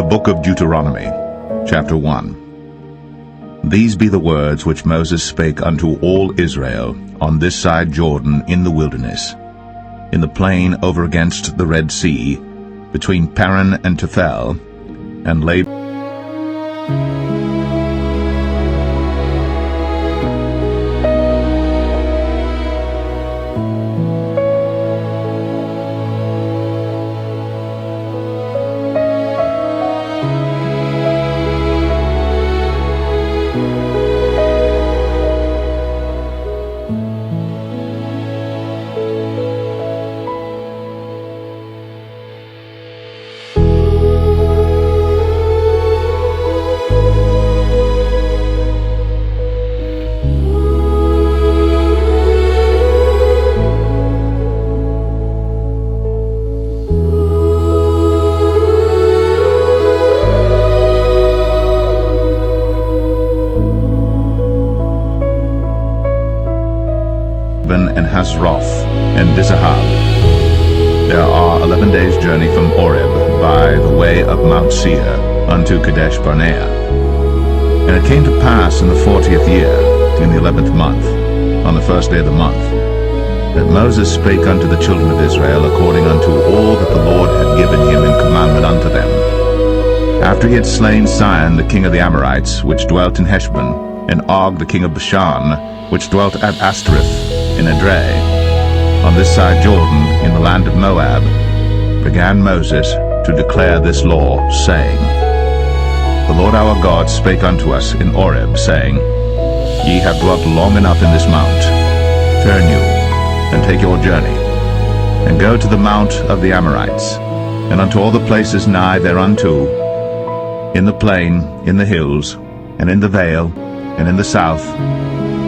The book of Deuteronomy, chapter 1. These be the words which Moses spake unto all Israel on this side Jordan in the wilderness, in the plain over against the Red Sea, between Paran and Tephel, and Laban. And Hasroth, and Dizahab. There are 11 days' journey from Oreb by the way of Mount Seir unto Kadesh Barnea. And it came to pass in the 40th year, in the 11th month, on the first day of the month, that Moses spake unto the children of Israel according unto all that the Lord had given him in commandment unto them. After he had slain Sihon the king of the Amorites, which dwelt in Heshbon, and Og the king of Bashan, which dwelt at Ashtoreth, in Edrei, on this side Jordan, in the land of Moab, began Moses to declare this law, saying, The Lord our God spake unto us in Oreb, saying, Ye have dwelt long enough in this mount. Turn you, and take your journey, and go to the mount of the Amorites, and unto all the places nigh thereunto, in the plain, in the hills, and in the vale, and in the south,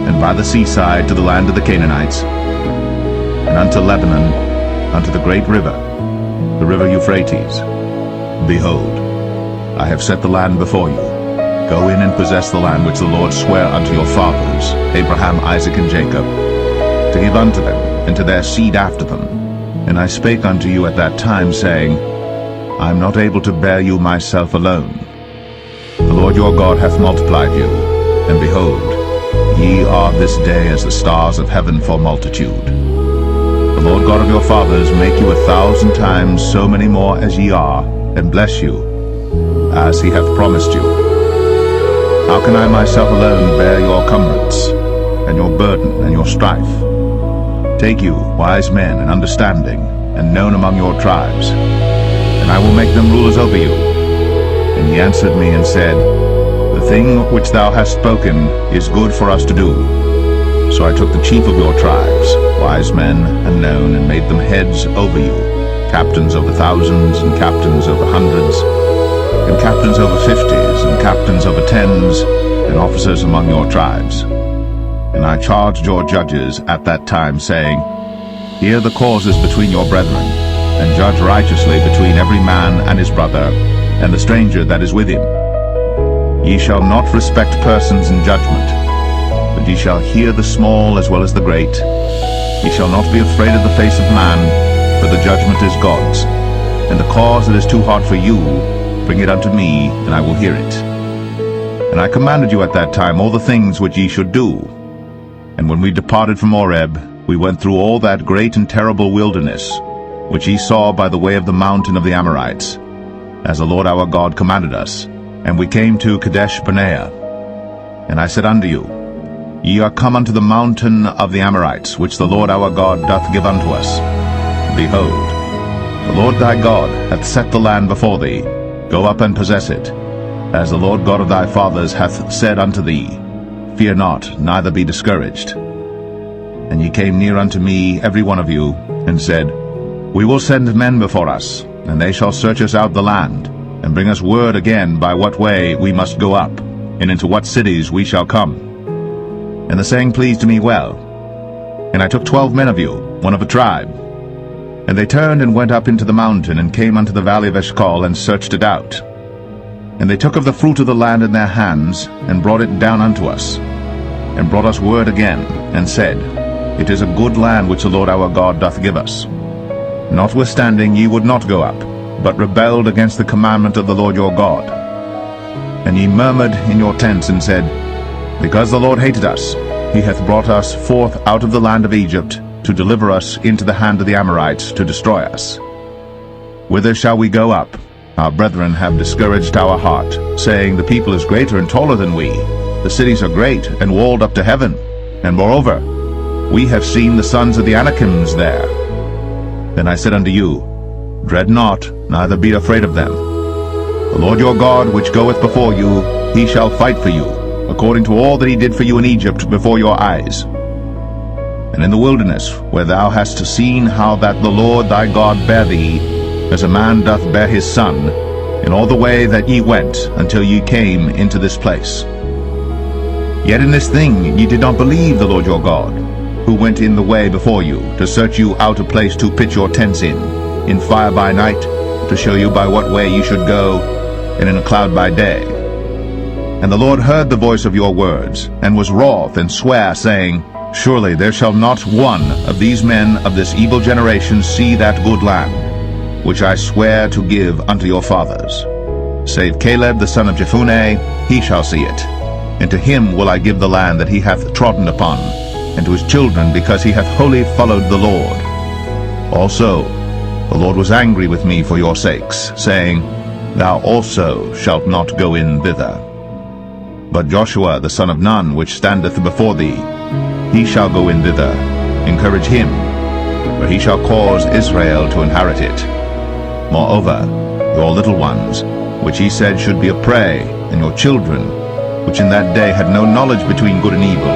and by the seaside to the land of the Canaanites, and unto Lebanon, unto the great river, the river Euphrates. Behold, I have set the land before you. Go in and possess the land which the Lord sware unto your fathers, Abraham, Isaac, and Jacob, to give unto them, and to their seed after them. And I spake unto you at that time, saying, I am not able to bear you myself alone. The Lord your God hath multiplied you, and behold, ye are this day as the stars of heaven for multitude. The Lord God of your fathers make you 1,000 times so many more as ye are, and bless you, as he hath promised you. How can I myself alone bear your cumbrance, and your burden, and your strife? Take you wise men and understanding, and known among your tribes, and I will make them rulers over you. And he answered me and said, The thing which thou hast spoken is good for us to do. So I took the chief of your tribes, wise men and known, and made them heads over you, captains over thousands, and captains over hundreds, and captains over 50s, and captains over 10s, and officers among your tribes. And I charged your judges at that time, saying, Hear the causes between your brethren, and judge righteously between every man and his brother, and the stranger that is with him. Ye shall not respect persons in judgment, but ye shall hear the small as well as the great. Ye shall not be afraid of the face of man, for the judgment is God's. And the cause that is too hard for you, bring it unto me, and I will hear it. And I commanded you at that time all the things which ye should do. And when we departed from Oreb, we went through all that great and terrible wilderness, which ye saw by the way of the mountain of the Amorites, as the Lord our God commanded us. And we came to Kadesh Barnea. And I said unto you, Ye are come unto the mountain of the Amorites, which the Lord our God doth give unto us. Behold, the Lord thy God hath set the land before thee. Go up and possess it, as the Lord God of thy fathers hath said unto thee. Fear not, neither be discouraged. And ye came near unto me, every one of you, and said, We will send men before us, and they shall search us out the land, and bring us word again by what way we must go up, and into what cities we shall come. And the saying pleased me well. And I took 12 men of you, one of a tribe. And they turned and went up into the mountain, and came unto the valley of Eshcol, and searched it out. And they took of the fruit of the land in their hands, and brought it down unto us, and brought us word again, and said, It is a good land which the Lord our God doth give us. Notwithstanding ye would not go up, but rebelled against the commandment of the Lord your God. And ye murmured in your tents, and said, Because the Lord hated us, he hath brought us forth out of the land of Egypt, to deliver us into the hand of the Amorites, to destroy us. Whither shall we go up? Our brethren have discouraged our heart, saying, The people is greater and taller than we. The cities are great, and walled up to heaven. And moreover, we have seen the sons of the Anakims there. Then I said unto you, Dread not, neither be afraid of them. The Lord your God, which goeth before you, he shall fight for you, according to all that he did for you in Egypt before your eyes. And in the wilderness, where thou hast seen how that the Lord thy God bare thee, as a man doth bear his son, in all the way that ye went, until ye came into this place. Yet in this thing ye did not believe the Lord your God, who went in the way before you, to search you out a place to pitch your tents in fire by night, to show you by what way ye should go, and in a cloud by day. And the Lord heard the voice of your words, and was wroth, and sware, saying, Surely there shall not one of these men of this evil generation see that good land, which I swear to give unto your fathers. Save Caleb the son of Jephunneh, he shall see it. And to him will I give the land that he hath trodden upon, and to his children, because he hath wholly followed the Lord. Also the Lord was angry with me for your sakes, saying, Thou also shalt not go in thither. But Joshua the son of Nun, which standeth before thee, he shall go in thither. Encourage him, for he shall cause Israel to inherit it. Moreover, your little ones, which he said should be a prey, and your children, which in that day had no knowledge between good and evil,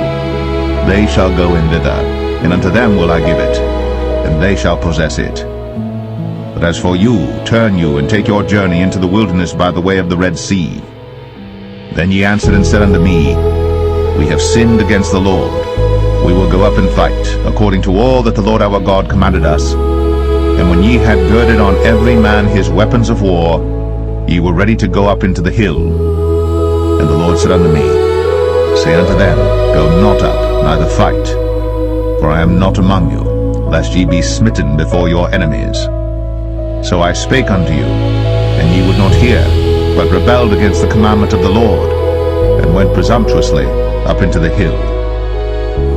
they shall go in thither, and unto them will I give it, and they shall possess it. But as for you, turn you, and take your journey into the wilderness by the way of the Red Sea. Then ye answered and said unto me, We have sinned against the Lord. We will go up and fight, according to all that the Lord our God commanded us. And when ye had girded on every man his weapons of war, ye were ready to go up into the hill. And the Lord said unto me, Say unto them, Go not up, neither fight. For I am not among you, lest ye be smitten before your enemies. So I spake unto you, and ye would not hear, but rebelled against the commandment of the Lord, and went presumptuously up into the hill.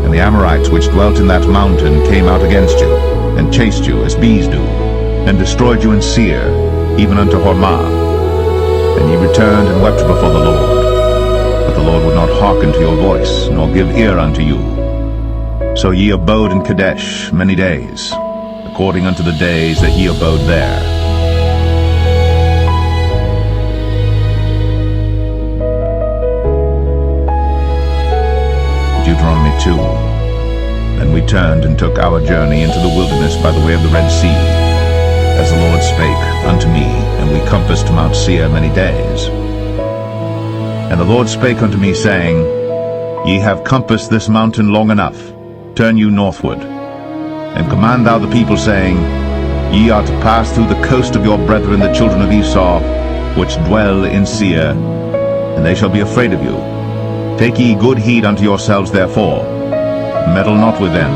And the Amorites which dwelt in that mountain came out against you, and chased you as bees do, and destroyed you in Seir, even unto Hormah. And ye returned and wept before the Lord. But the Lord would not hearken to your voice, nor give ear unto you. So ye abode in Kadesh many days, according unto the days that ye abode there. Deuteronomy 2. Then we turned and took our journey into the wilderness by the way of the Red Sea, as the Lord spake unto me, and we compassed Mount Seir many days. And the Lord spake unto me, saying, Ye have compassed this mountain long enough. Turn you northward, and command thou the people, saying, Ye are to pass through the coast of your brethren the children of Esau, which dwell in Seir, and they shall be afraid of you. Take ye good heed unto yourselves therefore, meddle not with them,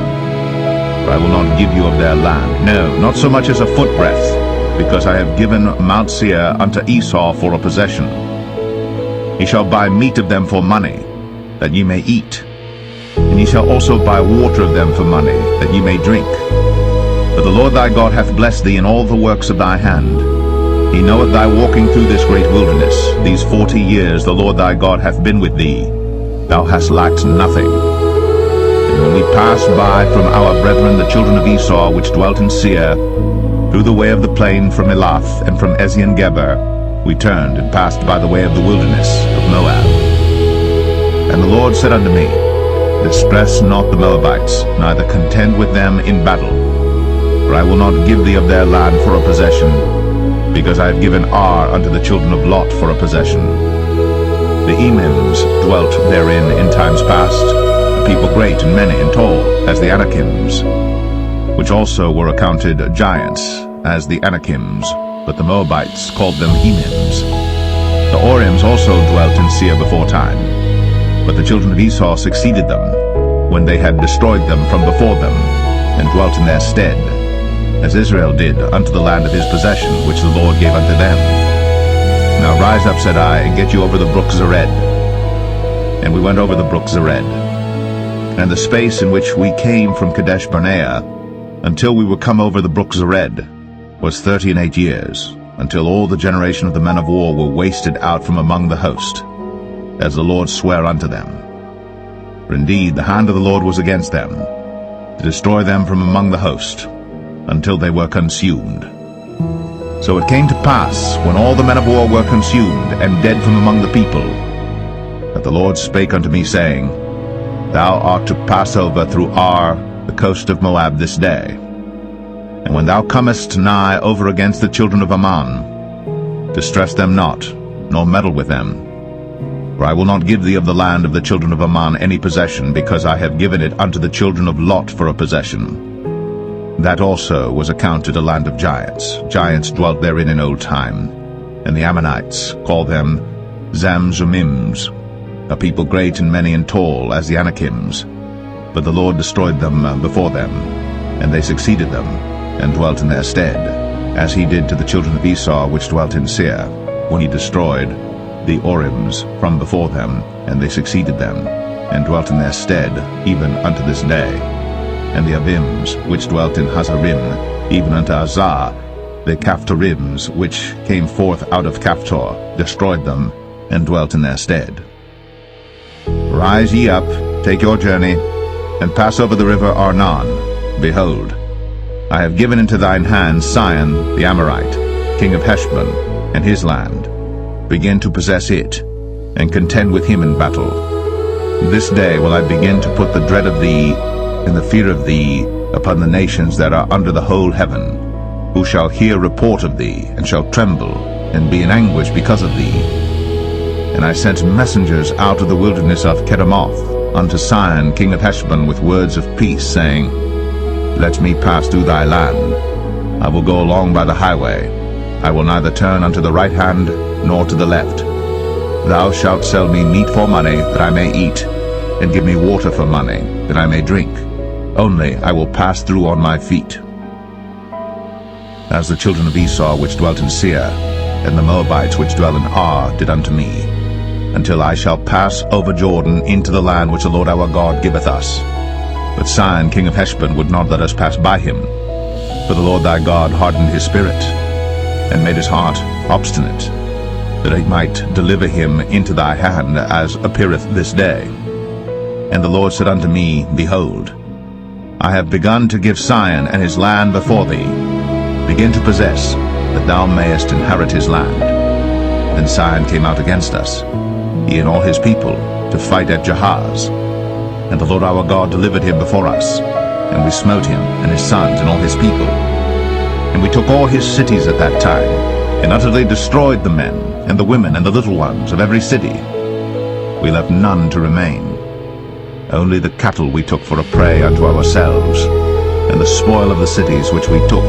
for I will not give you of their land, no, not so much as a footbreadth, because I have given Mount Seir unto Esau for a possession. Ye shall buy meat of them for money, that ye may eat, and ye shall also buy water of them for money, that ye may drink. For the Lord thy God hath blessed thee in all the works of thy hand. He knoweth thy walking through this great wilderness. These 40 years the Lord thy God hath been with thee. Thou hast lacked nothing. And when we passed by from our brethren the children of Esau, which dwelt in Seir, through the way of the plain from Elath and from Ezion-Geber, we turned and passed by the way of the wilderness of Moab. And the Lord said unto me, Distress not the Moabites, neither contend with them in battle. For I will not give thee of their land for a possession, because I have given Ar unto the children of Lot for a possession. The Emims dwelt therein in times past, a people great and many and tall, as the Anakims, which also were accounted giants, as the Anakims, but the Moabites called them Emims. The Orims also dwelt in Seir before time, but the children of Esau succeeded them, when they had destroyed them from before them, and dwelt in their stead. as Israel did unto the land of his possession, which the Lord gave unto them. Now rise up, said I, and get you over the brook Zered. And we went over the brook Zered. And the space in which we came from Kadesh Barnea until we were come over the brook Zered was 38 years, until all the generation of the men of war were wasted out from among the host, as the Lord sware unto them. For indeed the hand of the Lord was against them, to destroy them from among the host, until they were consumed. So it came to pass, when all the men of war were consumed, and dead from among the people, that the Lord spake unto me, saying, Thou art to pass over through Ar, the coast of Moab, this day. And when thou comest nigh over against the children of Ammon, distress them not, nor meddle with them. For I will not give thee of the land of the children of Ammon any possession, because I have given it unto the children of Lot for a possession. That also was accounted a land of giants. Giants dwelt therein in old time. And the Ammonites called them Zamzummims, a people great and many and tall as the Anakims. But the Lord destroyed them before them, and they succeeded them, and dwelt in their stead, as he did to the children of Esau which dwelt in Seir, when he destroyed the Orims from before them, and they succeeded them, and dwelt in their stead, even unto this day. And the Abims which dwelt in Hazarim, even unto Azar, the Captorims which came forth out of Caphtor, destroyed them, and dwelt in their stead. Rise ye up, take your journey, and pass over the river Arnon. Behold, I have given into thine hand Sihon the Amorite, king of Heshbon, and his land. Begin to possess it, and contend with him in battle. This day will I begin to put the dread of thee and the fear of thee upon the nations that are under the whole heaven, who shall hear report of thee, and shall tremble, and be in anguish because of thee. And I sent messengers out of the wilderness of Kedemoth unto Sihon king of Heshbon with words of peace, saying, Let me pass through thy land. I will go along by the highway. I will neither turn unto the right hand nor to the left. Thou shalt sell me meat for money, that I may eat, and give me water for money, that I may drink. Only I will pass through on my feet. As the children of Esau which dwelt in Seir, and the Moabites which dwell in Ar, did unto me, until I shall pass over Jordan into the land which the Lord our God giveth us. But Sihon king of Heshbon would not let us pass by him. For the Lord thy God hardened his spirit, and made his heart obstinate, that he might deliver him into thy hand, as appeareth this day. And the Lord said unto me, Behold, I have begun to give Sihon and his land before thee. Begin to possess, that thou mayest inherit his land. Then Sihon came out against us, he and all his people, to fight at Jahaz. And the Lord our God delivered him before us, and we smote him, and his sons, and all his people. And we took all his cities at that time, and utterly destroyed the men, and the women, and the little ones of every city. We left none to remain. Only the cattle we took for a prey unto ourselves, and the spoil of the cities which we took,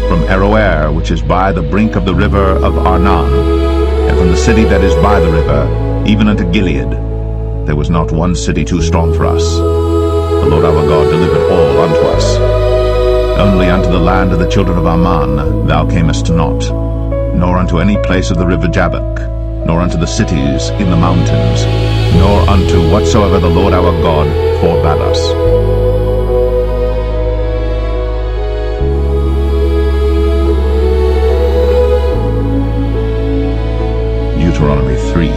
from Aroer, which is by the brink of the river of Arnon, and from the city that is by the river, even unto Gilead. There was not one city too strong for us. The Lord our God delivered all unto us. Only unto the land of the children of Ammon thou camest not, nor unto any place of the river Jabbok, nor unto the cities in the mountains, nor unto whatsoever the Lord our God forbade us. Deuteronomy 3.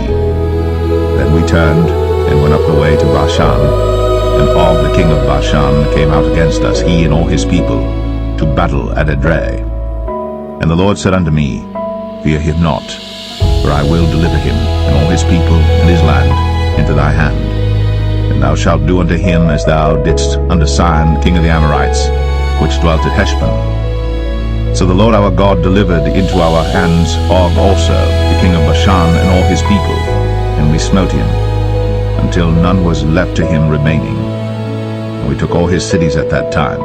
Then we turned and went up the way to Bashan, and Og the king of Bashan came out against us, he and all his people, to battle at Edrei. And the Lord said unto me, Fear him not, for I will deliver him, and all his people, and his land, into thy hand. And thou shalt do unto him as thou didst unto Sihon king of the Amorites, which dwelt at Heshbon. So the Lord our God delivered into our hands Og also, the king of Bashan, and all his people, and we smote him, until none was left to him remaining. And we took all his cities at that time.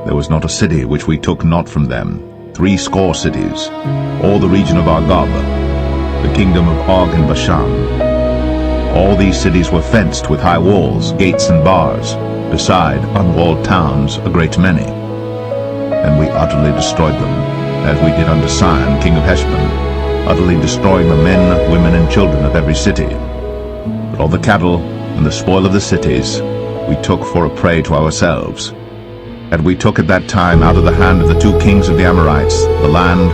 There was not a city which we took not from them, 80 cities, all the region of Argob, the kingdom of Og in Bashan. All these cities were fenced with high walls, gates, and bars, beside unwalled towns a great many. and we utterly destroyed them, as we did unto Sihon king of Heshbon, utterly destroying the men, women, and children of every city. But all the cattle and the spoil of the cities we took for a prey to ourselves. And we took at that time out of the hand of the 2 kings of the Amorites the land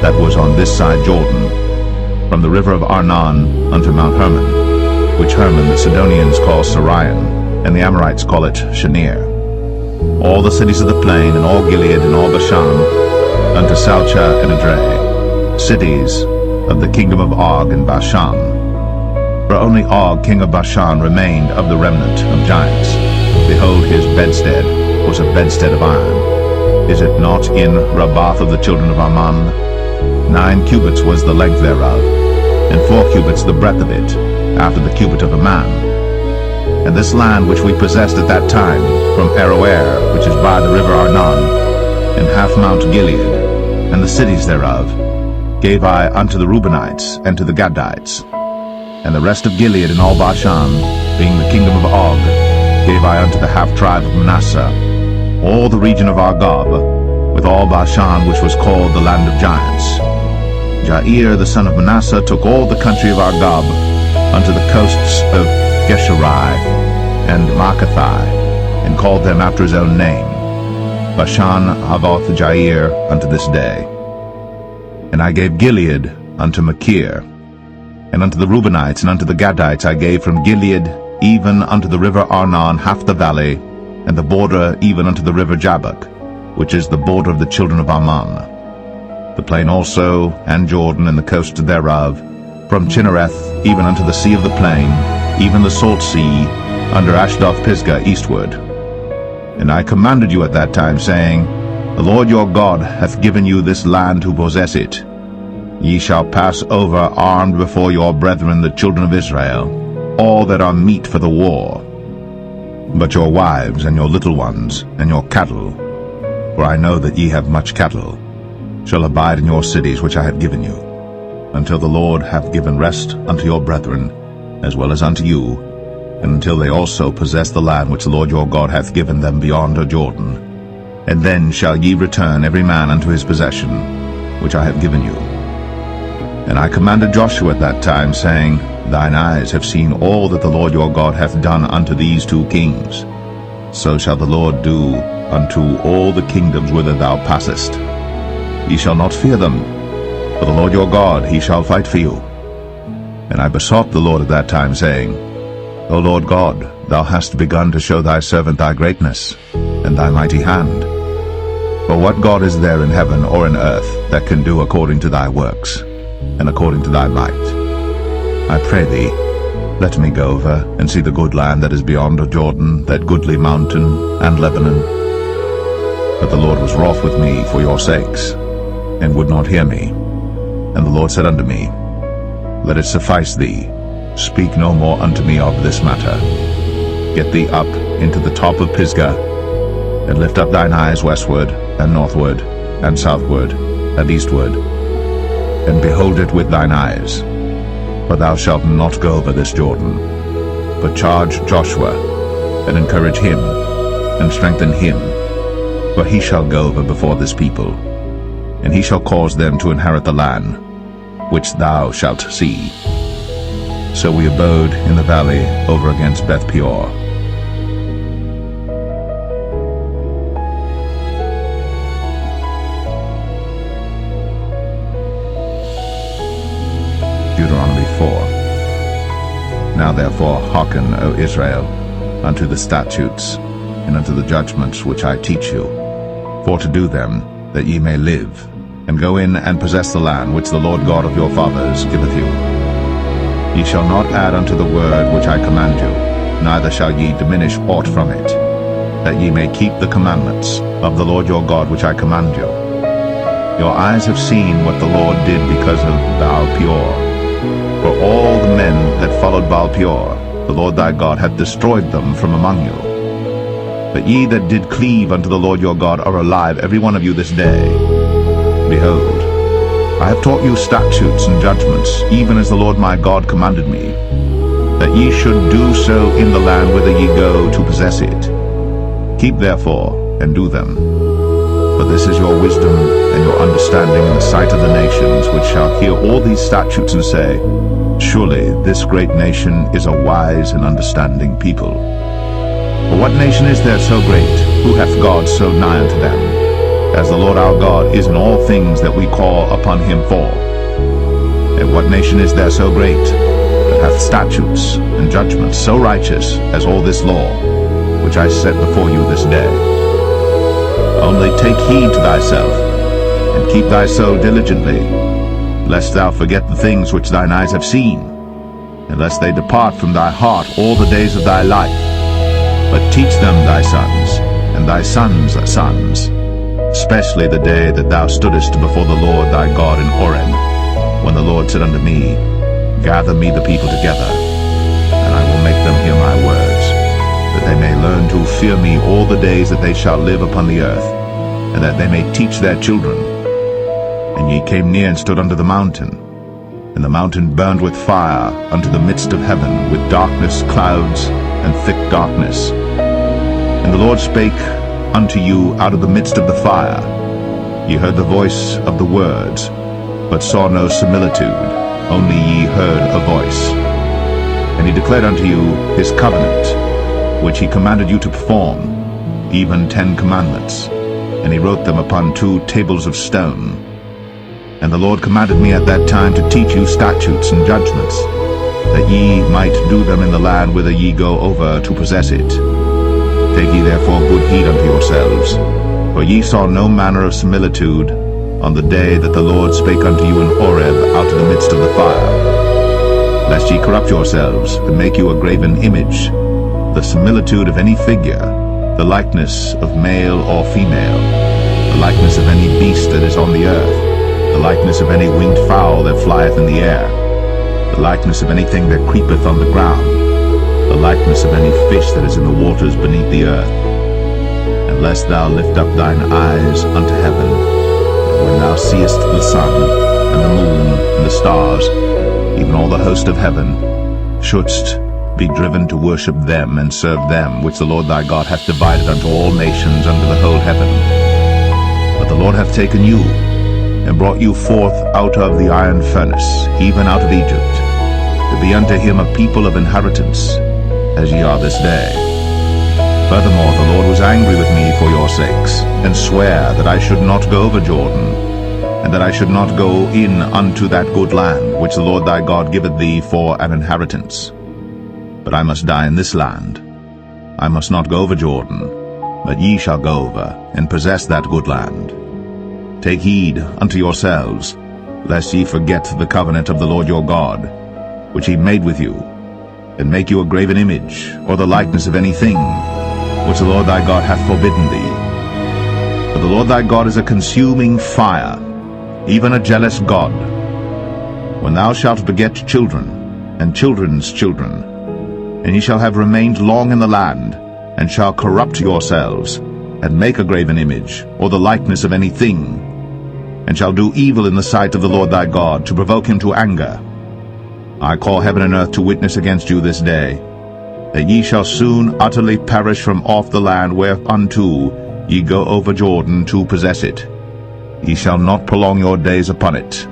that was on this side Jordan, from the river of Arnon unto Mount Hermon, which Hermon the Sidonians call Sarion, and the Amorites call it Shenir. All the cities of the plain, and all Gilead, and all Bashan, unto Salcha and Edrei, cities of the kingdom of Og and Bashan. For only Og king of Bashan remained of the remnant of giants. Behold, his bedstead was a bedstead of iron. Is it not in Rabbath of the children of Ammon? 9 cubits was the length thereof, and 4 cubits the breadth of it, after the cubit of a man. And this land which we possessed at that time, from Aroer, which is by the river Arnon, and half Mount Gilead, and the cities thereof, gave I unto the Reubenites and to the Gadites. And the rest of Gilead and all Bashan, being the kingdom of Og, gave I unto the half-tribe of Manasseh, all the region of Argob, with all Bashan, which was called the land of giants. Jair the son of Manasseh took all the country of Argob unto the coasts of Geshurai and Maacathai, and called them after his own name, Bashan Havoth Jair, unto this day. And I gave Gilead unto Machir, and unto the Reubenites and unto the Gadites I gave from Gilead even unto the river Arnon half the valley, and the border even unto the river Jabbok, which is the border of the children of Ammon. The plain also, and Jordan, and the coast thereof, from Chinnereth even unto the sea of the plain, even the salt sea, under Ashdoth-Pisgah eastward. And I commanded you at that time, saying, The Lord your God hath given you this land to possess it. Ye shall pass over armed before your brethren the children of Israel, all that are meet for the war. But your wives, and your little ones, and your cattle, for I know that ye have much cattle, shall abide in your cities which I have given you, until the Lord have given rest unto your brethren, as well as unto you, and until they also possess the land which the Lord your God hath given them beyond the Jordan. And then shall ye return every man unto his possession, which I have given you. And I commanded Joshua at that time, saying, Thine eyes have seen all that the Lord your God hath done unto these 2 kings. So shall the Lord do unto all the kingdoms whither thou passest. Ye shall not fear them, for the Lord your God, he shall fight for you. And I besought the Lord at that time, saying, O Lord God, thou hast begun to show thy servant thy greatness, and thy mighty hand. For what God is there in heaven or in earth that can do according to thy works, and according to thy might? I pray thee, let me go over and see the good land that is beyond of Jordan, that goodly mountain and Lebanon. But the Lord was wroth with me for your sakes, and would not hear me. And the Lord said unto me, Let it suffice thee, speak no more unto me of this matter. Get thee up into the top of Pisgah, and lift up thine eyes westward, and northward, and southward, and eastward, and behold it with thine eyes. For thou shalt not go over this Jordan, but charge Joshua, and encourage him, and strengthen him, for he shall go over before this people, and he shall cause them to inherit the land, which thou shalt see. So we abode in the valley over against Beth Peor. Deuteronomy 4. Now therefore hearken, O Israel, unto the statutes, and unto the judgments which I teach you, for to do them, that ye may live, and go in and possess the land which the Lord God of your fathers giveth you. Ye shall not add unto the word which I command you, neither shall ye diminish aught from it, that ye may keep the commandments of the Lord your God which I command you. Your eyes have seen what the Lord did because of Baal Peor. For all the men that followed Baal Peor, the Lord thy God hath destroyed them from among you. But ye that did cleave unto the Lord your God are alive, every one of you this day. Behold, I have taught you statutes and judgments, even as the Lord my God commanded me, that ye should do so in the land whither ye go to possess it. Keep therefore and do them. For this is your wisdom and your understanding in the sight of the nations, which shall hear all these statutes and say, Surely this great nation is a wise and understanding people. For what nation is there so great, who hath God so nigh unto them, as the Lord our God is in all things that we call upon him for? And what nation is there so great, that hath statutes and judgments so righteous as all this law, which I set before you this day? Only take heed to thyself, and keep thy soul diligently, lest thou forget the things which thine eyes have seen, and lest they depart from thy heart all the days of thy life. But teach them thy sons, and thy sons' sons, especially the day that thou stoodest before the Lord thy God in Horeb, when the Lord said unto me, Gather me the people together, and I will make them hear my words, that they may learn to fear me all the days that they shall live upon the earth, and that they may teach their children. And ye came near and stood under the mountain, and the mountain burned with fire unto the midst of heaven, with darkness, clouds, and thick darkness. And the Lord spake unto you out of the midst of the fire. Ye heard the voice of the words, but saw no similitude, only ye heard a voice. And he declared unto you his covenant, which he commanded you to perform, even 10 commandments. And he wrote them upon 2 tables of stone. And the Lord commanded me at that time to teach you statutes and judgments, that ye might do them in the land whither ye go over to possess it. Take ye therefore good heed unto yourselves, for ye saw no manner of similitude on the day that the Lord spake unto you in Horeb out of the midst of the fire, lest ye corrupt yourselves, and make you a graven image, the similitude of any figure, the likeness of male or female, the likeness of any beast that is on the earth, the likeness of any winged fowl that flieth in the air, the likeness of anything that creepeth on the ground, the likeness of any fish that is in the waters beneath the earth. And lest thou lift up thine eyes unto heaven, and when thou seest the sun, and the moon, and the stars, even all the host of heaven, shouldst be driven to worship them and serve them, which the Lord thy God hath divided unto all nations under the whole heaven. But the Lord hath taken you, and brought you forth out of the iron furnace, even out of Egypt, to be unto him a people of inheritance, as ye are this day. Furthermore, the Lord was angry with me for your sakes, and sware that I should not go over Jordan, and that I should not go in unto that good land, which the Lord thy God giveth thee for an inheritance. But I must die in this land. I must not go over Jordan, but ye shall go over, and possess that good land. Take heed unto yourselves, lest ye forget the covenant of the Lord your God, which he made with you, and make you a graven image, or the likeness of anything, which the Lord thy God hath forbidden thee. For the Lord thy God is a consuming fire, even a jealous God. When thou shalt beget children, and children's children, and ye shall have remained long in the land, and shall corrupt yourselves, and make a graven image, or the likeness of anything, and shall do evil in the sight of the Lord thy God, to provoke him to anger, I call heaven and earth to witness against you this day, that ye shall soon utterly perish from off the land whereunto ye go over Jordan to possess it. Ye shall not prolong your days upon it,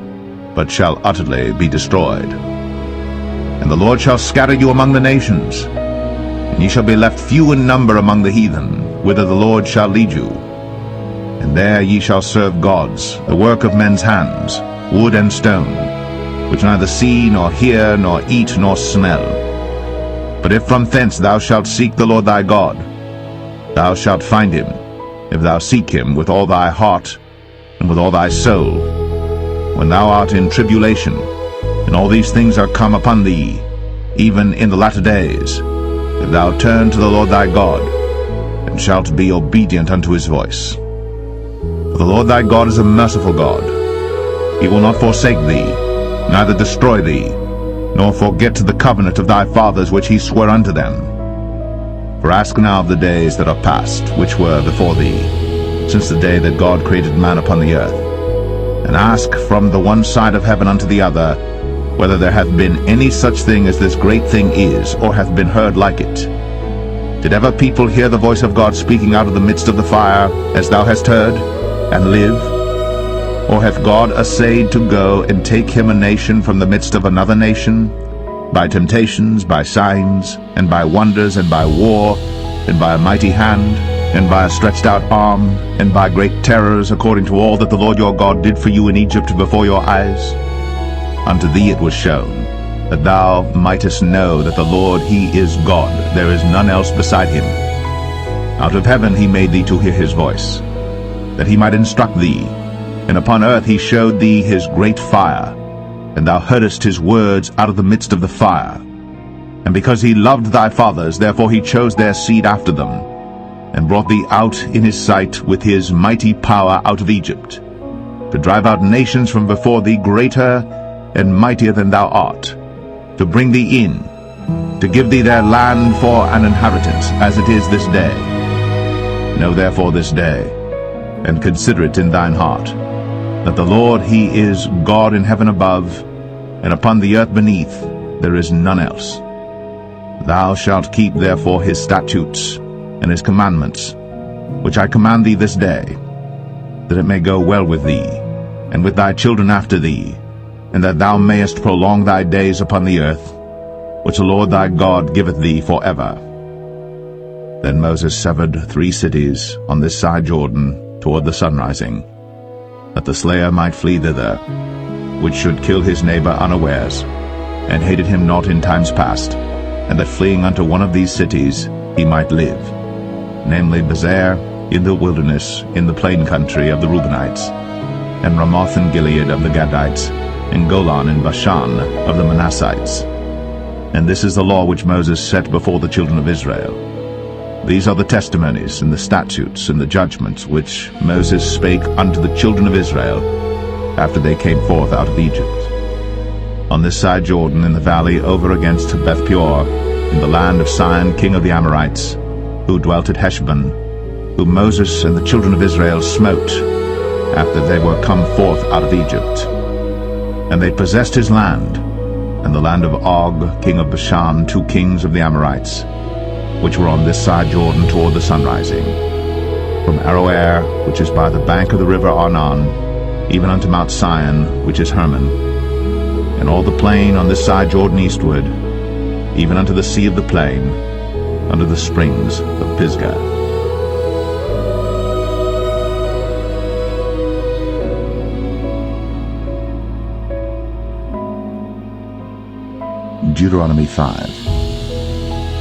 but shall utterly be destroyed. And the Lord shall scatter you among the nations, and ye shall be left few in number among the heathen, whither the Lord shall lead you. And there ye shall serve gods, the work of men's hands, wood and stone, which neither see, nor hear, nor eat, nor smell. But if from thence thou shalt seek the Lord thy God, thou shalt find him, if thou seek him with all thy heart and with all thy soul. When thou art in tribulation, and all these things are come upon thee, even in the latter days, if thou turn to the Lord thy God, and shalt be obedient unto his voice. For the Lord thy God is a merciful God. He will not forsake thee, neither destroy thee, nor forget the covenant of thy fathers which he sware unto them. For ask now of the days that are past, which were before thee, since the day that God created man upon the earth, and ask from the one side of heaven unto the other, whether there hath been any such thing as this great thing is, or hath been heard like it. Did ever people hear the voice of God speaking out of the midst of the fire, as thou hast heard? and live? Or hath God essayed to go and take him a nation from the midst of another nation, by temptations, by signs, and by wonders, and by war, and by a mighty hand, and by a stretched out arm, and by great terrors, according to all that the Lord your God did for you in Egypt before your eyes? Unto thee it was shown, that thou mightest know that the Lord he is God, there is none else beside him. Out of heaven he made thee to hear his voice, that he might instruct thee, and upon earth he showed thee his great fire, and thou heardest his words out of the midst of the fire. And because he loved thy fathers, therefore he chose their seed after them, and brought thee out in his sight with his mighty power out of Egypt, to drive out nations from before thee greater and mightier than thou art, to bring thee in, to give thee their land for an inheritance, as it is this day. Know therefore this day, and consider it in thine heart, that the Lord he is God in heaven above, and upon the earth beneath there is none else. Thou shalt keep therefore his statutes and his commandments, which I command thee this day, that it may go well with thee, and with thy children after thee, and that thou mayest prolong thy days upon the earth, which the Lord thy God giveth thee for ever. Then Moses severed 3 cities on this side Jordan toward the sunrising, that the slayer might flee thither, which should kill his neighbor unawares, and hated him not in times past, and that fleeing unto one of these cities he might live, namely Bezer in the wilderness in the plain country of the Reubenites, and Ramoth in Gilead of the Gadites, and Golan in Bashan of the Manassites. And this is the law which Moses set before the children of Israel. These are the testimonies, and the statutes, and the judgments which Moses spake unto the children of Israel after they came forth out of Egypt. On this side Jordan, in the valley over against Beth Peor, in the land of Sihon king of the Amorites, who dwelt at Heshbon, whom Moses and the children of Israel smote after they were come forth out of Egypt. And they possessed his land, and the land of Og king of Bashan, 2 kings of the Amorites, which were on this side Jordan toward the sunrising, from Aroer, which is by the bank of the river Arnon, even unto Mount Sion, which is Hermon, and all the plain on this side Jordan eastward, even unto the sea of the plain, unto the springs of Pisgah. Deuteronomy 5.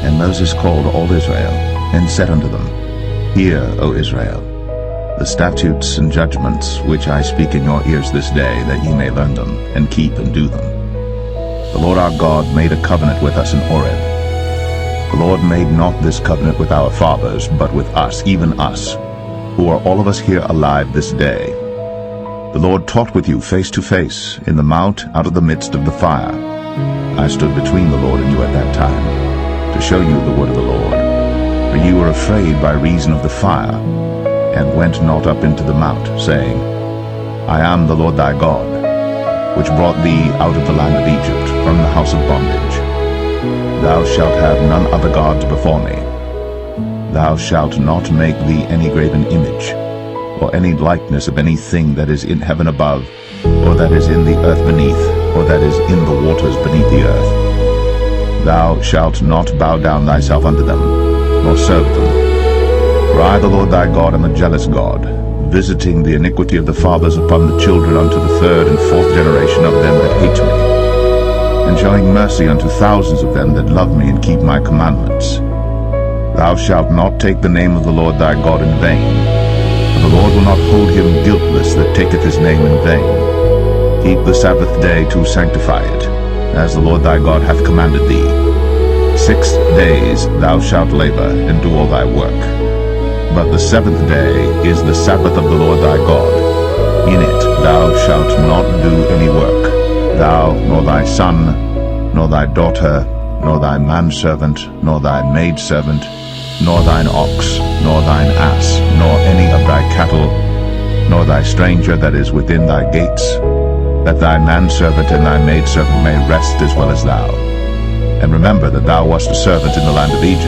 And Moses called all Israel, and said unto them, Hear, O Israel, the statutes and judgments which I speak in your ears this day, that ye may learn them, and keep and do them. The Lord our God made a covenant with us in Horeb. The Lord made not this covenant with our fathers, but with us, even us, who are all of us here alive this day. The Lord talked with you face to face in the mount out of the midst of the fire. I stood between the Lord and you at that time, to show you the word of the Lord. For you were afraid by reason of the fire, and went not up into the mount, saying, I am the Lord thy God, which brought thee out of the land of Egypt, from the house of bondage. Thou shalt have none other gods before me. Thou shalt not make thee any graven image, or any likeness of anything that is in heaven above, or that is in the earth beneath, or that is in the waters beneath the earth. Thou shalt not bow down thyself unto them, nor serve them. For I, the Lord thy God, am a jealous God, visiting the iniquity of the fathers upon the children unto the 3rd and 4th generation of them that hate me, and showing mercy unto thousands of them that love me and keep my commandments. Thou shalt not take the name of the Lord thy God in vain, for the Lord will not hold him guiltless that taketh his name in vain. Keep the Sabbath day to sanctify it, as the Lord thy God hath commanded thee. 6 days thou shalt labor, and do all thy work. But the 7th day is the Sabbath of the Lord thy God. In it thou shalt not do any work, thou, nor thy son, nor thy daughter, nor thy manservant, nor thy maidservant, nor thine ox, nor thine ass, nor any of thy cattle, nor thy stranger that is within thy gates, that thy manservant and thy maidservant may rest as well as thou. And remember that thou wast a servant in the land of Egypt,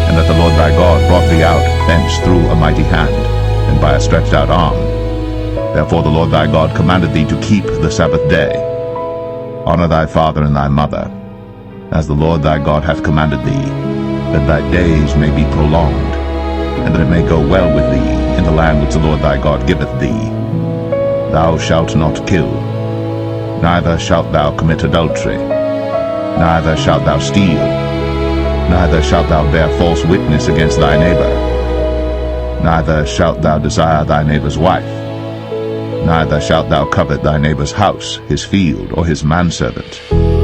and that the Lord thy God brought thee out thence through a mighty hand, and by a stretched out arm, Therefore the Lord thy God commanded thee to keep the Sabbath day. Honor thy father and thy mother, as the Lord thy God hath commanded thee, that thy days may be prolonged, and that it may go well with thee in the land which the Lord thy God giveth thee. Thou shalt not kill, neither shalt thou commit adultery, neither shalt thou steal, neither shalt thou bear false witness against thy neighbor, neither shalt thou desire thy neighbor's wife, neither shalt thou covet thy neighbor's house, his field, or his manservant,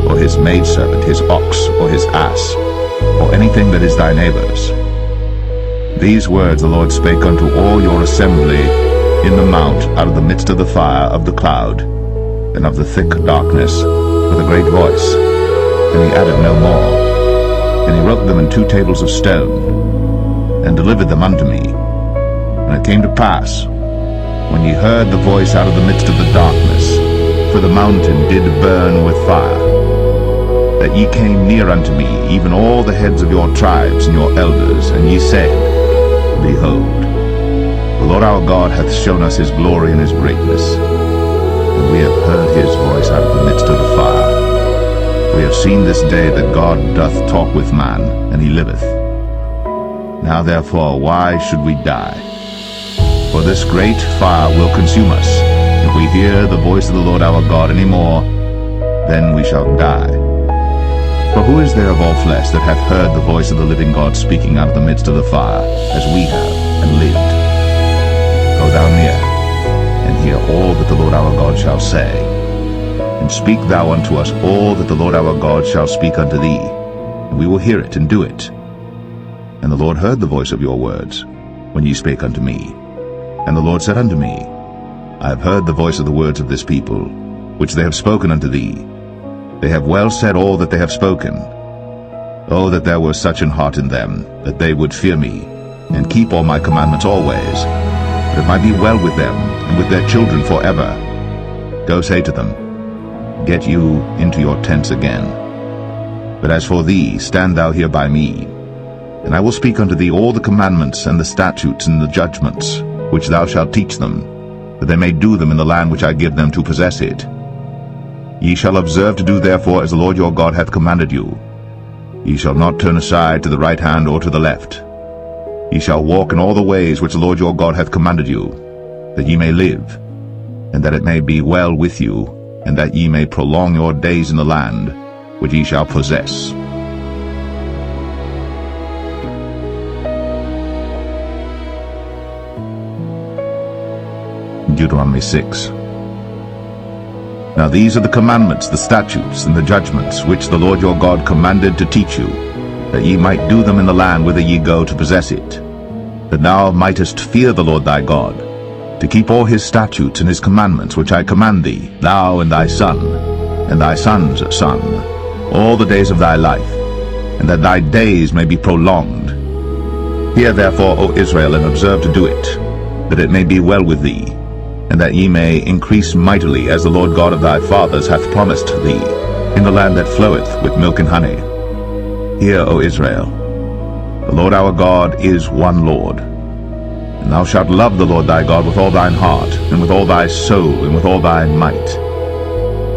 or his maidservant, his ox, or his ass, or anything that is thy neighbor's. These words the Lord spake unto all your assembly in the mount out of the midst of the fire of the cloud, and of the thick darkness, with a great voice. And he added no more. And he wrote them in 2 tables of stone, and delivered them unto me. And it came to pass, when ye heard the voice out of the midst of the darkness, for the mountain did burn with fire, that ye came near unto me, even all the heads of your tribes and your elders, and ye said, Behold, the Lord our God hath shown us his glory and his greatness, and we have heard his voice out of the midst of the fire. We have seen this day that God doth talk with man, and he liveth. Now therefore, why should we die? For this great fire will consume us. If we hear the voice of the Lord our God any more, then we shall die. For who is there of all flesh that hath heard the voice of the living God speaking out of the midst of the fire, as we have, and lived? Go thou near, and hear all that the Lord our God shall say. And speak thou unto us all that the Lord our God shall speak unto thee, and we will hear it and do it. And the Lord heard the voice of your words, when ye spake unto me. And the Lord said unto me, I have heard the voice of the words of this people, which they have spoken unto thee. They have well said all that they have spoken. Oh, that there were such an heart in them, that they would fear me, and keep all my commandments always, that it might be well with them, and with their children forever. Go say to them, Get you into your tents again. But as for thee, stand thou here by me, and I will speak unto thee all the commandments and the statutes and the judgments, which thou shalt teach them, that they may do them in the land which I give them to possess it. Ye shall observe to do therefore as the Lord your God hath commanded you. Ye shall not turn aside to the right hand or to the left. Ye shall walk in all the ways which the Lord your God hath commanded you, that ye may live, and that it may be well with you, and that ye may prolong your days in the land which ye shall possess. Deuteronomy 6. Now these are the commandments, the statutes, and the judgments, which the Lord your God commanded to teach you, that ye might do them in the land whither ye go to possess it, that thou mightest fear the Lord thy God, to keep all his statutes and his commandments which I command thee, thou and thy son, and thy son's son, all the days of thy life, and that thy days may be prolonged. Hear therefore, O Israel, and observe to do it, that it may be well with thee, and that ye may increase mightily, as the Lord God of thy fathers hath promised thee, in the land that floweth with milk and honey. Hear, O Israel, the Lord our God is one Lord. And thou shalt love the Lord thy God with all thine heart, and with all thy soul, and with all thy might.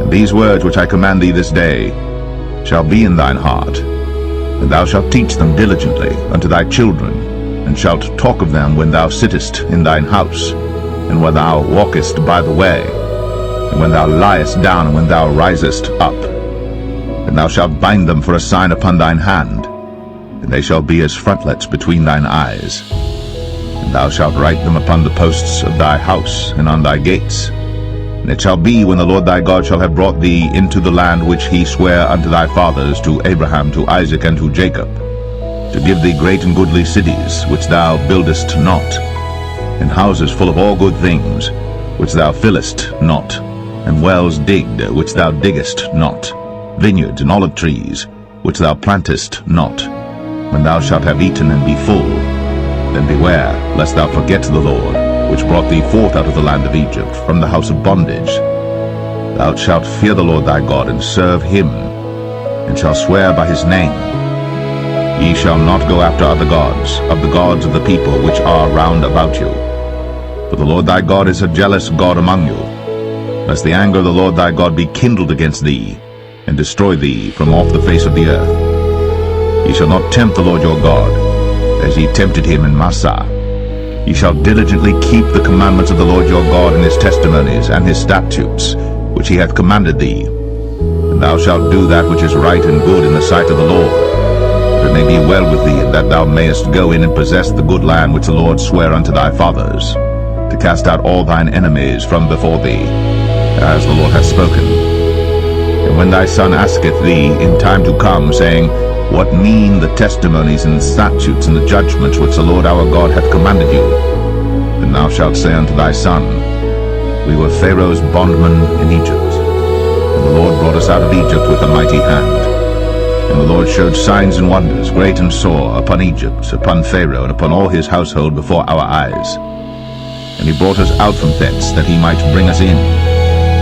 And these words which I command thee this day shall be in thine heart, and thou shalt teach them diligently unto thy children, and shalt talk of them when thou sittest in thine house, and when thou walkest by the way, and when thou liest down, and when thou risest up. And thou shalt bind them for a sign upon thine hand, and they shall be as frontlets between thine eyes. And thou shalt write them upon the posts of thy house, and on thy gates. And it shall be, when the Lord thy God shall have brought thee into the land which he sware unto thy fathers, to Abraham, to Isaac, and to Jacob, to give thee great and goodly cities, which thou buildest not, and houses full of all good things, which thou fillest not, and wells digged, which thou diggest not, vineyards and olive trees, which thou plantest not. When thou shalt have eaten and be full, then beware lest thou forget the Lord, which brought thee forth out of the land of Egypt, from the house of bondage. Thou shalt fear the Lord thy God, and serve him, and shalt swear by his name. Ye shall not go after other gods, of the gods of the people which are round about you. For the Lord thy God is a jealous God among you, lest the anger of the Lord thy God be kindled against thee, and destroy thee from off the face of the earth. Ye shall not tempt the Lord your God, as ye tempted him in Massah. Ye shall diligently keep the commandments of the Lord your God, and his testimonies, and his statutes, which he hath commanded thee. And thou shalt do that which is right and good in the sight of the Lord, that it may be well with thee, and that thou mayest go in and possess the good land which the Lord sware unto thy fathers, to cast out all thine enemies from before thee, as the Lord hath spoken. And when thy son asketh thee in time to come, saying, What mean the testimonies and the statutes and the judgments which the Lord our God hath commanded you? Then thou shalt say unto thy son, We were Pharaoh's bondmen in Egypt, and the Lord brought us out of Egypt with a mighty hand. And the Lord showed signs and wonders, great and sore, upon Egypt, upon Pharaoh, and upon all his household before our eyes. And he brought us out from thence, that he might bring us in,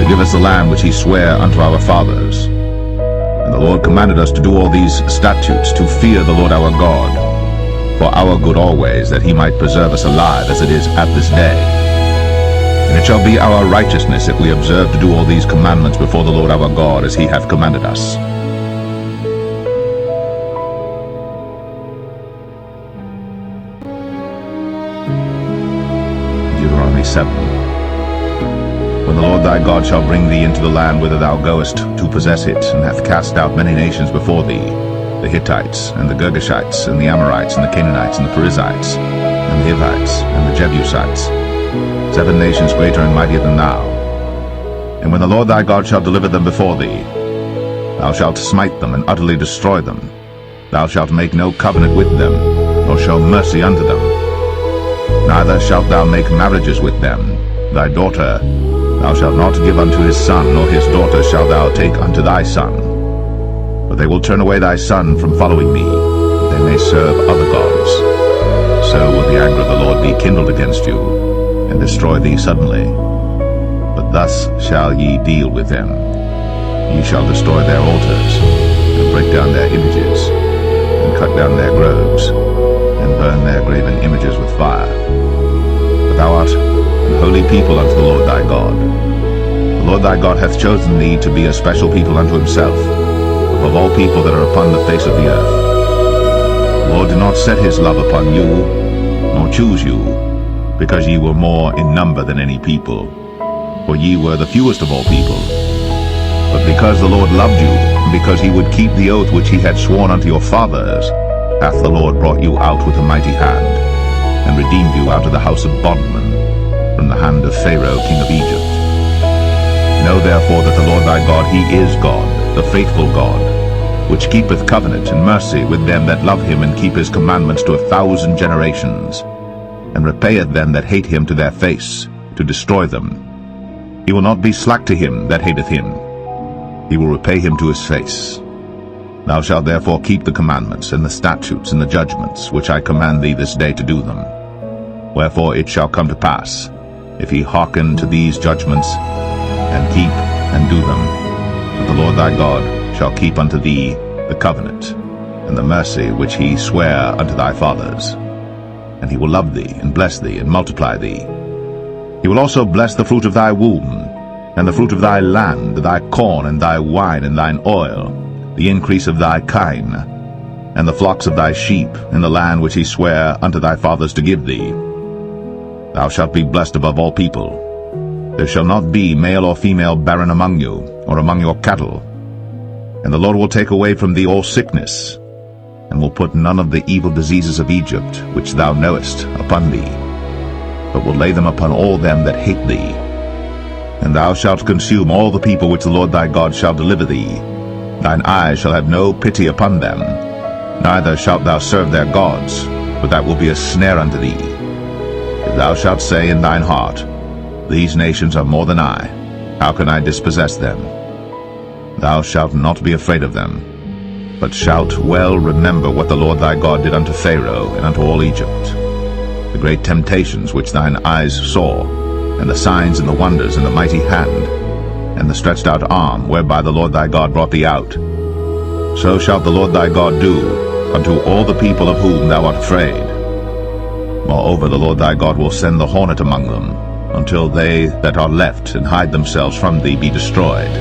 to give us the land which he sware unto our fathers. And the Lord commanded us to do all these statutes, to fear the Lord our God, for our good always, that he might preserve us alive, as it is at this day. And it shall be our righteousness, if we observe to do all these commandments before the Lord our God, as he hath commanded us. Deuteronomy 7. When the Lord thy God shall bring thee into the land whither thou goest to possess it, and hath cast out many nations before thee, the Hittites, and the Girgashites, and the Amorites, and the Canaanites, and the Perizzites, and the Hivites, and the Jebusites, 7 nations greater and mightier than thou. And when the Lord thy God shall deliver them before thee, thou shalt smite them and utterly destroy them. Thou shalt make no covenant with them, nor show mercy unto them. Neither shalt thou make marriages with them. Thy daughter thou shalt not give unto his son, nor his daughter shalt thou take unto thy son. For they will turn away thy son from following me, that they may serve other gods. So will the anger of the Lord be kindled against you, and destroy thee suddenly. But thus shall ye deal with them. Ye shall destroy their altars, and break down their images, and cut down their groves, and burn their graven images with fire. But thou art an holy people unto the Lord thy God. The Lord thy God hath chosen thee to be a special people unto himself, above all people that are upon the face of the earth. The Lord did not set his love upon you, nor choose you, because ye were more in number than any people, for ye were the fewest of all people. But because the Lord loved you, and because he would keep the oath which he had sworn unto your fathers, hath the Lord brought you out with a mighty hand, and redeemed you out of the house of bondmen, from the hand of Pharaoh king of Egypt. Know therefore that the Lord thy God, he is God, the faithful God, which keepeth covenant and mercy with them that love him, and keep his commandments to 1,000 generations, and repayeth them that hate him to their face, to destroy them. He will not be slack to him that hateth him. He will repay him to his face. Thou shalt therefore keep the commandments, and the statutes, and the judgments, which I command thee this day to do them. Wherefore it shall come to pass, if he hearken to these judgments, and keep and do them, that the Lord thy God shall keep unto thee the covenant, and the mercy which he sware unto thy fathers. And he will love thee, and bless thee, and multiply thee. He will also bless the fruit of thy womb, and the fruit of thy land, thy corn, and thy wine, and thine oil, the increase of thy kine, and the flocks of thy sheep, in the land which he sware unto thy fathers to give thee. Thou shalt be blessed above all people. There shall not be male or female barren among you, or among your cattle. And the Lord will take away from thee all sickness, and will put none of the evil diseases of Egypt, which thou knowest, upon thee, but will lay them upon all them that hate thee. And thou shalt consume all the people which the Lord thy God shall deliver thee. Thine eyes shall have no pity upon them, neither shalt thou serve their gods, for that will be a snare unto thee. If thou shalt say in thine heart, These nations are more than I, how can I dispossess them? Thou shalt not be afraid of them, but shalt well remember what the Lord thy God did unto Pharaoh and unto all Egypt, the great temptations which thine eyes saw, and the signs and the wonders, and the mighty hand, and the stretched out arm, whereby the Lord thy God brought thee out. So shalt the Lord thy God do unto all the people of whom thou art afraid. Moreover, the Lord thy God will send the hornet among them, until they that are left and hide themselves from thee be destroyed.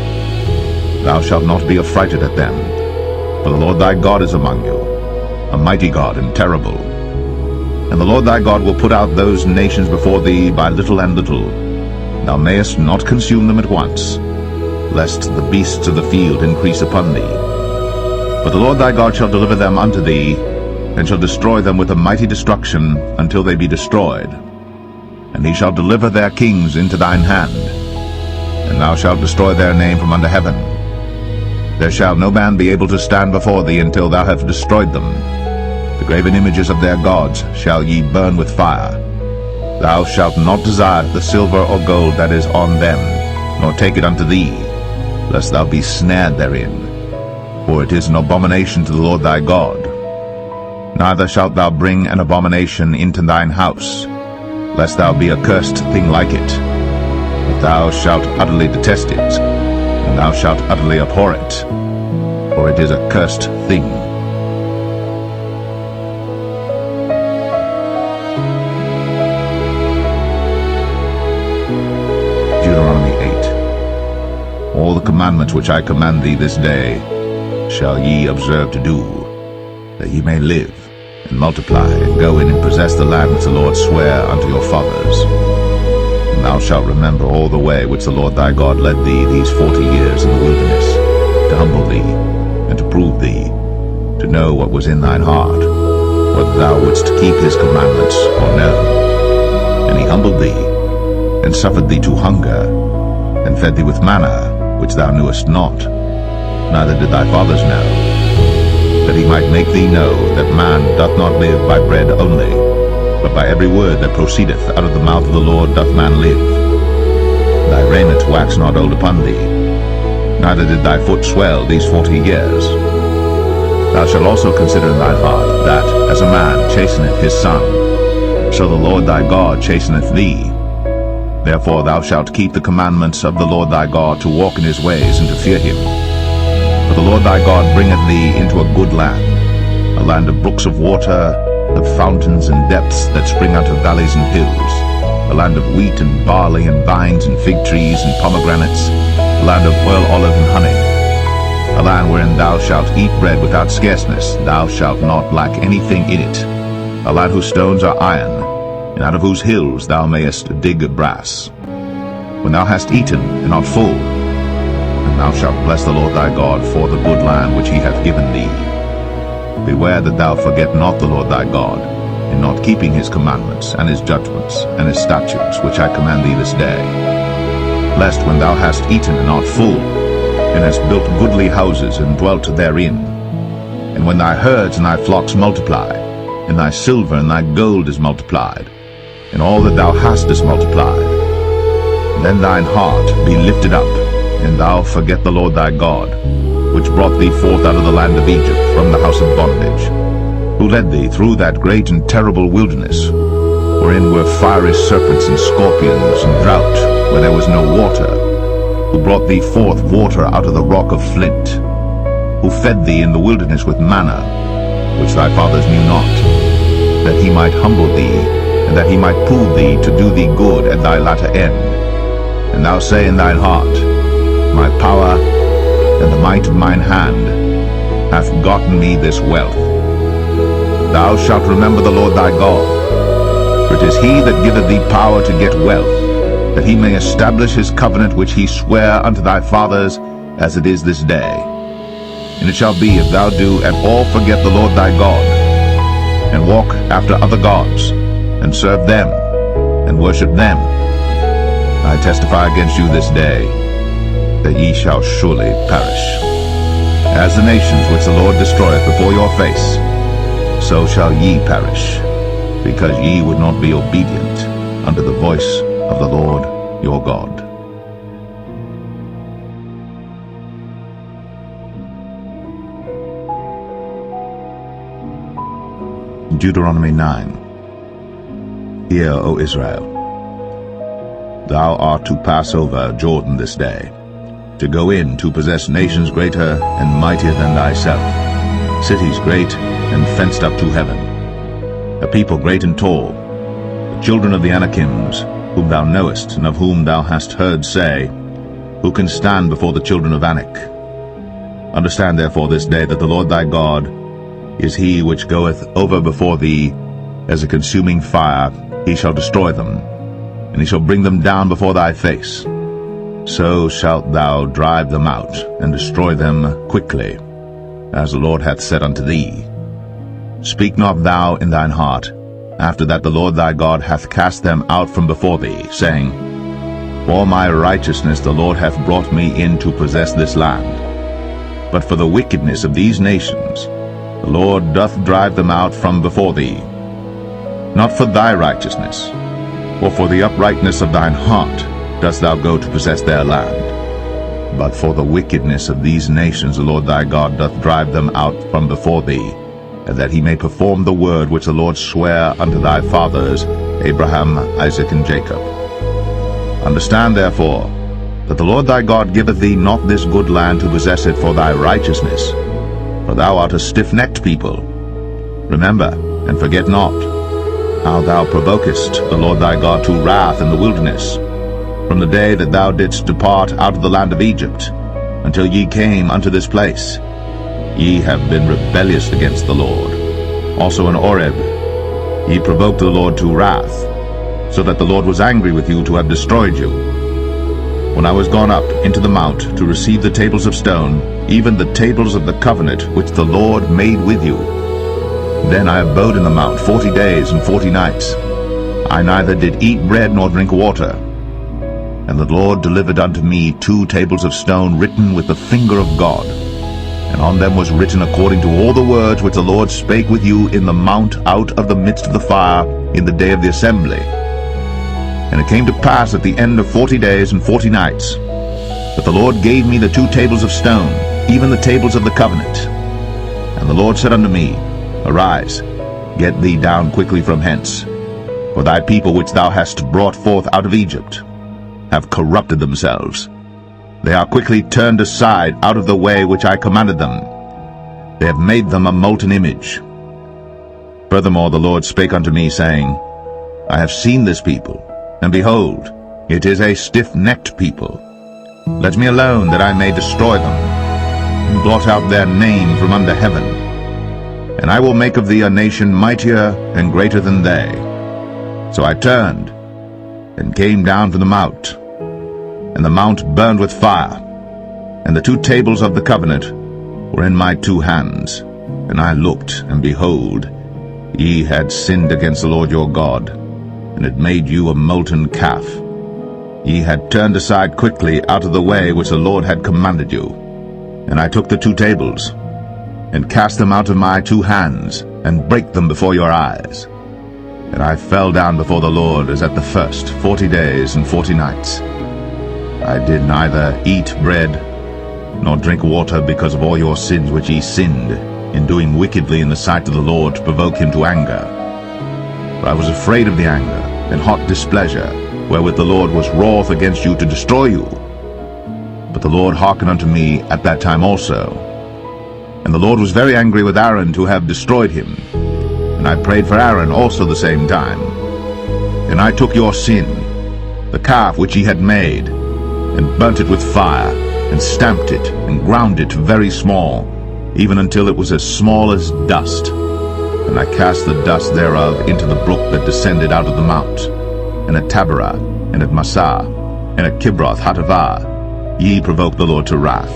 Thou shalt not be affrighted at them, for the Lord thy God is among you, a mighty God and terrible. And the Lord thy God will put out those nations before thee by little and little. Thou mayest not consume them at once, lest the beasts of the field increase upon thee. But the Lord thy God shall deliver them unto thee, and shall destroy them with a mighty destruction until they be destroyed. And he shall deliver their kings into thine hand, and thou shalt destroy their name from under heaven. There shall no man be able to stand before thee until thou have destroyed them. The graven images of their gods shall ye burn with fire. Thou shalt not desire the silver or gold that is on them, nor take it unto thee, lest thou be snared therein. For it is an abomination to the Lord thy God. Neither shalt thou bring an abomination into thine house, lest thou be a cursed thing like it. But thou shalt utterly detest it, and thou shalt utterly abhor it, for it is a cursed thing. Deuteronomy 8. All the commandments which I command thee this day shall ye observe to do, that ye may live, and multiply, and go in and possess the land which the Lord sware unto your fathers. And thou shalt remember all the way which the Lord thy God led thee these 40 years in the wilderness, to humble thee, and to prove thee, to know what was in thine heart, whether thou wouldst keep his commandments or no. And he humbled thee, and suffered thee to hunger, and fed thee with manna, which thou knewest not, neither did thy fathers know, that he might make thee know that man doth not live by bread only, but by every word that proceedeth out of the mouth of the Lord doth man live. Thy raiment waxed not old upon thee, neither did thy foot swell these 40 years. Thou shalt also consider in thine heart that, as a man chasteneth his son, so the Lord thy God chasteneth thee. Therefore thou shalt keep the commandments of the Lord thy God, to walk in his ways, and to fear him. For the Lord thy God bringeth thee into a good land, a land of brooks of water, of fountains and depths that spring out of valleys and hills, a land of wheat and barley and vines and fig trees and pomegranates, a land of oil, olive, and honey, a land wherein thou shalt eat bread without scarceness, thou shalt not lack anything in it, a land whose stones are iron, and out of whose hills thou mayest dig brass. When thou hast eaten and art full, and thou shalt bless the Lord thy God for the good land which he hath given thee. Beware that thou forget not the Lord thy God, in not keeping his commandments, and his judgments, and his statutes, which I command thee this day. Lest when thou hast eaten and art full, and hast built goodly houses, and dwelt therein, and when thy herds and thy flocks multiply, and thy silver and thy gold is multiplied, and all that thou hast is multiplied, then thine heart be lifted up, and thou forget the Lord thy God, which brought thee forth out of the land of Egypt from the house of bondage, who led thee through that great and terrible wilderness, wherein were fiery serpents and scorpions and drought, where there was no water, who brought thee forth water out of the rock of flint, who fed thee in the wilderness with manna, which thy fathers knew not, that he might humble thee, and that he might prove thee to do thee good at thy latter end. And thou say in thine heart, My power and the might of mine hand hath gotten me this wealth. Thou shalt remember the Lord thy God, for it is he that giveth thee power to get wealth, that he may establish his covenant which he sware unto thy fathers, as it is this day. And it shall be, if thou do at all forget the Lord thy God, and walk after other gods, and serve them, and worship them, I testify against you this day, that ye shall surely perish. As the nations which the Lord destroyeth before your face, so shall ye perish, because ye would not be obedient unto the voice of the Lord your God. Deuteronomy 9. Hear, O Israel, thou art to pass over Jordan this day, to go in to possess nations greater and mightier than thyself, cities great and fenced up to heaven, a people great and tall, children of the Anakims, whom thou knowest, and of whom thou hast heard say, Who can stand before the children of Anak? Understand therefore this day that the Lord thy God is he which goeth over before thee as a consuming fire. He shall destroy them, and he shall bring them down before thy face. So shalt thou drive them out, and destroy them quickly, as the Lord hath said unto thee. Speak not thou in thine heart, after that the Lord thy God hath cast them out from before thee, saying, For my righteousness the Lord hath brought me in to possess this land. But for the wickedness of these nations the Lord doth drive them out from before thee. Not for thy righteousness, or for the uprightness of thine heart dost thou go to possess their land, but for the wickedness of these nations the Lord thy God doth drive them out from before thee, and that he may perform the word which the Lord sware unto thy fathers, Abraham, Isaac, and Jacob. Understand therefore that the Lord thy God giveth thee not this good land to possess it for thy righteousness, for thou art a stiff-necked people. Remember, and forget not, how thou provokest the Lord thy God to wrath in the wilderness, from the day that thou didst depart out of the land of Egypt, until ye came unto this place. Ye have been rebellious against the Lord. Also in Oreb ye provoked the Lord to wrath, so that the Lord was angry with you to have destroyed you. When I was gone up into the mount to receive the tables of stone, even the tables of the covenant which the Lord made with you, then I abode in the mount 40 days and 40 nights. I neither did eat bread nor drink water. And the Lord delivered unto me 2 tables of stone written with the finger of God, and on them was written according to all the words which the Lord spake with you in the mount out of the midst of the fire in the day of the assembly. And it came to pass at the end of 40 days and 40 nights that the Lord gave me the 2 tables of stone, even the tables of the covenant. And the Lord said unto me, Arise, get thee down quickly from hence, for thy people which thou hast brought forth out of Egypt have corrupted themselves. They are quickly turned aside out of the way which I commanded them. They have made them a molten image. Furthermore the Lord spake unto me, saying, I have seen this people, and behold, it is a stiff-necked people. Let me alone, that I may destroy them, and blot out their name from under heaven. And I will make of thee a nation mightier and greater than they. So I turned, and came down from the mount, and the mount burned with fire, and the 2 tables of the covenant were in my 2 hands. And I looked, and behold, ye had sinned against the Lord your God, and had made you a molten calf. Ye had turned aside quickly out of the way which the Lord had commanded you. And I took the 2 tables, and cast them out of my 2 hands, and brake them before your eyes. And I fell down before the Lord as at the first 40 days and 40 nights. I did neither eat bread nor drink water because of all your sins which ye sinned in doing wickedly in the sight of the Lord to provoke him to anger. For I was afraid of the anger and hot displeasure, wherewith the Lord was wroth against you to destroy you. But the Lord hearkened unto me at that time also. And the Lord was very angry with Aaron to have destroyed him. And I prayed for Aaron also the same time. And I took your sin, the calf which ye had made, and burnt it with fire, and stamped it, and ground it very small, even until it was as small as dust. And I cast the dust thereof into the brook that descended out of the mount. And at Taberah, and at Massah, and at Kibroth Hattaavah, ye provoked the Lord to wrath.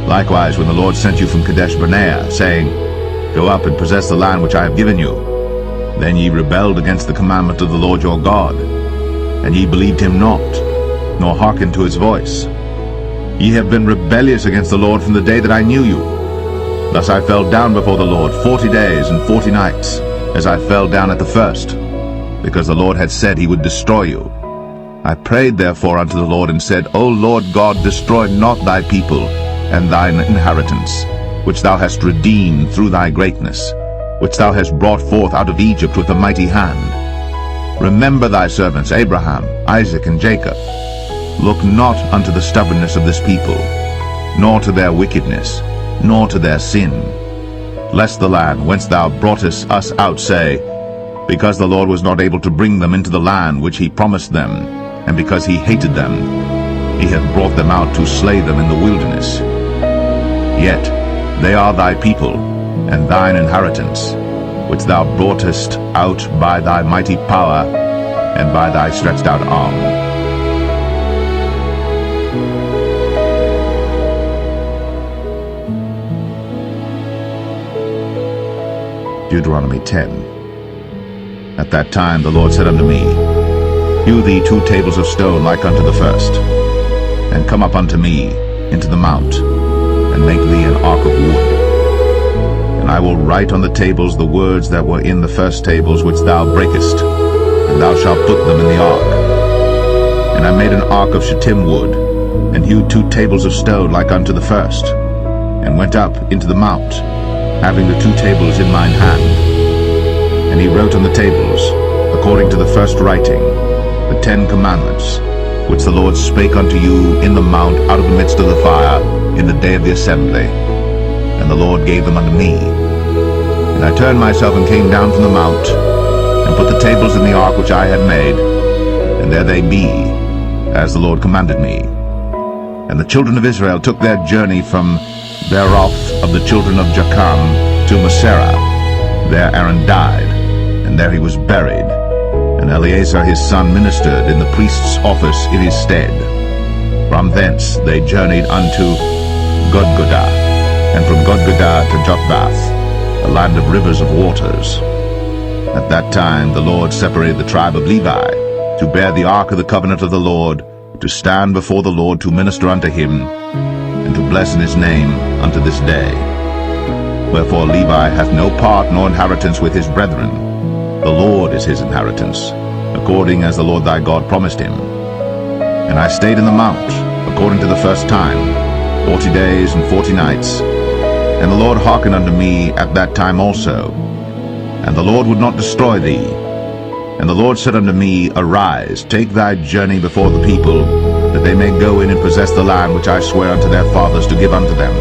Likewise, when the Lord sent you from Kadesh Barnea, saying, Go up and possess the land which I have given you, then ye rebelled against the commandment of the Lord your God, and ye believed him not, nor hearkened to his voice. Ye have been rebellious against the Lord from the day that I knew you. Thus I fell down before the Lord 40 days and 40 nights, as I fell down at the first, because the Lord had said he would destroy you. I prayed therefore unto the Lord, and said, O Lord God, destroy not thy people and thine inheritance, which thou hast redeemed through thy greatness, which thou hast brought forth out of Egypt with a mighty hand. Remember thy servants Abraham, Isaac, and Jacob. Look not unto the stubbornness of this people, nor to their wickedness, nor to their sin, lest the land whence thou broughtest us out say, because the Lord was not able to bring them into the land which he promised them, and because he hated them, he hath brought them out to slay them in the wilderness. Yet they are thy people, and thine inheritance, which thou broughtest out by thy mighty power, and by thy stretched out arm. Deuteronomy 10. At that time the Lord said unto me, Hew thee 2 tables of stone like unto the first, and come up unto me into the mount, and make thee an ark of wood. And I will write on the tables the words that were in the first tables which thou breakest, and thou shalt put them in the ark. And I made an ark of shittim wood, and hewed 2 tables of stone like unto the first, and went up into the mount, having the 2 tables in mine hand. And he wrote on the tables, according to the first writing, the 10 commandments, which the Lord spake unto you in the mount out of the midst of the fire, in the day of the assembly. And the Lord gave them unto me. And I turned myself and came down from the mount, and put the tables in the ark which I had made, and there they be, as the Lord commanded me. And the children of Israel took their journey from Beeroth of the children of Jacham to Moserah. There Aaron died, and there he was buried. And Eleazar his son ministered in the priest's office in his stead. From thence they journeyed unto Godgodah, and from Godgodah to Jotbath, a land of rivers of waters. At that time the Lord separated the tribe of Levi, to bear the ark of the covenant of the Lord, to stand before the Lord to minister unto him, and to bless in his name unto this day. Wherefore Levi hath no part nor inheritance with his brethren. The Lord is his inheritance, according as the Lord thy God promised him. And I stayed in the mount, according to the first time, 40 days and 40 nights. And the Lord hearkened unto me at that time also. And the Lord would not destroy thee. And the Lord said unto me, Arise, take thy journey before the people, that they may go in and possess the land which I swear unto their fathers to give unto them.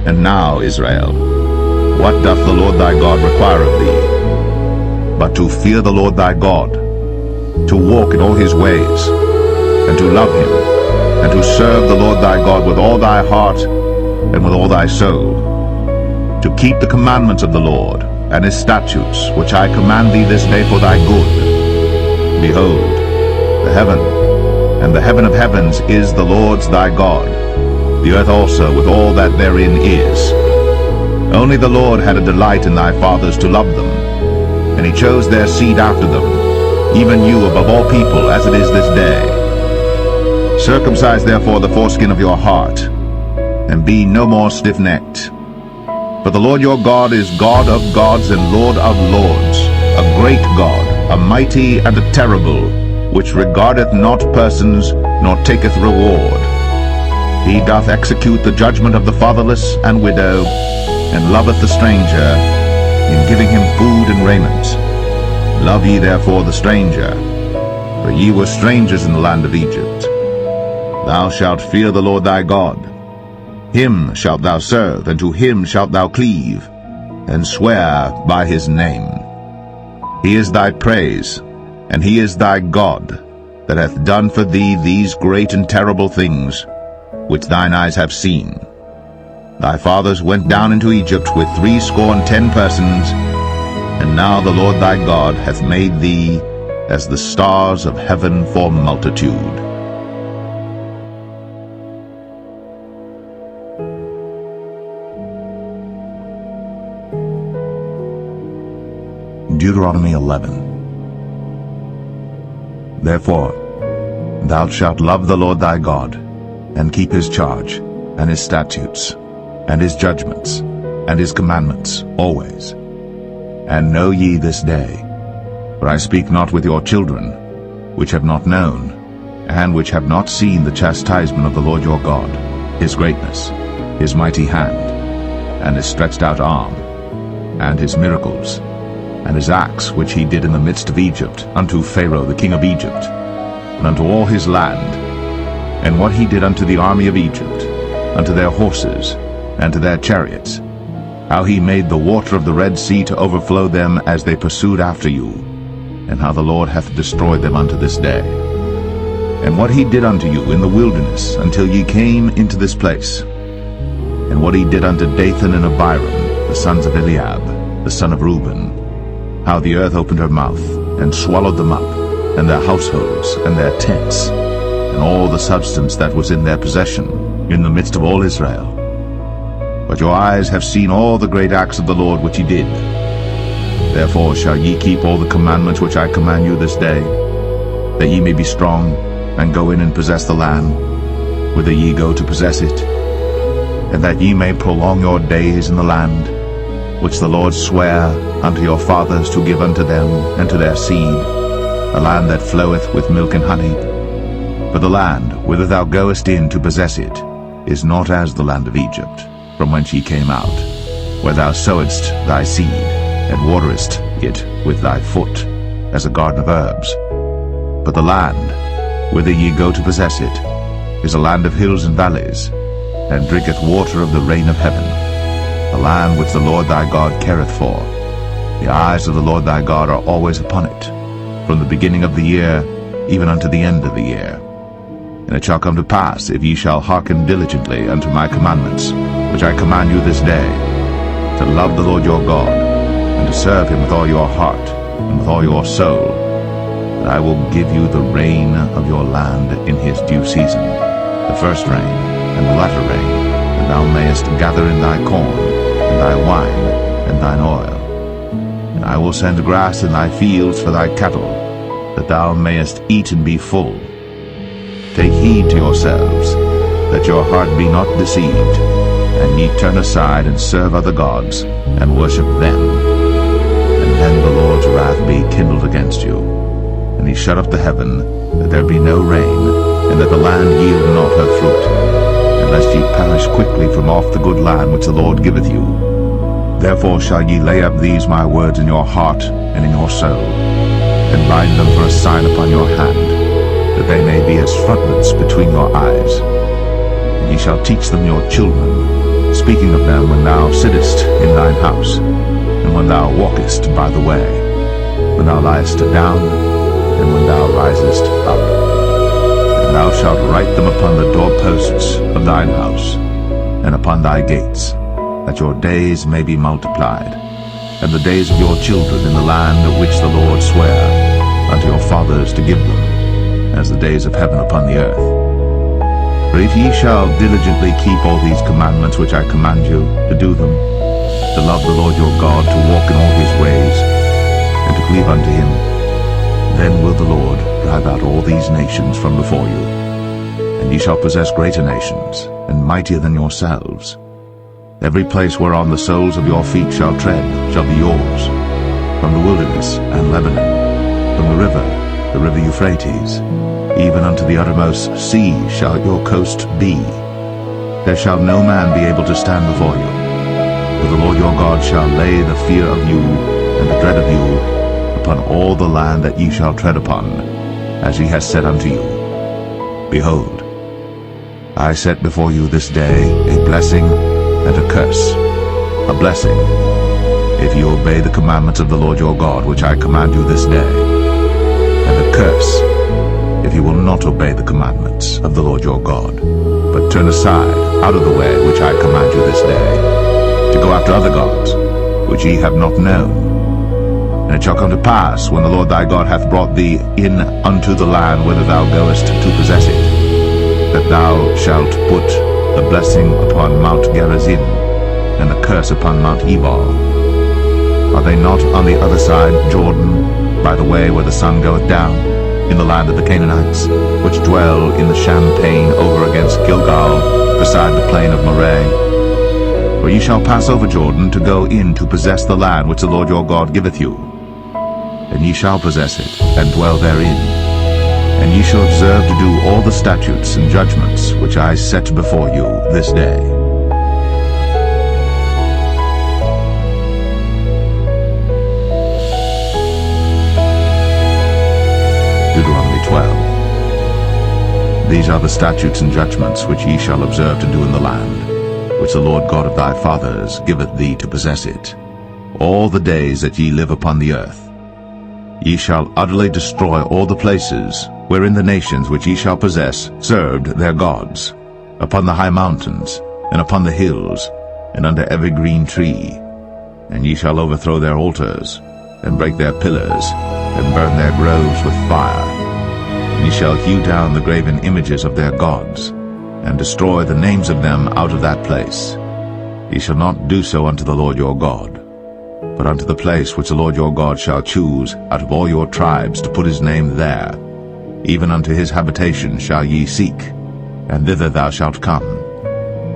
And now, Israel, what doth the Lord thy God require of thee? But to fear the Lord thy God, to walk in all his ways, and to love him, and to serve the Lord thy God with all thy heart and with all thy soul, to keep the commandments of the Lord and his statutes, which I command thee this day for thy good. Behold, the heaven and the heaven of heavens is the Lord's thy God, the earth also with all that therein is. Only the Lord had a delight in thy fathers to love them, and he chose their seed after them, even you above all people, as it is this day. Circumcise therefore the foreskin of your heart, and be no more stiff-necked. For the Lord your God is God of gods and Lord of lords, a great God, a mighty and a terrible, which regardeth not persons, nor taketh reward. He doth execute the judgment of the fatherless and widow, and loveth the stranger, in giving him food and raiment. Love ye therefore the stranger, for ye were strangers in the land of Egypt. Thou shalt fear the Lord thy God. Him shalt thou serve, and to him shalt thou cleave, and swear by his name. He is thy praise, and he is thy God, that hath done for thee these great and terrible things, which thine eyes have seen. Thy fathers went down into Egypt with 70 persons, and now the Lord thy God hath made thee as the stars of heaven for multitude. Deuteronomy 11. Therefore thou shalt love the Lord thy God, and keep his charge, and his statutes, and his judgments, and his commandments always. And know ye this day, for I speak not with your children, which have not known, and which have not seen the chastisement of the Lord your God, his greatness, his mighty hand, and his stretched out arm, and his miracles, and his acts which he did in the midst of Egypt, unto Pharaoh the king of Egypt, and unto all his land, and what he did unto the army of Egypt, unto their horses, and to their chariots. how he made the water of the Red Sea to overflow them as they pursued after you, and how the Lord hath destroyed them unto this day. And what he did unto you in the wilderness until ye came into this place, and what he did unto Dathan and Abiram, the sons of Eliab, the son of Reuben, how the earth opened her mouth, and swallowed them up, and their households, and their tents, and all the substance that was in their possession, in the midst of all Israel. But your eyes have seen all the great acts of the Lord which he did. Therefore shall ye keep all the commandments which I command you this day, that ye may be strong, and go in and possess the land, whither ye go to possess it, and that ye may prolong your days in the land, which the Lord sware unto your fathers to give unto them and to their seed, a land that floweth with milk and honey. For the land whither thou goest in to possess it is not as the land of Egypt, from whence ye came out, where thou sowedst thy seed, and waterest it with thy foot, as a garden of herbs. But the land whither ye go to possess it is a land of hills and valleys, and drinketh water of the rain of heaven, a land which the Lord thy God careth for. The eyes of the Lord thy God are always upon it, from the beginning of the year even unto the end of the year. And it shall come to pass, if ye shall hearken diligently unto my commandments, which I command you this day, to love the Lord your God, and to serve him with all your heart, and with all your soul, that I will give you the rain of your land in his due season, the first rain, and the latter rain, and thou mayest gather in thy corn, and thy wine, and thine oil. And I will send grass in thy fields for thy cattle, that thou mayest eat and be full. Take heed to yourselves, that your heart be not deceived, and ye turn aside and serve other gods, and worship them. And then the Lord's wrath be kindled against you, and he shut up the heaven, that there be no rain, and that the land yield not her fruit, and lest ye perish quickly from off the good land which the Lord giveth you. Therefore shall ye lay up these my words in your heart and in your soul, and bind them for a sign upon your hand, that they may be as frontments between your eyes. And ye shall teach them your children, speaking of them when thou sittest in thine house, and when thou walkest by the way, when thou liest down, and when thou risest up. And thou shalt write them upon the doorposts of thine house, and upon thy gates, that your days may be multiplied, and the days of your children in the land of which the Lord sware unto your fathers to give them, as the days of heaven upon the earth. For if ye shall diligently keep all these commandments which I command you, to do them, to love the Lord your God, to walk in all his ways, and to cleave unto him, then will the Lord drive out all these nations from before you, and ye shall possess greater nations, and mightier than yourselves. Every place whereon the soles of your feet shall tread shall be yours, from the wilderness and Lebanon, from the river Euphrates, even unto the uttermost sea shall your coast be. There shall no man be able to stand before you. For the Lord your God shall lay the fear of you and the dread of you upon all the land that ye shall tread upon, as he has said unto you. Behold, I set before you this day a blessing and a curse. A blessing, if you obey the commandments of the Lord your God, which I command you this day, and a curse, if you will not obey the commandments of the Lord your God, but turn aside out of the way which I command you this day, to go after other gods, which ye have not known. And it shall come to pass, when the Lord thy God hath brought thee in unto the land whither thou goest to possess it, that thou shalt put the blessing upon Mount Gerizim, and the curse upon Mount Ebal. Are they not on the other side Jordan, by the way where the sun goeth down, in the land of the Canaanites, which dwell in the champaign over against Gilgal, beside the plain of Moreh? For ye shall pass over Jordan to go in to possess the land which the Lord your God giveth you. And ye shall possess it, and dwell therein. And ye shall observe to do all the statutes and judgments which I set before you this day. Deuteronomy 12. These are the statutes and judgments which ye shall observe to do in the land, which the Lord God of thy fathers giveth thee to possess it, all the days that ye live upon the earth. Ye shall utterly destroy all the places wherein the nations which ye shall possess served their gods, upon the high mountains, and upon the hills, and under every green tree. And ye shall overthrow their altars, and break their pillars, and burn their groves with fire. And ye shall hew down the graven images of their gods, and destroy the names of them out of that place. Ye shall not do so unto the Lord your God, but unto the place which the Lord your God shall choose out of all your tribes to put his name there, even unto his habitation shall ye seek, and thither thou shalt come.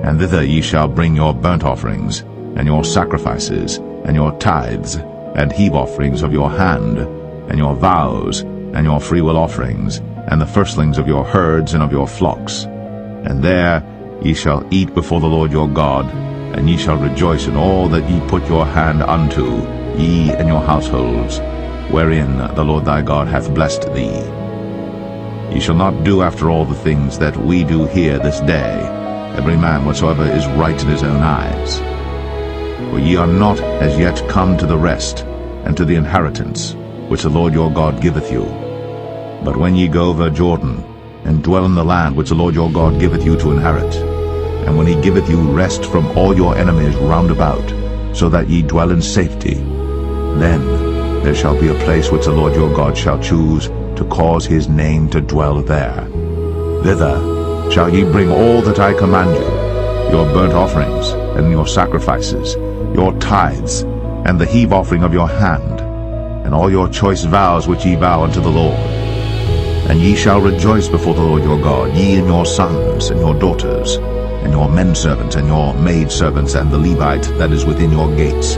And thither ye shall bring your burnt offerings, and your sacrifices, and your tithes, and heave offerings of your hand, and your vows, and your freewill offerings, and the firstlings of your herds and of your flocks. And there ye shall eat before the Lord your God, and ye shall rejoice in all that ye put your hand unto, ye and your households, wherein the Lord thy God hath blessed thee. Ye shall not do after all the things that we do here this day, every man whatsoever is right in his own eyes. For ye are not as yet come to the rest, and to the inheritance, which the Lord your God giveth you. But when ye go over Jordan, and dwell in the land which the Lord your God giveth you to inherit, and when he giveth you rest from all your enemies round about, so that ye dwell in safety, then there shall be a place which the Lord your God shall choose to cause his name to dwell there. Thither shall ye bring all that I command you, your burnt offerings, and your sacrifices, your tithes, and the heave offering of your hand, and all your choice vows which ye vow unto the Lord. And ye shall rejoice before the Lord your God, ye and your sons, and your daughters, and your menservants, and your maidservants, and the Levite that is within your gates,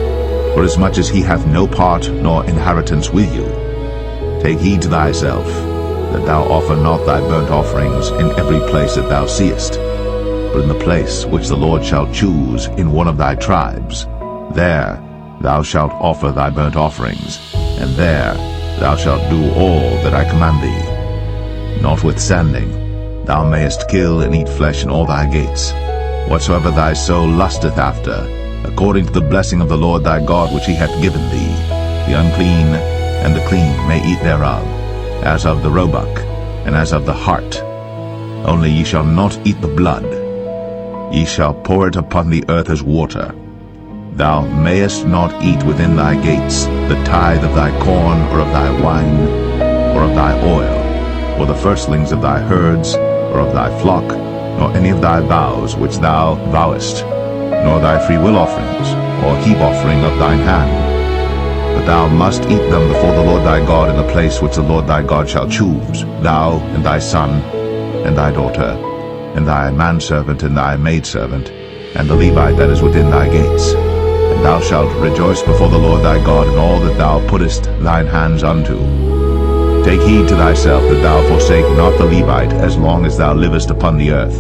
forasmuch as he hath no part nor inheritance with you. Take heed to thyself, that thou offer not thy burnt offerings in every place that thou seest, but in the place which the Lord shall choose in one of thy tribes, there thou shalt offer thy burnt offerings, and there thou shalt do all that I command thee. Notwithstanding, thou mayest kill and eat flesh in all thy gates, whatsoever thy soul lusteth after, according to the blessing of the Lord thy God which he hath given thee. The unclean and the clean may eat thereof, as of the roebuck, and as of the hart. Only ye shall not eat the blood. Ye shall pour it upon the earth as water. Thou mayest not eat within thy gates the tithe of thy corn, or of thy wine, or of thy oil, or the firstlings of thy herds, or of thy flock, nor any of thy vows which thou vowest, nor thy freewill offerings, or heave offering of thine hand. But thou must eat them before the Lord thy God in the place which the Lord thy God shall choose, thou, and thy son, and thy daughter, and thy manservant, and thy maidservant, and the Levite that is within thy gates. And thou shalt rejoice before the Lord thy God in all that thou puttest thine hands unto. Take heed to thyself that thou forsake not the Levite as long as thou livest upon the earth.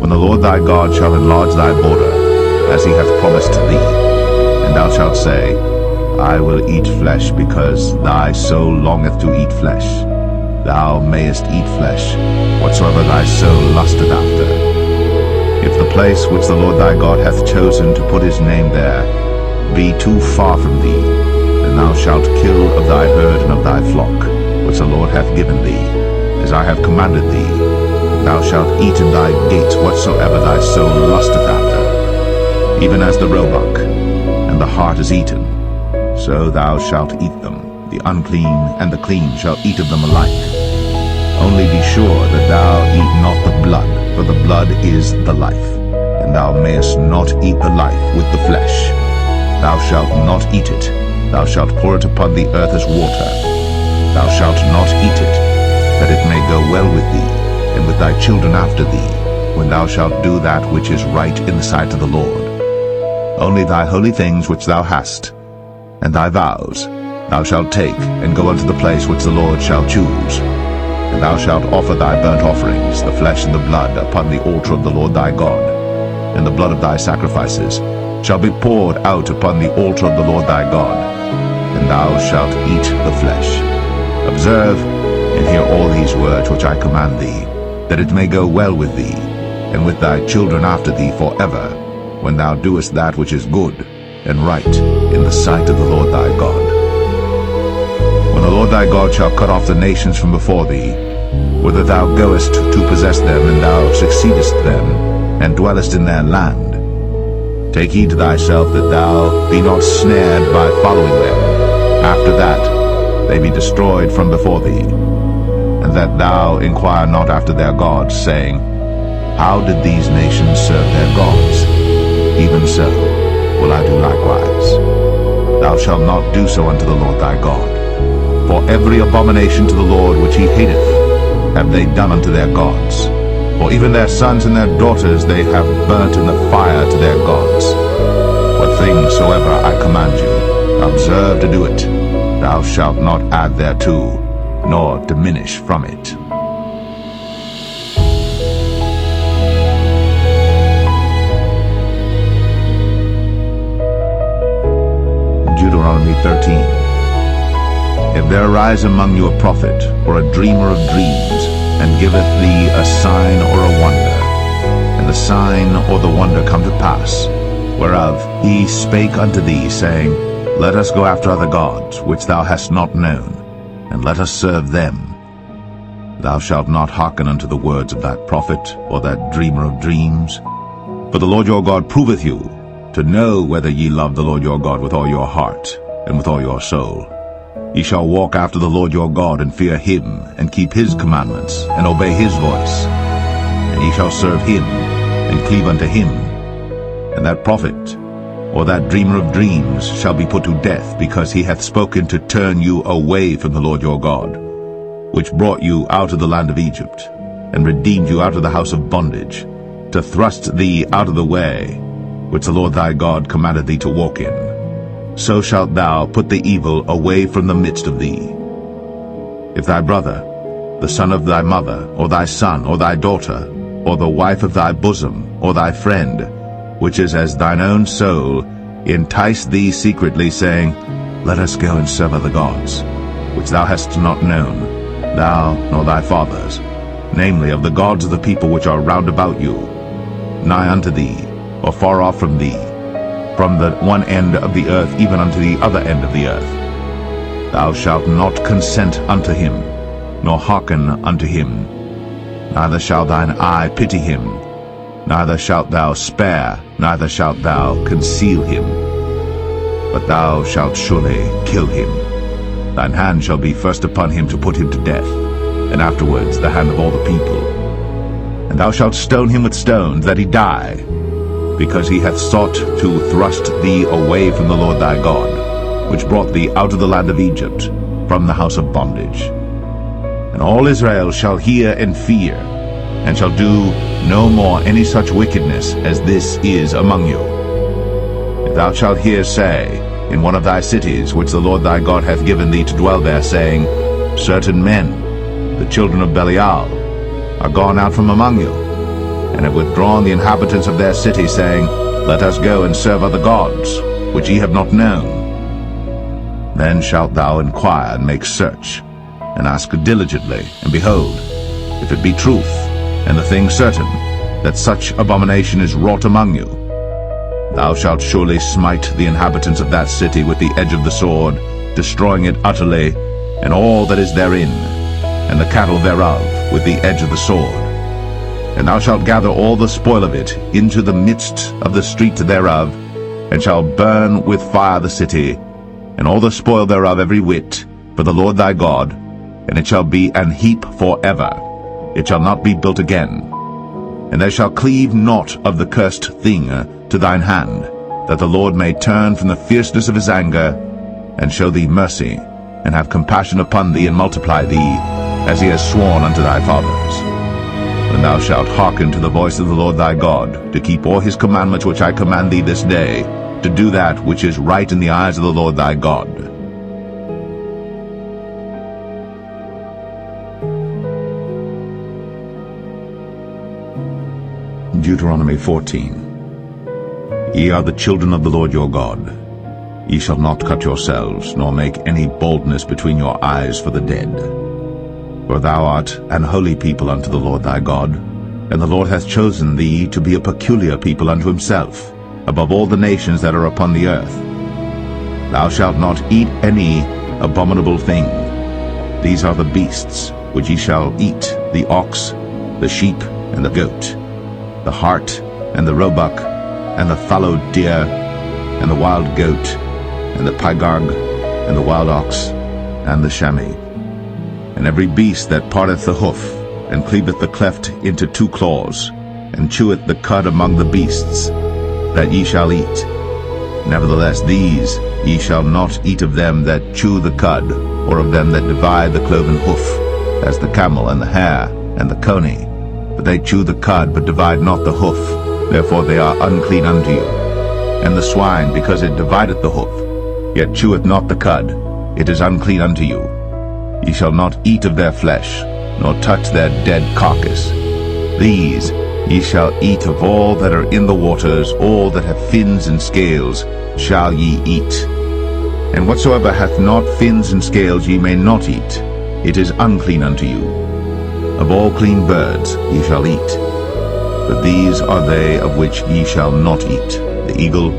When the Lord thy God shall enlarge thy border, as he hath promised thee, and thou shalt say, I will eat flesh, because thy soul longeth to eat flesh. Thou mayest eat flesh, whatsoever thy soul lusteth after. If the place which the Lord thy God hath chosen to put his name there be too far from thee, then thou shalt kill of thy herd and of thy flock, which the Lord hath given thee, as I have commanded thee. Thou shalt eat in thy gates whatsoever thy soul lusteth after, even as the roebuck and the hart is eaten, so thou shalt eat them. The unclean and the clean shall eat of them alike. Only be sure that thou eat not the blood, for the blood is the life, and thou mayest not eat the life with the flesh. Thou shalt not eat it. Thou shalt pour it upon the earth as water. Thou shalt not eat it, that it may go well with thee, and with thy children after thee, when thou shalt do that which is right in the sight of the Lord. Only thy holy things which thou hast, and thy vows, thou shalt take, and go unto the place which the Lord shall choose. And thou shalt offer thy burnt offerings, the flesh and the blood, upon the altar of the Lord thy God. And the blood of thy sacrifices shall be poured out upon the altar of the Lord thy God. And thou shalt eat the flesh. Observe and hear all these words which I command thee, that it may go well with thee, and with thy children after thee forever, when thou doest that which is good and right in the sight of the Lord thy God. When the Lord thy God shall cut off the nations from before thee, whither thou goest to possess them, and thou succeedest them, and dwellest in their land, take heed to thyself that thou be not snared by following them, after that they be destroyed from before thee, and that thou inquire not after their gods, saying, How did these nations serve their gods? Even so will I do likewise. Thou shalt not do so unto the Lord thy God. For every abomination to the Lord which he hateth have they done unto their gods. For even their sons and their daughters they have burnt in the fire to their gods. What things soever I command you, observe to do it. Thou shalt not add thereto, nor diminish from it. Deuteronomy 13. If there arise among you a prophet, or a dreamer of dreams, and giveth thee a sign or a wonder, and the sign or the wonder come to pass, whereof he spake unto thee, saying, Let us go after other gods, which thou hast not known, and let us serve them. Thou shalt not hearken unto the words of that prophet, or that dreamer of dreams. For the Lord your God proveth you, to know whether ye love the Lord your God with all your heart, and with all your soul. Ye shall walk after the Lord your God, and fear him, and keep his commandments, and obey his voice. And ye shall serve him, and cleave unto him. And that prophet, or that dreamer of dreams, shall be put to death, because he hath spoken to turn you away from the Lord your God, which brought you out of the land of Egypt, and redeemed you out of the house of bondage, to thrust thee out of the way, which the Lord thy God commanded thee to walk in. So shalt thou put the evil away from the midst of thee. If thy brother, the son of thy mother, or thy son, or thy daughter, or the wife of thy bosom, or thy friend, which is as thine own soul, entice thee secretly, saying, Let us go and serve other gods, which thou hast not known, thou nor thy fathers, namely of the gods of the people which are round about you, nigh unto thee, or far off from thee, from the one end of the earth even unto the other end of the earth. Thou shalt not consent unto him, nor hearken unto him. Neither shall thine eye pity him, neither shalt thou spare, neither shalt thou conceal him. But thou shalt surely kill him. Thine hand shall be first upon him to put him to death, and afterwards the hand of all the people. And thou shalt stone him with stones, that he die, because he hath sought to thrust thee away from the Lord thy God, which brought thee out of the land of Egypt, from the house of bondage. And all Israel shall hear and fear, and shall do no more any such wickedness as this is among you. If thou shalt hear say, in one of thy cities, which the Lord thy God hath given thee to dwell there, saying, Certain men, the children of Belial, are gone out from among you, and have withdrawn the inhabitants of their city, saying, Let us go and serve other gods, which ye have not known. Then shalt thou inquire and make search, and ask diligently, and behold, if it be truth, and the thing certain, that such abomination is wrought among you, thou shalt surely smite the inhabitants of that city with the edge of the sword, destroying it utterly, and all that is therein, and the cattle thereof, with the edge of the sword. And thou shalt gather all the spoil of it into the midst of the street thereof, and shalt burn with fire the city, and all the spoil thereof every whit, for the Lord thy God, and it shall be an heap forever. It shall not be built again. And there shall cleave naught of the cursed thing to thine hand, that the Lord may turn from the fierceness of his anger, and show thee mercy, and have compassion upon thee, and multiply thee, as he has sworn unto thy fathers. When thou shalt hearken to the voice of the Lord thy God, to keep all his commandments which I command thee this day, to do that which is right in the eyes of the Lord thy God. Deuteronomy 14. Ye are the children of the Lord your God. Ye shall not cut yourselves, nor make any boldness between your eyes for the dead. For thou art an holy people unto the Lord thy God. And the Lord hath chosen thee to be a peculiar people unto himself, above all the nations that are upon the earth. Thou shalt not eat any abominable thing. These are the beasts which ye shall eat, the ox, the sheep, and the goat, the hart, and the roebuck, and the fallow deer, and the wild goat, and the pygarg, and the wild ox, and the chamois, and every beast that parteth the hoof, and cleaveth the cleft into two claws, and cheweth the cud among the beasts, that ye shall eat. Nevertheless these ye shall not eat of them that chew the cud, or of them that divide the cloven hoof, as the camel, and the hare, and the coney. But they chew the cud, but divide not the hoof, therefore they are unclean unto you. And the swine, because it divideth the hoof, yet cheweth not the cud, it is unclean unto you. Ye shall not eat of their flesh, nor touch their dead carcass. These ye shall eat of all that are in the waters, all that have fins and scales shall ye eat. And whatsoever hath not fins and scales ye may not eat, it is unclean unto you. Of all clean birds ye shall eat. But these are they of which ye shall not eat, the eagle,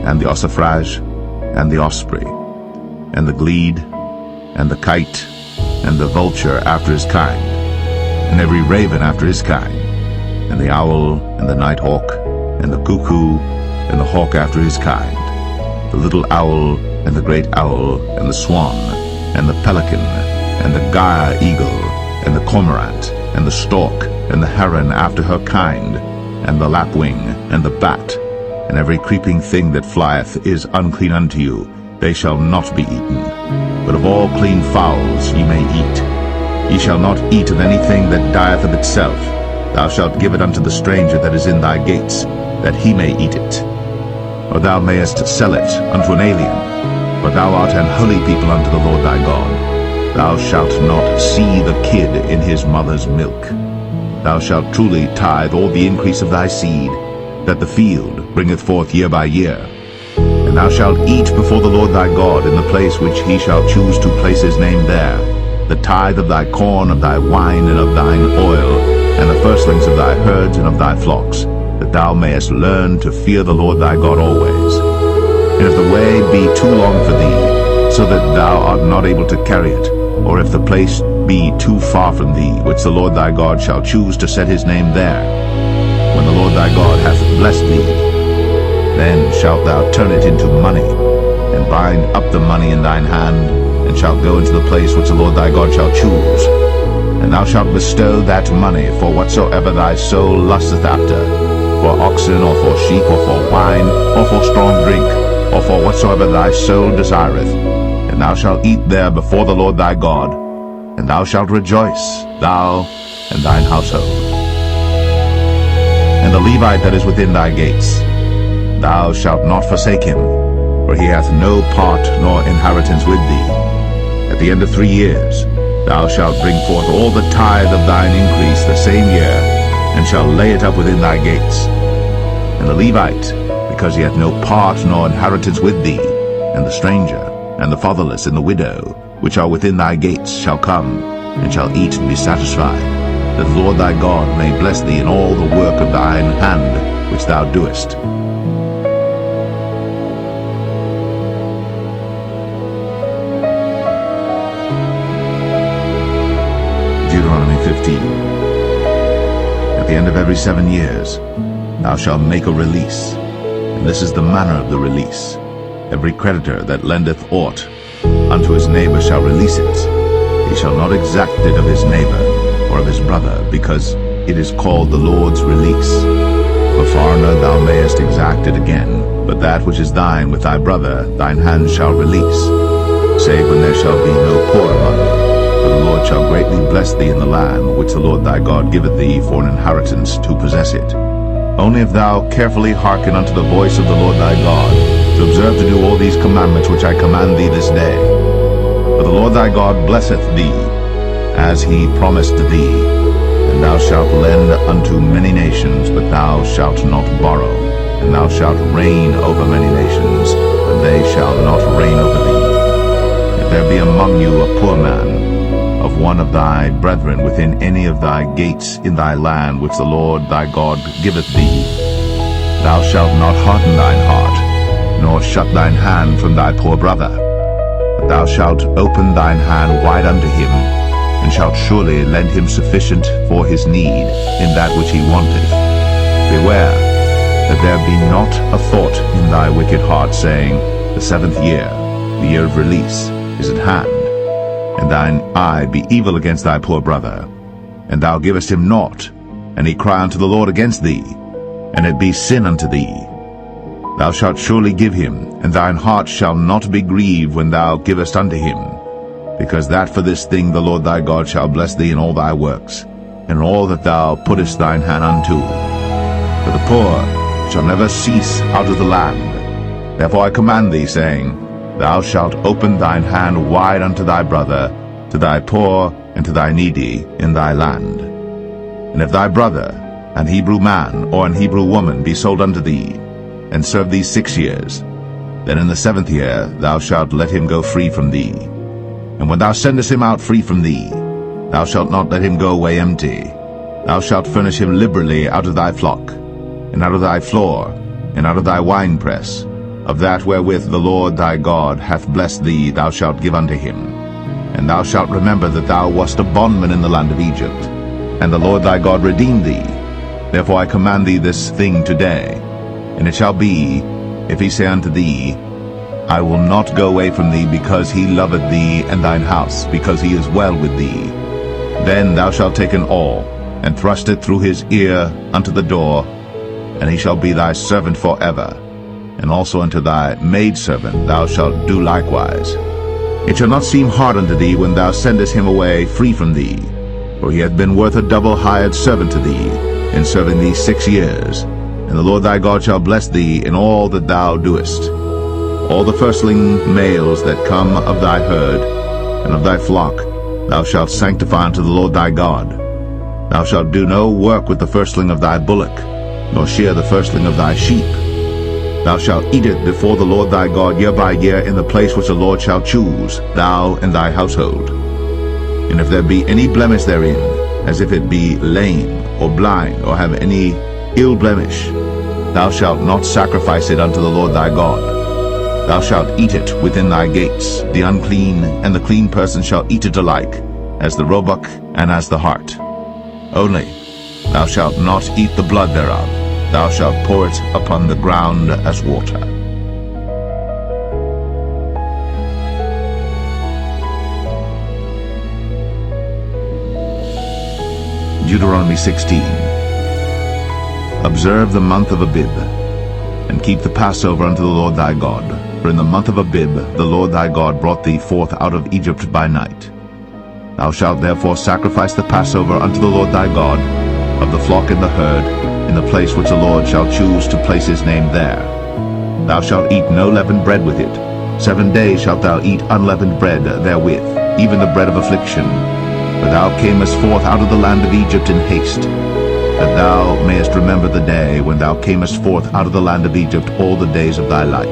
and the ossifrage, and the osprey, and the glede, and the kite, and the vulture after his kind, and every raven after his kind, and the owl, and the nighthawk, and the cuckoo, and the hawk after his kind, the little owl, and the great owl, and the swan, and the pelican, and the gyre eagle, and the cormorant, and the stork, and the heron after her kind, and the lapwing, and the bat, and every creeping thing that flieth is unclean unto you, they shall not be eaten. But of all clean fowls ye may eat. Ye shall not eat of anything that dieth of itself. Thou shalt give it unto the stranger that is in thy gates, that he may eat it. Or thou mayest sell it unto an alien, for thou art an holy people unto the Lord thy God. Thou shalt not see the kid in his mother's milk. Thou shalt truly tithe all the increase of thy seed, that the field bringeth forth year by year. And thou shalt eat before the Lord thy God in the place which he shall choose to place his name there, the tithe of thy corn, of thy wine, and of thine oil, and the firstlings of thy herds and of thy flocks, that thou mayest learn to fear the Lord thy God always. And if the way be too long for thee, so that thou art not able to carry it, or if the place be too far from thee, which the Lord thy God shall choose to set his name there, when the Lord thy God hath blessed thee, then shalt thou turn it into money, and bind up the money in thine hand, and shalt go into the place which the Lord thy God shall choose. And thou shalt bestow that money for whatsoever thy soul lusteth after, for oxen, or for sheep, or for wine, or for strong drink, or for whatsoever thy soul desireth. And thou shalt eat there before the Lord thy God, and thou shalt rejoice, thou and thine household. And the Levite that is within thy gates, thou shalt not forsake him, for he hath no part nor inheritance with thee. At the end of 3 years thou shalt bring forth all the tithe of thine increase the same year, and shalt lay it up within thy gates. And the Levite, because he hath no part nor inheritance with thee, and the stranger, and the fatherless, and the widow, which are within thy gates, shall come, and shall eat and be satisfied, that the Lord thy God may bless thee in all the work of thine hand which thou doest. Deuteronomy 15. At the end of every 7 years thou shalt make a release, and this is the manner of the release. Every creditor that lendeth aught unto his neighbor shall release it. He shall not exact it of his neighbor or of his brother, because it is called the Lord's release. For foreigner thou mayest exact it again, but that which is thine with thy brother thine hand shall release, save when there shall be no poor among you. For the Lord shall greatly bless thee in the land which the Lord thy God giveth thee for an inheritance to possess it. Only if thou carefully hearken unto the voice of the Lord thy God, to observe to do all these commandments which I command thee this day. For the Lord thy God blesseth thee, as he promised thee, and thou shalt lend unto many nations, but thou shalt not borrow, and thou shalt reign over many nations, but they shall not reign over thee. If there be among you a poor man, of of one of thy brethren within any of thy gates in thy land which the Lord thy God giveth thee, thou shalt not harden thine heart, nor shut thine hand from thy poor brother, but thou shalt open thine hand wide unto him, and shalt surely lend him sufficient for his need in that which he wanteth. Beware that there be not a thought in thy wicked heart, saying, The 7th year, the year of release, is at hand, and thine eye be evil against thy poor brother, and thou givest him naught, and he cry unto the Lord against thee, and it be sin unto thee. Thou shalt surely give him, and thine heart shall not be grieved when thou givest unto him, because that for this thing the Lord thy God shall bless thee in all thy works, and all that thou puttest thine hand unto. For the poor shall never cease out of the land. Therefore I command thee, saying, Thou shalt open thine hand wide unto thy brother, to thy poor and to thy needy in thy land. And if thy brother, an Hebrew man or an Hebrew woman, be sold unto thee, and serve thee 6 years, then in the 7th year thou shalt let him go free from thee. And when thou sendest him out free from thee, thou shalt not let him go away empty. Thou shalt furnish him liberally out of thy flock, and out of thy floor, and out of thy winepress. Of that wherewith the Lord thy God hath blessed thee thou shalt give unto him. And thou shalt remember that thou wast a bondman in the land of Egypt, and the Lord thy God redeemed thee. Therefore I command thee this thing today. And it shall be, if he say unto thee, I will not go away from thee, because he loveth thee and thine house, because he is well with thee, then thou shalt take an awl, and thrust it through his ear unto the door, and he shall be thy servant forever. And also unto thy maidservant thou shalt do likewise. It shall not seem hard unto thee when thou sendest him away free from thee, for he hath been worth a double hired servant to thee, in serving thee 6 years. And the Lord thy God shall bless thee in all that thou doest. All the firstling males that come of thy herd and of thy flock thou shalt sanctify unto the Lord thy God. Thou shalt do no work with the firstling of thy bullock, nor shear the firstling of thy sheep. Thou shalt eat it before the Lord thy God year by year in the place which the Lord shall choose, thou and thy household. And if there be any blemish therein, as if it be lame, or blind, or have any ill blemish, thou shalt not sacrifice it unto the Lord thy God. Thou shalt eat it within thy gates. The unclean and the clean person shall eat it alike, as the roebuck and as the hart. Only thou shalt not eat the blood thereof. Thou shalt pour it upon the ground as water. Deuteronomy 16. Observe the month of Abib, and keep the Passover unto the Lord thy God. For in the month of Abib the Lord thy God brought thee forth out of Egypt by night. Thou shalt therefore sacrifice the Passover unto the Lord thy God, of the flock and the herd, in the place which the Lord shall choose to place his name there. Thou shalt eat no leavened bread with it. 7 days shalt thou eat unleavened bread therewith, even the bread of affliction. For thou camest forth out of the land of Egypt in haste, that thou mayest remember the day when thou camest forth out of the land of Egypt all the days of thy life.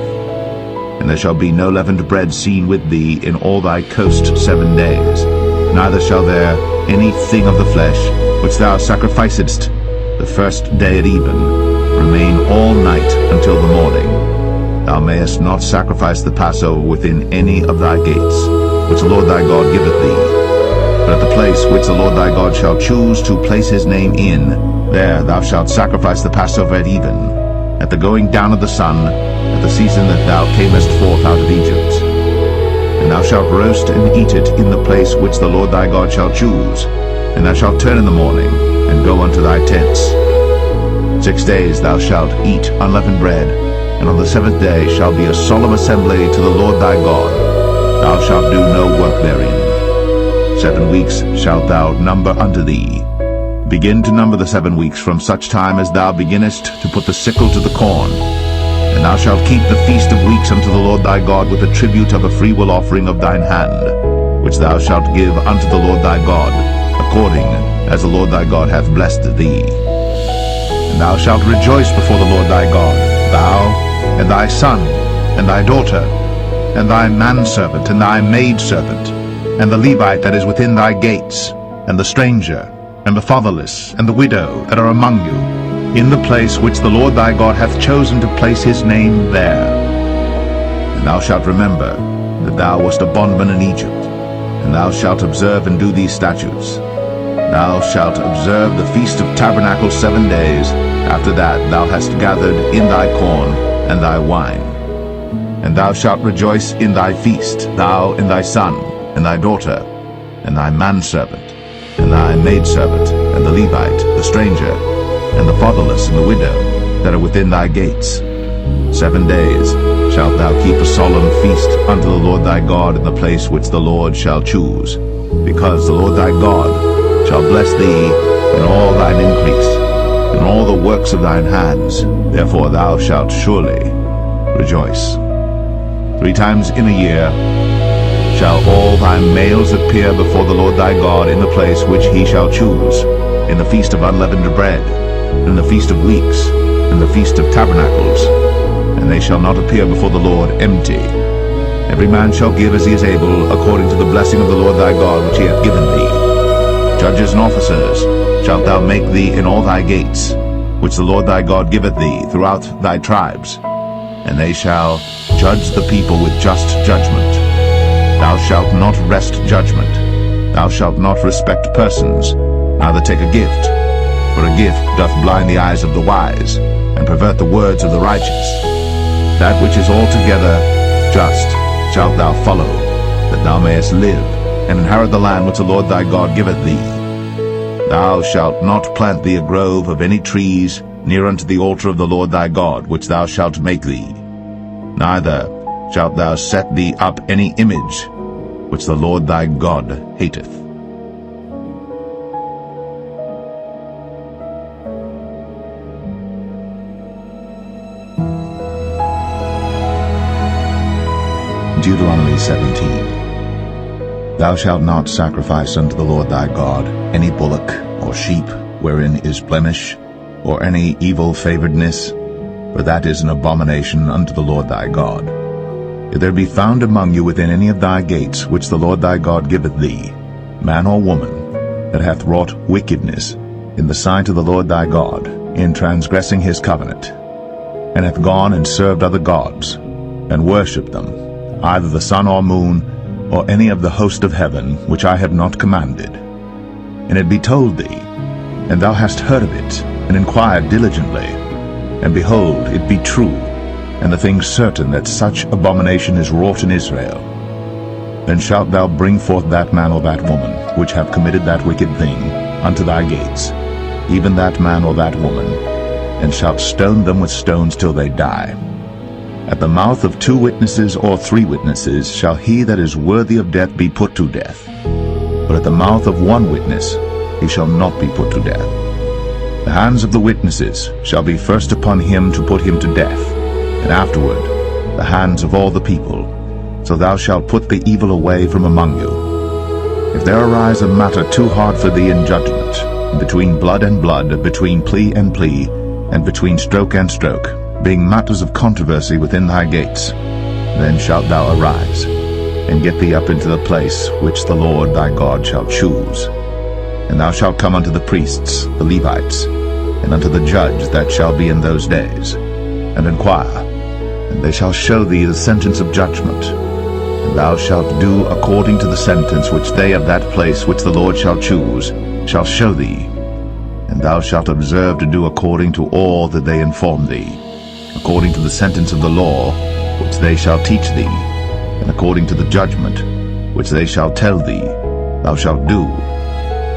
And there shall be no leavened bread seen with thee in all thy coast 7 days, neither shall there any thing of the flesh which thou sacrificedst the first day at even remain all night until the morning. Thou mayest not sacrifice the Passover within any of thy gates, which the Lord thy God giveth thee. But at the place which the Lord thy God shall choose to place his name in, there thou shalt sacrifice the Passover at even, at the going down of the sun, at the season that thou camest forth out of Egypt. And thou shalt roast and eat it in the place which the Lord thy God shall choose. And thou shalt turn in the morning, and go unto thy tents. 6 days thou shalt eat unleavened bread, and on the 7th day shall be a solemn assembly to the Lord thy God. Thou shalt do no work therein. 7 weeks shalt thou number unto thee. Begin to number the 7 weeks from such time as thou beginnest to put the sickle to the corn. And thou shalt keep the feast of weeks unto the Lord thy God with a tribute of a freewill offering of thine hand, which thou shalt give unto the Lord thy God, according as the Lord thy God hath blessed thee. And thou shalt rejoice before the Lord thy God, thou, and thy son, and thy daughter, and thy manservant, and thy maidservant, and the Levite that is within thy gates, and the stranger, and the fatherless, and the widow that are among you, in the place which the Lord thy God hath chosen to place his name there. And thou shalt remember that thou wast a bondman in Egypt, and thou shalt observe and do these statutes. Thou shalt observe the Feast of Tabernacles 7 days. After that thou hast gathered in thy corn and thy wine. And thou shalt rejoice in thy feast, thou and thy son, and thy daughter, and thy manservant, and thy maidservant, and the Levite, the stranger, and the fatherless, and the widow, that are within thy gates. 7 days shalt thou keep a solemn feast unto the Lord thy God in the place which the Lord shall choose, because the Lord thy God shall bless thee in all thine increase, in all the works of thine hands. Therefore thou shalt surely rejoice. 3 times in a year shall all thy males appear before the Lord thy God in the place which he shall choose, in the feast of unleavened bread, in the feast of weeks, in the feast of tabernacles, and they shall not appear before the Lord empty. Every man shall give as he is able, according to the blessing of the Lord thy God which he hath given thee. Judges and officers shalt thou make thee in all thy gates, which the Lord thy God giveth thee throughout thy tribes, and they shall judge the people with just judgment. Thou shalt not wrest judgment. Thou shalt not respect persons, neither take a gift, for a gift doth blind the eyes of the wise, and pervert the words of the righteous. That which is altogether just shalt thou follow, that thou mayest live, and inherit the land which the Lord thy God giveth thee. Thou shalt not plant thee a grove of any trees near unto the altar of the Lord thy God, which thou shalt make thee. Neither shalt thou set thee up any image, which the Lord thy God hateth. Deuteronomy 17. Thou shalt not sacrifice unto the Lord thy God any bullock or sheep wherein is blemish, or any evil favoredness, for that is an abomination unto the Lord thy God. If there be found among you within any of thy gates which the Lord thy God giveth thee, man or woman, that hath wrought wickedness in the sight of the Lord thy God, in transgressing his covenant, and hath gone and served other gods, and worshipped them, either the sun or moon, or any of the host of heaven, which I have not commanded, and it be told thee, and thou hast heard of it, and inquired diligently, and behold, it be true, and the thing certain that such abomination is wrought in Israel, then shalt thou bring forth that man or that woman, which have committed that wicked thing, unto thy gates, even that man or that woman, and shalt stone them with stones till they die. At the mouth of 2 witnesses or 3 witnesses shall he that is worthy of death be put to death. But at the mouth of 1 witness he shall not be put to death. The hands of the witnesses shall be first upon him to put him to death, and afterward the hands of all the people. So thou shalt put the evil away from among you. If there arise a matter too hard for thee in judgment, between blood and blood, between plea and plea, and between stroke and stroke, being matters of controversy within thy gates, then shalt thou arise, and get thee up into the place which the Lord thy God shall choose. And thou shalt come unto the priests, the Levites, and unto the judge that shall be in those days, and inquire, and they shall show thee the sentence of judgment. And thou shalt do according to the sentence which they of that place which the Lord shall choose shall show thee. And thou shalt observe to do according to all that they inform thee, according to the sentence of the law which they shall teach thee, and according to the judgment which they shall tell thee, thou shalt do.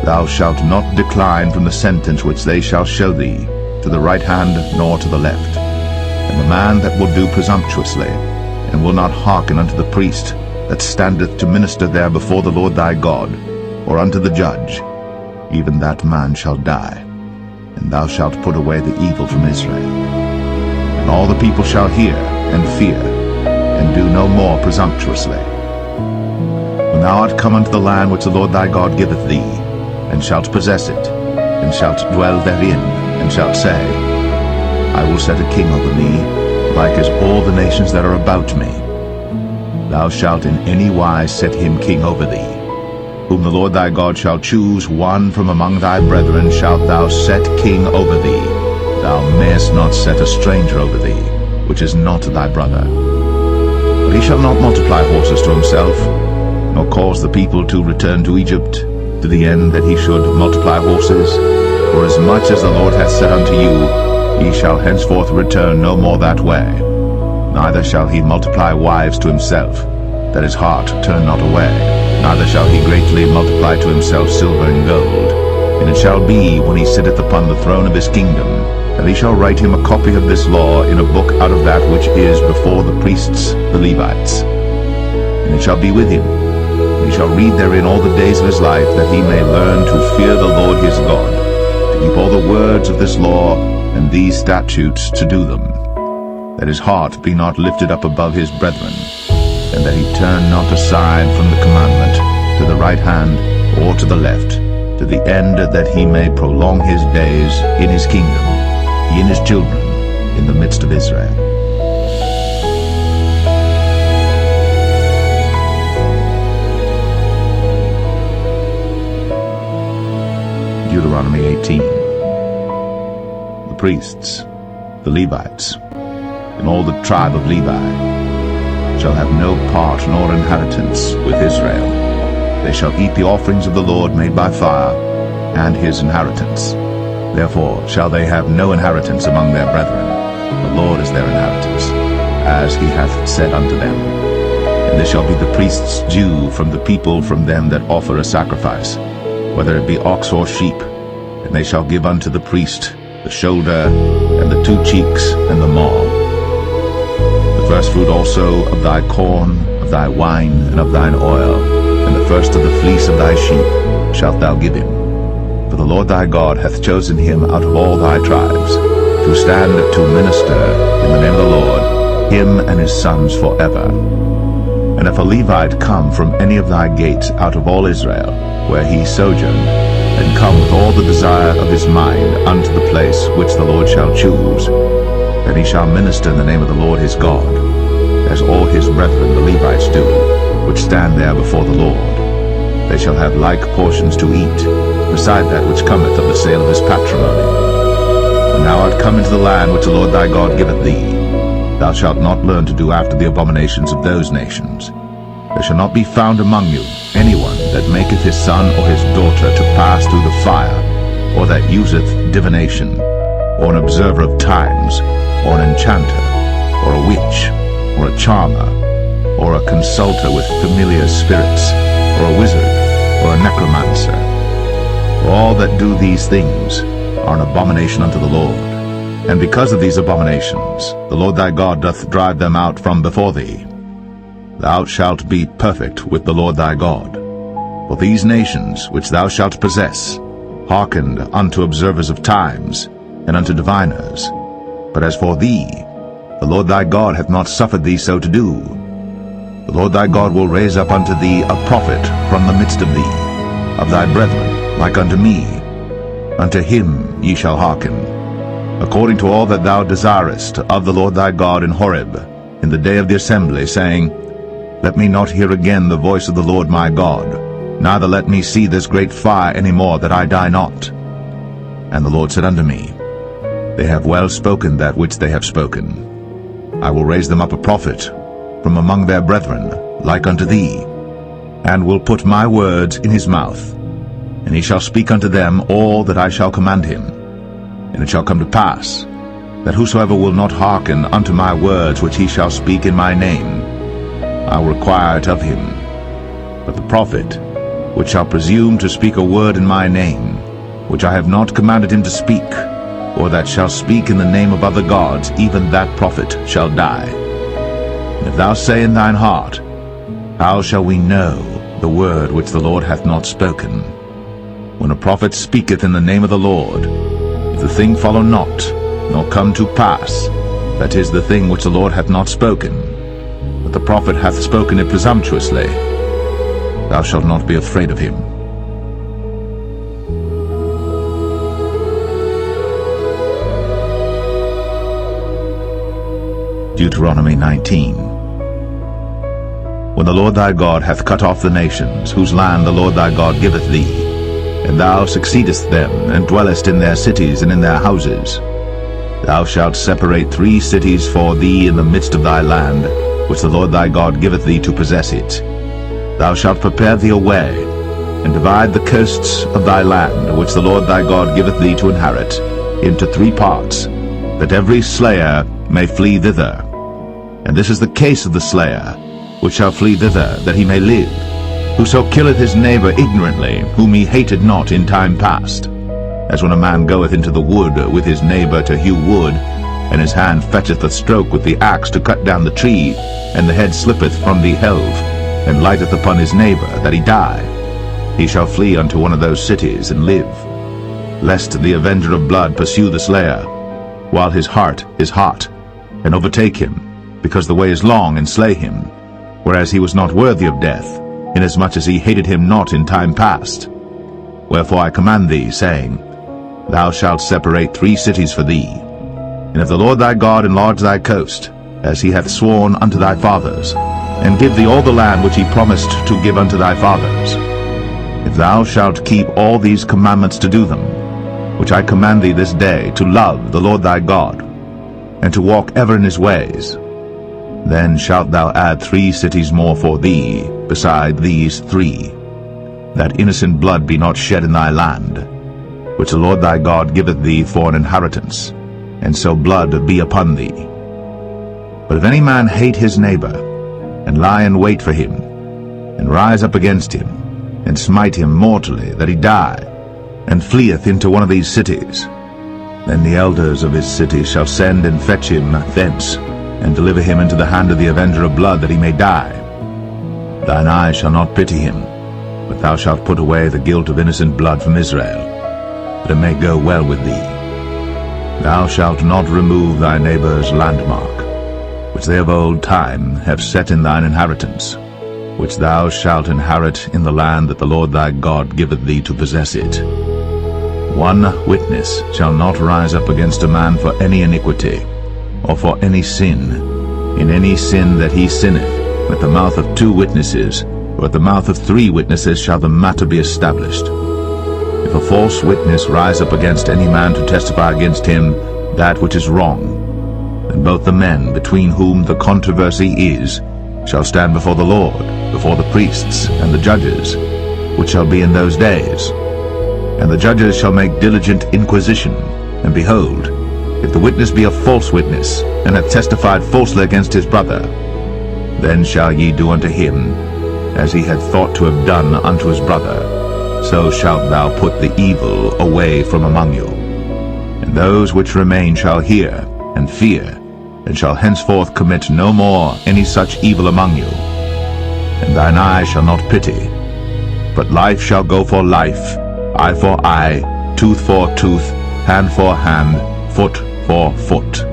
Thou shalt not decline from the sentence which they shall show thee, to the right hand nor to the left. And the man that will do presumptuously, and will not hearken unto the priest that standeth to minister there before the Lord thy God, or unto the judge, even that man shall die. And thou shalt put away the evil from Israel. And all the people shall hear and fear, and do no more presumptuously. When thou art come unto the land which the Lord thy God giveth thee, and shalt possess it, and shalt dwell therein, and shalt say, I will set a king over me, like as all the nations that are about me. Thou shalt in any wise set him king over thee, whom the Lord thy God shall choose, one from among thy brethren shalt thou set king over thee. Thou mayest not set a stranger over thee, which is not thy brother. But he shall not multiply horses to himself, nor cause the people to return to Egypt, to the end that he should multiply horses. For as much as the Lord hath said unto you, ye shall henceforth return no more that way. Neither shall he multiply wives to himself, that his heart turn not away. Neither shall he greatly multiply to himself silver and gold. And it shall be, when he sitteth upon the throne of his kingdom, that he shall write him a copy of this law in a book out of that which is before the priests, the Levites. And it shall be with him, and he shall read therein all the days of his life, that he may learn to fear the Lord his God, to keep all the words of this law and these statutes to do them, that his heart be not lifted up above his brethren, and that he turn not aside from the commandment to the right hand or to the left, to the end that he may prolong his days in his kingdom, he and his children in the midst of Israel. Deuteronomy 18. The priests, the Levites, and all the tribe of Levi shall have no part nor inheritance with Israel. They shall eat the offerings of the Lord made by fire, and his inheritance. Therefore shall they have no inheritance among their brethren. The Lord is their inheritance, as he hath said unto them. And this shall be the priest's due from the people from them that offer a sacrifice, whether it be ox or sheep. And they shall give unto the priest the shoulder, and the 2 cheeks, and the maw. The first fruit also of thy corn, of thy wine, and of thine oil, and the first of the fleece of thy sheep shalt thou give him. For the Lord thy God hath chosen him out of all thy tribes, to stand to minister in the name of the Lord, him and his sons forever. And if a Levite come from any of thy gates out of all Israel, where he sojourned, and come with all the desire of his mind unto the place which the Lord shall choose, then he shall minister in the name of the Lord his God, as all his brethren the Levites do, which stand there before the Lord. They shall have like portions to eat, beside that which cometh of the sale of his patrimony. When thou art come into the land which the Lord thy God giveth thee, thou shalt not learn to do after the abominations of those nations. There shall not be found among you anyone that maketh his son or his daughter to pass through the fire, or that useth divination, or an observer of times, or an enchanter, or a witch, or a charmer, or a consulter with familiar spirits, or a wizard, or a necromancer. For all that do these things are an abomination unto the Lord. And because of these abominations the Lord thy God doth drive them out from before thee. Thou shalt be perfect with the Lord thy God. For these nations which thou shalt possess hearkened unto observers of times, and unto diviners. But as for thee, the Lord thy God hath not suffered thee so to do. The Lord thy God will raise up unto thee a prophet from the midst of thee, of thy brethren, like unto me. Unto him ye shall hearken, according to all that thou desirest of the Lord thy God in Horeb, in the day of the assembly, saying, Let me not hear again the voice of the Lord my God, neither let me see this great fire any more, that I die not. And the Lord said unto me, They have well spoken that which they have spoken. I will raise them up a prophet from among their brethren, like unto thee, and will put my words in his mouth, and he shall speak unto them all that I shall command him. And it shall come to pass, that whosoever will not hearken unto my words which he shall speak in my name, I will require it of him. But the prophet which shall presume to speak a word in my name, which I have not commanded him to speak, or that shall speak in the name of other gods, even that prophet shall die. And if thou say in thine heart, How shall we know the word which the Lord hath not spoken? When a prophet speaketh in the name of the Lord, if the thing follow not, nor come to pass, that is the thing which the Lord hath not spoken, but the prophet hath spoken it presumptuously, thou shalt not be afraid of him. Deuteronomy 19. when the Lord thy God hath cut off the nations, whose land the Lord thy God giveth thee, and thou succeedest them, and dwellest in their cities and in their houses, thou shalt separate 3 cities for thee in the midst of thy land, which the Lord thy God giveth thee to possess it. Thou shalt prepare thee a way, and divide the coasts of thy land, which the Lord thy God giveth thee to inherit, into 3 parts, that every slayer may flee thither. And this is the case of the slayer, which shall flee thither, that he may live, whoso killeth his neighbor ignorantly, whom he hated not in time past. As when a man goeth into the wood with his neighbor to hew wood, and his hand fetcheth a stroke with the axe to cut down the tree, and the head slippeth from the helve, and lighteth upon his neighbor, that he die. He shall flee unto one of those cities, and live, lest the avenger of blood pursue the slayer, while his heart is hot, and overtake him, because the way is long, and slay him, whereas he was not worthy of death, inasmuch as he hated him not in time past. Wherefore I command thee, saying, Thou shalt separate 3 cities for thee. And if the Lord thy God enlarge thy coast, as he hath sworn unto thy fathers, and give thee all the land which he promised to give unto thy fathers, if thou shalt keep all these commandments to do them, which I command thee this day, to love the Lord thy God, and to walk ever in his ways, then shalt thou add 3 cities more for thee, beside these 3, that innocent blood be not shed in thy land, which the Lord thy God giveth thee for an inheritance, and so blood be upon thee. But if any man hate his neighbor, and lie in wait for him, and rise up against him, and smite him mortally, that he die, and fleeth into one of these cities, then the elders of his city shall send and fetch him thence, and deliver him into the hand of the avenger of blood, that he may die. Thine eye shall not pity him, but thou shalt put away the guilt of innocent blood from Israel, that it may go well with thee. Thou shalt not remove thy neighbor's landmark, which they of old time have set in thine inheritance, which thou shalt inherit in the land that the Lord thy God giveth thee to possess it. 1 witness shall not rise up against a man for any iniquity, or for any sin. In any sin that he sinneth, at the mouth of 2 witnesses, or at the mouth of 3 witnesses shall the matter be established. If a false witness rise up against any man to testify against him that which is wrong, then both the men between whom the controversy is shall stand before the Lord, before the priests and the judges, which shall be in those days. And the judges shall make diligent inquisition, and behold, if the witness be a false witness, and hath testified falsely against his brother, then shall ye do unto him as he had thought to have done unto his brother. So shalt thou put the evil away from among you. And those which remain shall hear and fear, and shall henceforth commit no more any such evil among you. And thine eye shall not pity, but life shall go for life, eye for eye, tooth for tooth, hand for hand, foot for foot.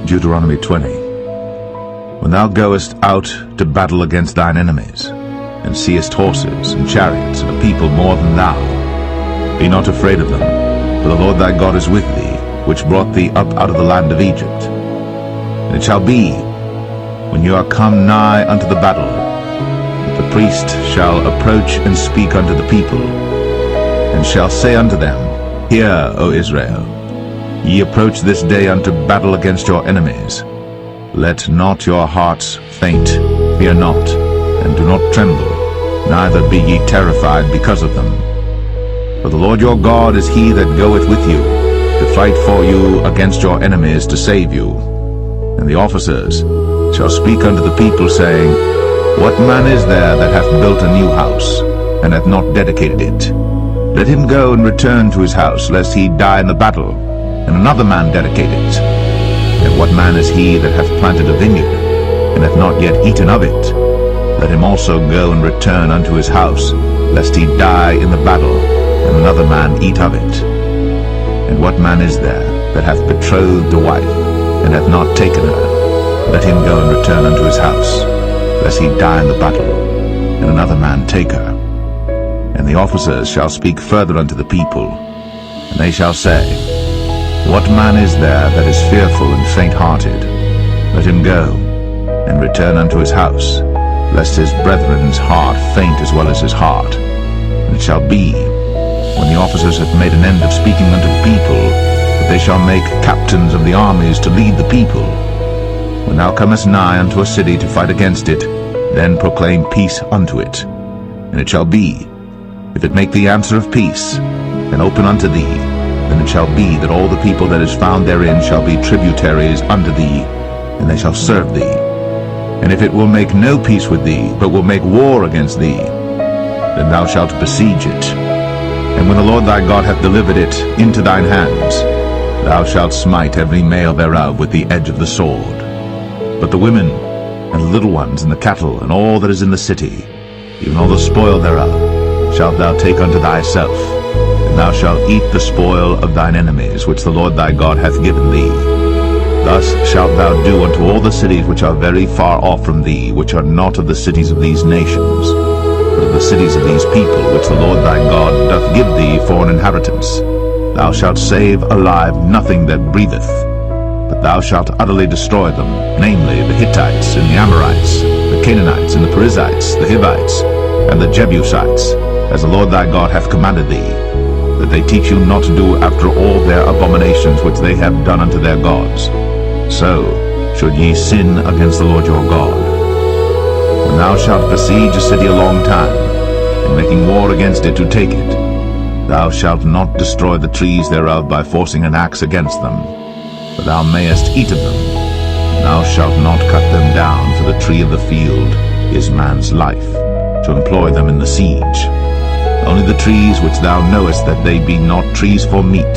Deuteronomy 20. When thou goest out to battle against thine enemies, and seest horses and chariots and a people more than thou, be not afraid of them, for the Lord thy God is with thee, which brought thee up out of the land of Egypt. And it shall be, when you are come nigh unto the battle, that the priest shall approach and speak unto the people, and shall say unto them, Hear, O Israel, ye approach this day unto battle against your enemies. Let not your hearts faint, fear not, and do not tremble, neither be ye terrified because of them. For the Lord your God is he that goeth with you, to fight for you against your enemies, to save you. And the officers shall speak unto the people, saying, What man is there that hath built a new house, and hath not dedicated it? Let him go and return to his house, lest he die in the battle, and another man dedicate it. And what man is he that hath planted a vineyard, and hath not yet eaten of it? Let him also go and return unto his house, lest he die in the battle, and another man eat of it. And what man is there that hath betrothed a wife, and hath not taken her? Let him go and return unto his house, lest he die in the battle, and another man take her. And the officers shall speak further unto the people, And they shall say, What man is there that is fearful and faint-hearted? Let him go, and return unto his house, lest his brethren's heart faint as well as his heart. And it shall be, when the officers have made an end of speaking unto the people, that they shall make captains of the armies to lead the people. When thou comest nigh unto a city to fight against it, then proclaim peace unto it. And it shall be, if it make thee answer of peace, and open unto thee, then it shall be that all the people that is found therein shall be tributaries unto thee, and they shall serve thee. And if it will make no peace with thee, but will make war against thee, then thou shalt besiege it. And when the Lord thy God hath delivered it into thine hands, thou shalt smite every male thereof with the edge of the sword. But the women, and the little ones, and the cattle, and all that is in the city, even all the spoil thereof, shalt thou take unto thyself, and thou shalt eat the spoil of thine enemies, which the Lord thy God hath given thee. Thus shalt thou do unto all the cities which are very far off from thee, which are not of the cities of these nations, but of the cities of these people, which the Lord thy God doth give thee for an inheritance. Thou shalt save alive nothing that breatheth, but thou shalt utterly destroy them, namely the Hittites, and the Amorites, the Canaanites, and the Perizzites, the Hivites, and the Jebusites, as the Lord thy God hath commanded thee, that they teach you not to do after all their abominations which they have done unto their gods. So should ye sin against the Lord your God. When thou shalt besiege a city a long time, and making war against it to take it, thou shalt not destroy the trees thereof by forcing an axe against them, but thou mayest eat of them. Thou shalt not cut them down, for the tree of the field is man's life, to employ them in the siege. Only the trees which thou knowest that they be not trees for meat,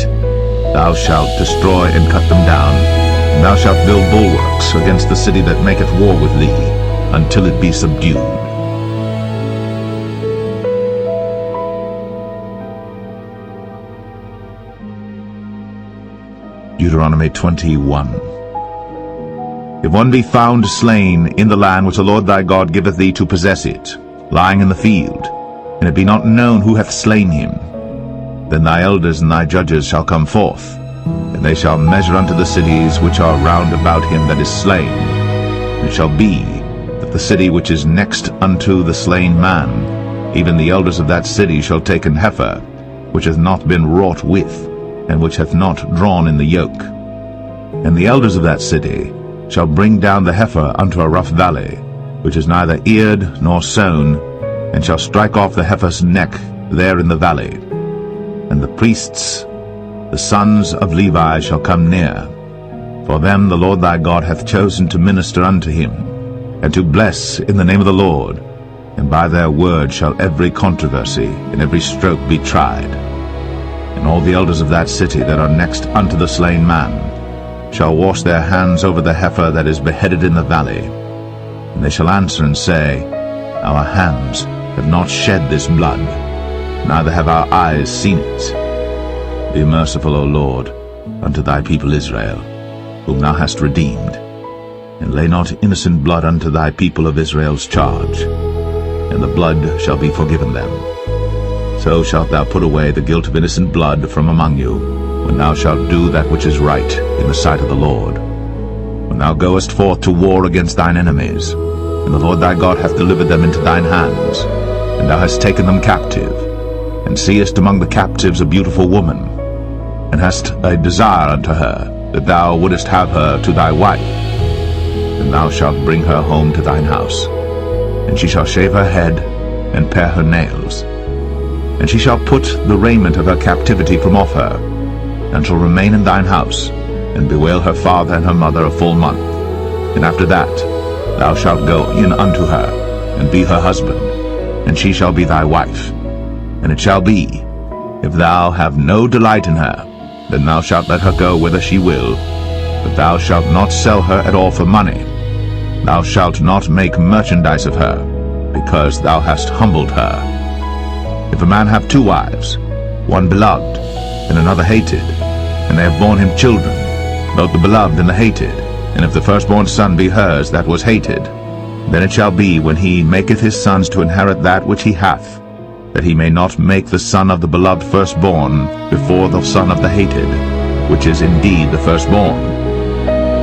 thou shalt destroy and cut them down, and thou shalt build bulwarks against the city that maketh war with thee, until it be subdued. Deuteronomy 21. If one be found slain in the land which the Lord thy God giveth thee to possess it, lying in the field, and it be not known who hath slain him, then thy elders and thy judges shall come forth, and they shall measure unto the cities which are round about him that is slain. And it shall be that the city which is next unto the slain man, even the elders of that city shall take an heifer, which hath not been wrought with, and which hath not drawn in the yoke. And the elders of that city shall bring down the heifer unto a rough valley, which is neither eared nor sown, and shall strike off the heifer's neck there in the valley. And the priests, the sons of Levi, shall come near. For them the Lord thy God hath chosen to minister unto him, and to bless in the name of the Lord, and by their word shall every controversy and every stroke be tried. And all the elders of that city that are next unto the slain man shall wash their hands over the heifer that is beheaded in the valley. And they shall answer and say, Our hands have not shed this blood, neither have our eyes seen it. Be merciful, O Lord, unto thy people Israel, whom thou hast redeemed, and lay not innocent blood unto thy people of Israel's charge, and the blood shall be forgiven them. So shalt thou put away the guilt of innocent blood from among you, when thou shalt do that which is right in the sight of the Lord. When thou goest forth to war against thine enemies, and the Lord thy God hath delivered them into thine hands, and thou hast taken them captive, and seest among the captives a beautiful woman, and hast a desire unto her, that thou wouldest have her to thy wife, then thou shalt bring her home to thine house, and she shall shave her head, and pare her nails. And she shall put the raiment of her captivity from off her, and shall remain in thine house, and bewail her father and her mother a full month. And after that thou shalt go in unto her, and be her husband, and she shall be thy wife. And it shall be, if thou have no delight in her, then thou shalt let her go whither she will, but thou shalt not sell her at all for money. Thou shalt not make merchandise of her, because thou hast humbled her. If a man have two wives, one beloved, and another hated, and they have borne him children, both the beloved and the hated, and if the firstborn son be hers that was hated, then it shall be, when he maketh his sons to inherit that which he hath, that he may not make the son of the beloved firstborn before the son of the hated, which is indeed the firstborn.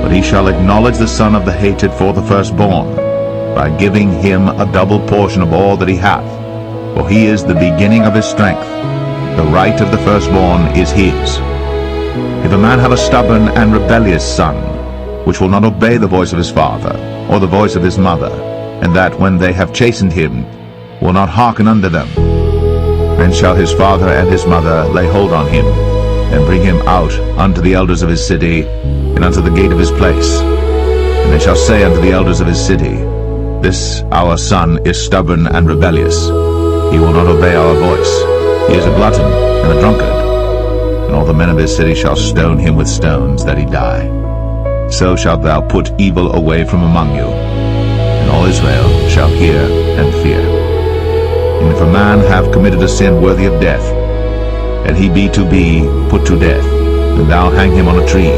But he shall acknowledge the son of the hated for the firstborn, by giving him a double portion of all that he hath. For he is the beginning of his strength. The right of the firstborn is his. If a man have a stubborn and rebellious son, which will not obey the voice of his father, or the voice of his mother, and that when they have chastened him, will not hearken unto them, then shall his father and his mother lay hold on him, and bring him out unto the elders of his city, and unto the gate of his place. And they shall say unto the elders of his city, This our son is stubborn and rebellious. He will not obey our voice. He is a glutton and a drunkard. And all the men of his city shall stone him with stones, that he die. So shalt thou put evil away from among you, and all Israel shall hear and fear. And if a man have committed a sin worthy of death, and he be to be put to death, and thou hang him on a tree,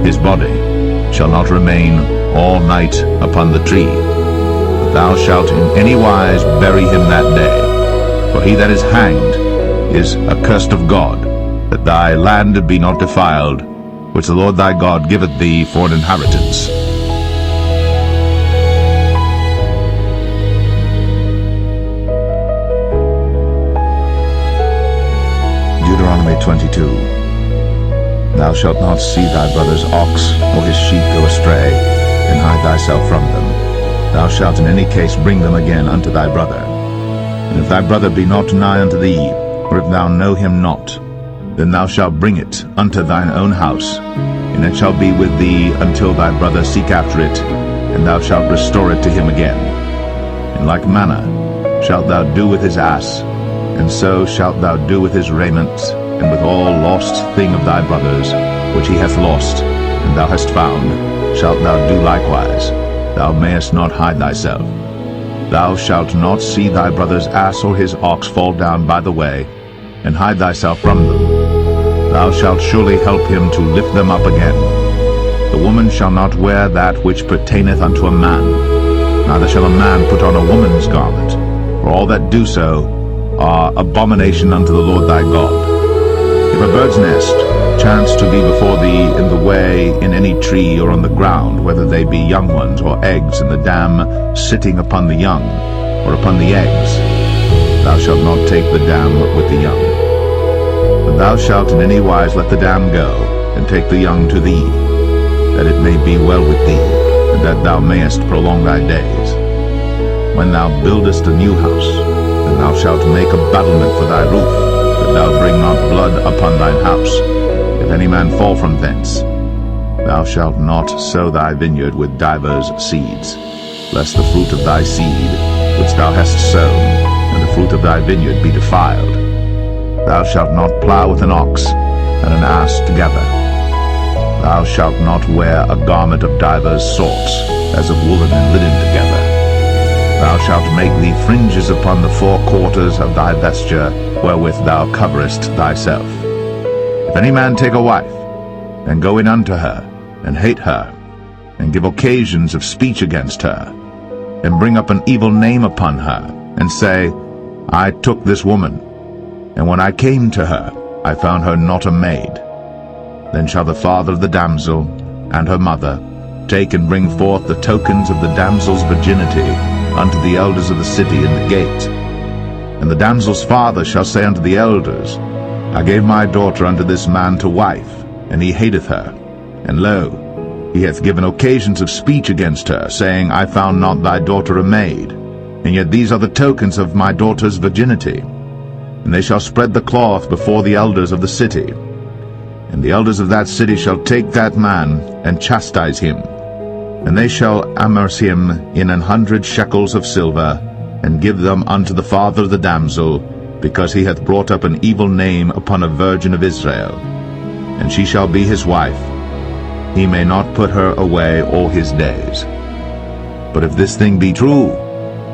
his body shall not remain all night upon the tree, but thou shalt in any wise bury him that day. For he that is hanged is accursed of God, that thy land be not defiled, which the Lord thy God giveth thee for an inheritance. Deuteronomy 22. Thou shalt not see thy brother's ox or his sheep go astray, and hide thyself from them. Thou shalt in any case bring them again unto thy brother. And if thy brother be not nigh unto thee, or if thou know him not, then thou shalt bring it unto thine own house, and it shall be with thee until thy brother seek after it, and thou shalt restore it to him again. In like manner shalt thou do with his ass, and so shalt thou do with his raiment, and with all lost thing of thy brother's, which he hath lost, and thou hast found, shalt thou do likewise. Thou mayest not hide thyself. Thou shalt not see thy brother's ass or his ox fall down by the way, and hide thyself from them. Thou shalt surely help him to lift them up again. The woman shall not wear that which pertaineth unto a man, neither shall a man put on a woman's garment, for all that do so are abomination unto the Lord thy God. If a bird's nest chance to be before thee in the way in any tree or on the ground, whether they be young ones or eggs, and the dam sitting upon the young or upon the eggs, thou shalt not take the dam with the young. But thou shalt in any wise let the dam go, and take the young to thee, that it may be well with thee, and that thou mayest prolong thy days. When thou buildest a new house, then thou shalt make a battlement for thy roof, that thou bring not blood upon thine house. If any man fall from thence, thou shalt not sow thy vineyard with divers seeds, lest the fruit of thy seed which thou hast sown, and the fruit of thy vineyard be defiled. Thou shalt not plow with an ox and an ass together. Thou shalt not wear a garment of divers sorts, as of woolen and linen together. Thou shalt make thee fringes upon the four quarters of thy vesture, wherewith thou coverest thyself. If any man take a wife, and go in unto her, and hate her, and give occasions of speech against her, and bring up an evil name upon her, and say, I took this woman, and when I came to her, I found her not a maid, then shall the father of the damsel and her mother take and bring forth the tokens of the damsel's virginity unto the elders of the city in the gate. And the damsel's father shall say unto the elders, I gave my daughter unto this man to wife, and he hateth her. And lo, he hath given occasions of speech against her, saying, I found not thy daughter a maid, and yet these are the tokens of my daughter's virginity. And they shall spread the cloth before the elders of the city. And the elders of that city shall take that man, and chastise him. And they shall amerce him in 100 shekels of silver, and give them unto the father of the damsel, because he hath brought up an evil name upon a virgin of Israel. And she shall be his wife. He may not put her away all his days. But if this thing be true,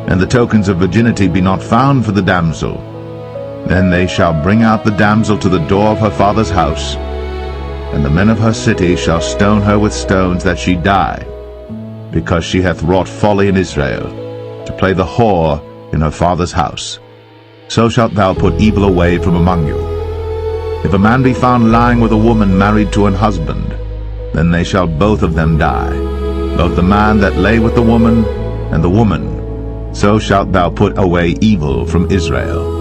and the tokens of virginity be not found for the damsel, then they shall bring out the damsel to the door of her father's house, and the men of her city shall stone her with stones that she die, because she hath wrought folly in Israel, to play the whore in her father's house. so shalt thou put evil away from among you. If a man be found lying with a woman married to an husband, then they shall both of them die, both the man that lay with the woman and the woman. So shalt thou put away evil from Israel.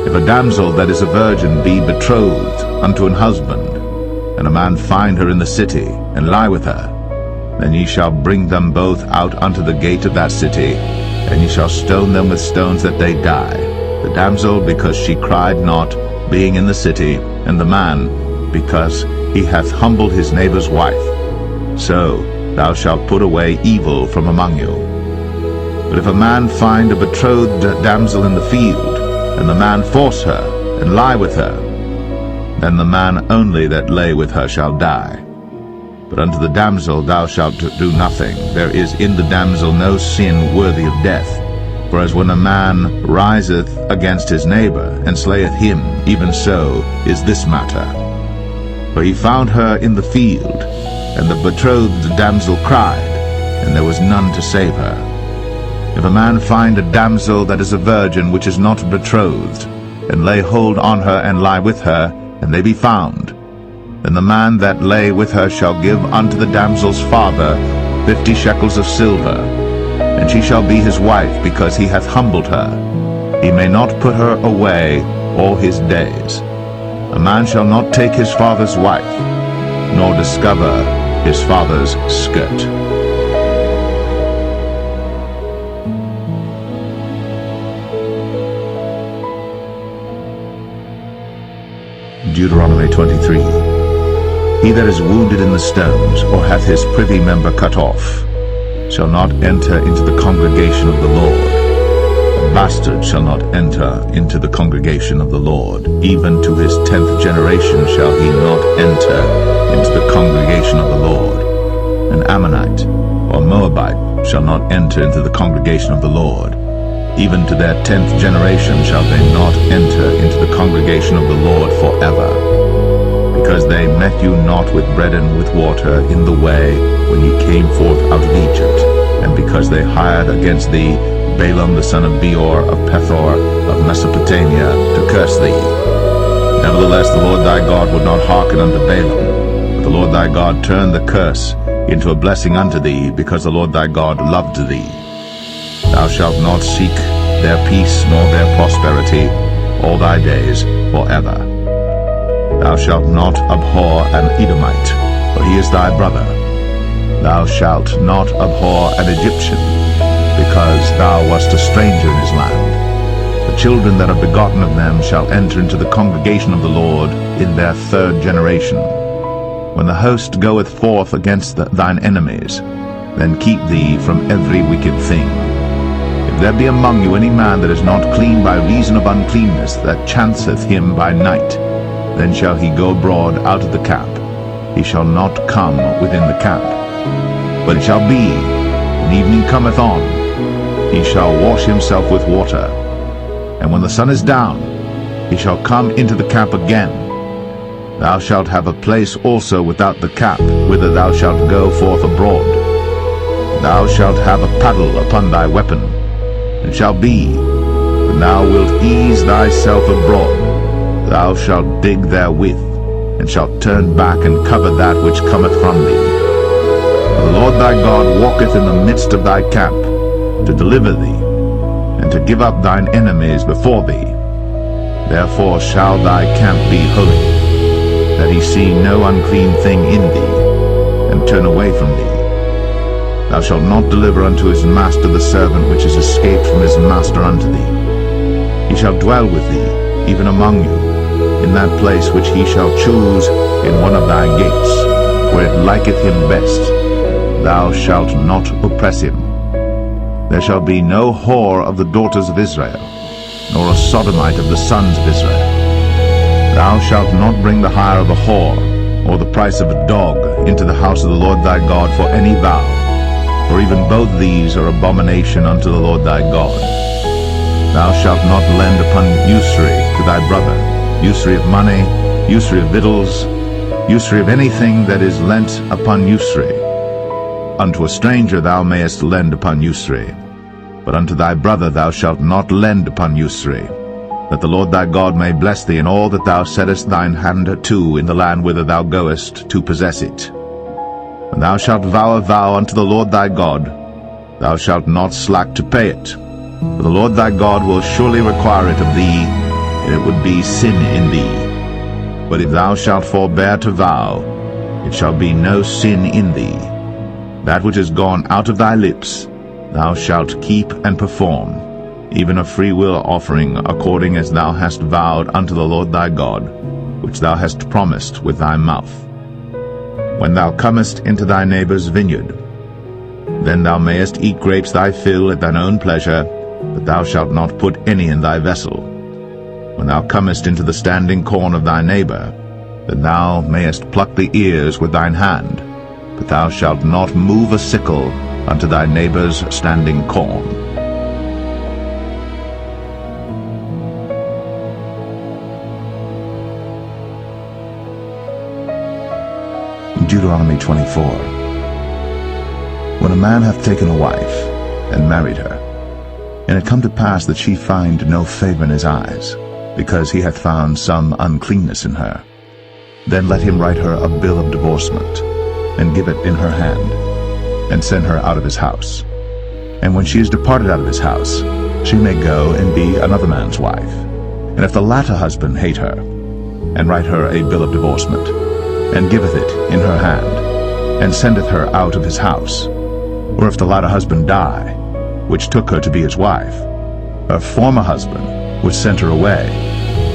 If a damsel that is a virgin be betrothed unto an husband, and a man find her in the city, and lie with her, then ye shall bring them both out unto the gate of that city, and ye shall stone them with stones that they die, the damsel because she cried not, being in the city, and the man because he hath humbled his neighbor's wife. So thou shalt put away evil from among you. But if a man find a betrothed damsel in the field, and the man force her, and lie with her, then the man only that lay with her shall die. But unto the damsel thou shalt do nothing. There is in the damsel no sin worthy of death. For as when a man riseth against his neighbor, and slayeth him, even so is this matter. For he found her in the field, and the betrothed damsel cried, and there was none to save her. If a man find a damsel that is a virgin which is not betrothed, and lay hold on her and lie with her, and they be found, then the man that lay with her shall give unto the damsel's father 50 shekels of silver, and she shall be his wife, because he hath humbled her. He may not put her away all his days. A man shall not take his father's wife, nor discover his father's skirt. Deuteronomy 23. He that is wounded in the stones, or hath his privy member cut off, shall not enter into the congregation of the Lord. A bastard shall not enter into the congregation of the Lord. Even to his 10th generation shall he not enter into the congregation of the Lord. An Ammonite or Moabite shall not enter into the congregation of the Lord. Even to their 10th generation shall they not enter into the congregation of the Lord forever. Because they met you not with bread and with water in the way when ye came forth out of Egypt, and because they hired against thee Balaam the son of Beor of Pethor of Mesopotamia to curse thee. Nevertheless the Lord thy God would not hearken unto Balaam, but the Lord thy God turned the curse into a blessing unto thee, because the Lord thy God loved thee. Thou shalt not seek their peace nor their prosperity all thy days forever. Thou shalt not abhor an Edomite, for he is thy brother. Thou shalt not abhor an Egyptian, because thou wast a stranger in his land. The children that are begotten of them shall enter into the congregation of the Lord in their 3rd generation. When the host goeth forth against thine enemies, then keep thee from every wicked thing. If there be among you any man that is not clean by reason of uncleanness, that chanceth him by night, then shall he go abroad out of the camp. He shall not come within the camp. But it shall be, when evening cometh on, he shall wash himself with water, and when the sun is down, he shall come into the camp again. Thou shalt have a place also without the camp, whither thou shalt go forth abroad. Thou shalt have a paddle upon thy weapon. It shall be, when thou wilt ease thyself abroad, thou shalt dig therewith, and shalt turn back and cover that which cometh from thee. For the Lord thy God walketh in the midst of thy camp, to deliver thee, and to give up thine enemies before thee. Therefore shall thy camp be holy, that he see no unclean thing in thee, and turn away from thee. Thou shalt not deliver unto his master the servant which is escaped from his master unto thee. He shall dwell with thee, even among you, in that place which he shall choose in one of thy gates, where it liketh him best. Thou shalt not oppress him. There shall be no whore of the daughters of Israel, nor a sodomite of the sons of Israel. Thou shalt not bring the hire of a whore, or the price of a dog, into the house of the Lord thy God for any vow. For even both these are abomination unto the Lord thy God. Thou shalt not lend upon usury to thy brother, usury of money, usury of victuals, usury of anything that is lent upon usury. Unto a stranger thou mayest lend upon usury, but unto thy brother thou shalt not lend upon usury. that the Lord thy God may bless thee in all that thou settest thine hand to in the land whither thou goest to possess it. When thou shalt vow a vow unto the Lord thy God, thou shalt not slack to pay it, for the Lord thy God will surely require it of thee, and it would be sin in thee. But if thou shalt forbear to vow, it shall be no sin in thee. That which is gone out of thy lips thou shalt keep and perform, even a freewill offering, according as thou hast vowed unto the Lord thy God, which thou hast promised with thy mouth. When thou comest into thy neighbour's vineyard, then thou mayest eat grapes thy fill at thine own pleasure, but thou shalt not put any in thy vessel. When thou comest into the standing corn of thy neighbour, then thou mayest pluck the ears with thine hand, but thou shalt not move a sickle unto thy neighbour's standing corn. Deuteronomy 24. When a man hath taken a wife, and married her, and it come to pass that she find no favour in his eyes, because he hath found some uncleanness in her, then let him write her a bill of divorcement, and give it in her hand, and send her out of his house. And when she is departed out of his house, she may go and be another man's wife. And if the latter husband hate her, and write her a bill of divorcement, and giveth it in her hand, and sendeth her out of his house, or if the latter husband die, which took her to be his wife, her former husband, which sent her away,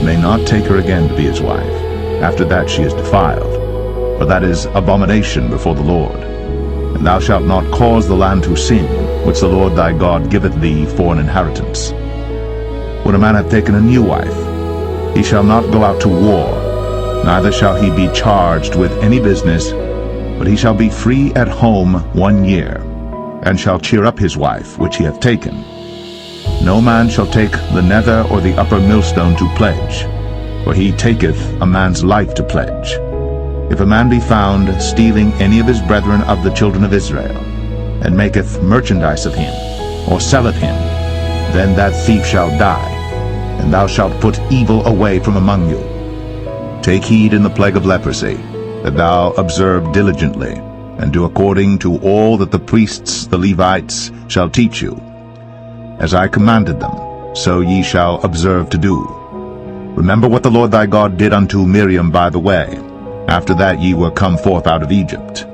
may not take her again to be his wife, after that she is defiled, for that is abomination before the Lord. And thou shalt not cause the land to sin, which the Lord thy God giveth thee for an inheritance. When a man hath taken a new wife, he shall not go out to war, neither shall he be charged with any business, but he shall be free at home 1 year, and shall cheer up his wife which he hath taken. No man shall take the nether or the upper millstone to pledge, for he taketh a man's life to pledge. If a man be found stealing any of his brethren of the children of Israel, and maketh merchandise of him, or selleth him, then that thief shall die, and thou shalt put evil away from among you. Take heed in the plague of leprosy, that thou observe diligently, and do according to all that the priests, the Levites, shall teach you. As I commanded them, so ye shall observe to do. Remember what the Lord thy God did unto Miriam by the way, after that ye were come forth out of Egypt.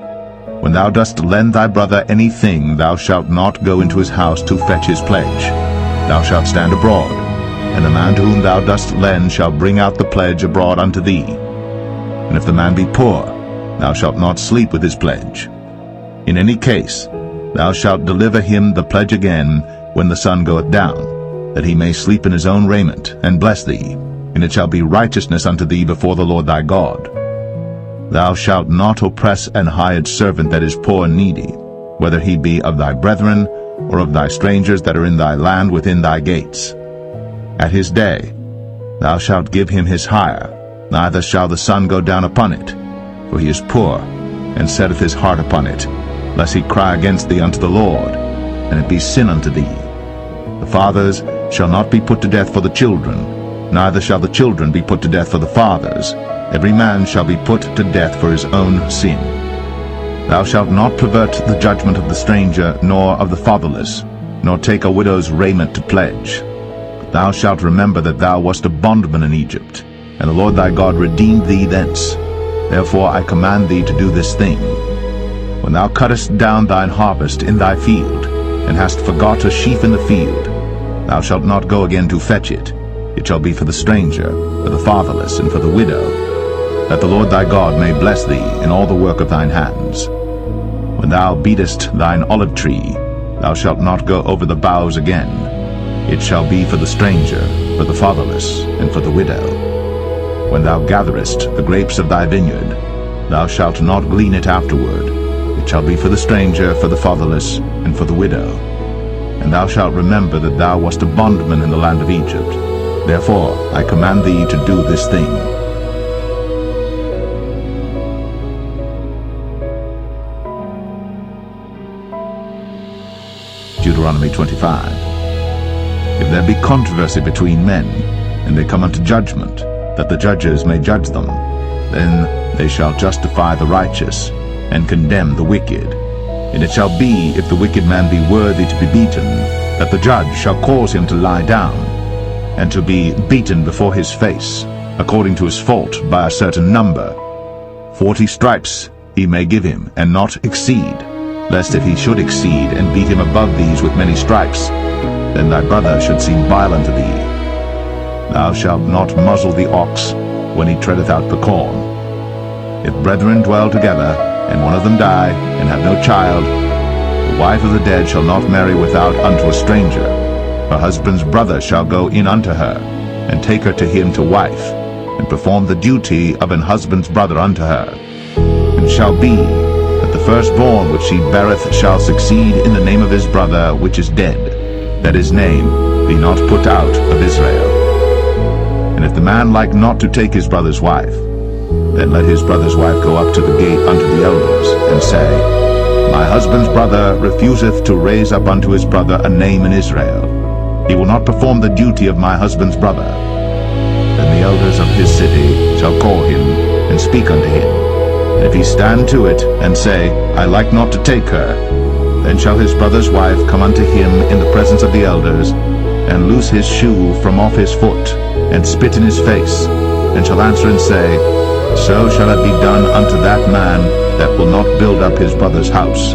When thou dost lend thy brother anything, thou shalt not go into his house to fetch his pledge. Thou shalt stand abroad, and the man to whom thou dost lend shall bring out the pledge abroad unto thee. And if the man be poor, thou shalt not sleep with his pledge. In any case, thou shalt deliver him the pledge again when the sun goeth down, that he may sleep in his own raiment, and bless thee, and it shall be righteousness unto thee before the Lord thy God. Thou shalt not oppress an hired servant that is poor and needy, whether he be of thy brethren, or of thy strangers that are in thy land within thy gates. At his day thou shalt give him his hire, neither shall the sun go down upon it, for he is poor, and setteth his heart upon it, lest he cry against thee unto the Lord, and it be sin unto thee. The fathers shall not be put to death for the children, neither shall the children be put to death for the fathers. Every man shall be put to death for his own sin. Thou shalt not pervert the judgment of the stranger, nor of the fatherless, nor take a widow's raiment to pledge. But thou shalt remember that thou wast a bondman in Egypt, and the Lord thy God redeemed thee thence. Therefore I command thee to do this thing. When thou cuttest down thine harvest in thy field, and hast forgot a sheaf in the field, thou shalt not go again to fetch it. It shall be for the stranger, for the fatherless, and for the widow, that the Lord thy God may bless thee in all the work of thine hands. When thou beatest thine olive tree, thou shalt not go over the boughs again. It shall be for the stranger, for the fatherless, and for the widow. When thou gatherest the grapes of thy vineyard, thou shalt not glean it afterward. It shall be for the stranger, for the fatherless, and for the widow. And thou shalt remember that thou wast a bondman in the land of Egypt. Therefore I command thee to do this thing. Deuteronomy 25. If there be controversy between men, and they come unto judgment, that the judges may judge them, then they shall justify the righteous, and condemn the wicked. And it shall be, if the wicked man be worthy to be beaten, that the judge shall cause him to lie down, and to be beaten before his face, according to his fault by a certain number. 40 stripes he may give him, and not exceed, lest if he should exceed, and beat him above these with many stripes, then thy brother should seem vile unto thee. Thou shalt not muzzle the ox when he treadeth out the corn. If brethren dwell together, and one of them die, and have no child, the wife of the dead shall not marry without unto a stranger. Her husband's brother shall go in unto her, and take her to him to wife, and perform the duty of an husband's brother unto her. And shall be, that the firstborn which she beareth shall succeed in the name of his brother which is dead, that his name be not put out of Israel. And if the man like not to take his brother's wife, then let his brother's wife go up to the gate unto the elders, and say, My husband's brother refuseth to raise up unto his brother a name in Israel. He will not perform the duty of my husband's brother. Then the elders of his city shall call him, and speak unto him. And if he stand to it, and say, I like not to take her, then shall his brother's wife come unto him in the presence of the elders, and loose his shoe from off his foot, and spit in his face, and shall answer and say, So shall it be done unto that man that will not build up his brother's house.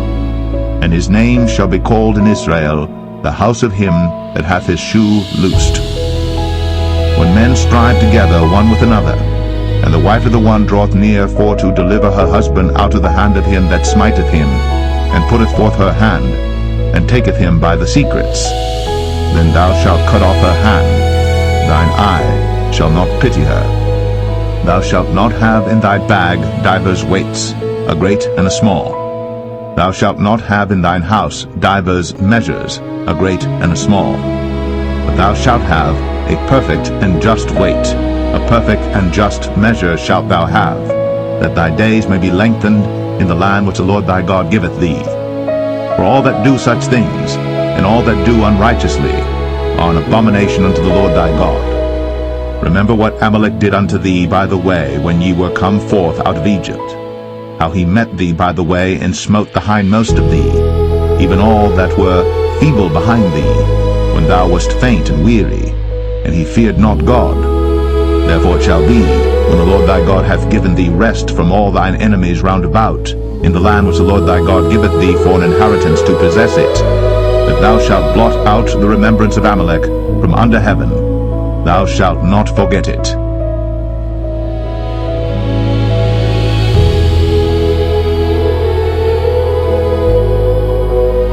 And his name shall be called in Israel, the house of him that hath his shoe loosed. When men strive together one with another, and the wife of the one draweth near for to deliver her husband out of the hand of him that smiteth him, and putteth forth her hand, and taketh him by the secrets, then thou shalt cut off her hand, thine eye shall not pity her. Thou shalt not have in thy bag divers weights, a great and a small. Thou shalt not have in thine house divers measures, a great and a small. But thou shalt have a perfect and just weight, a perfect and just measure shalt thou have, that thy days may be lengthened in the land which the Lord thy God giveth thee. For all that do such things, and all that do unrighteously, are an abomination unto the Lord thy God. Remember what Amalek did unto thee by the way when ye were come forth out of Egypt, how he met thee by the way, and smote the hindmost of thee, even all that were feeble behind thee, when thou wast faint and weary, and he feared not God. Therefore it shall be, when the Lord thy God hath given thee rest from all thine enemies round about, in the land which the Lord thy God giveth thee for an inheritance to possess it, that thou shalt blot out the remembrance of Amalek from under heaven. Thou shalt not forget it.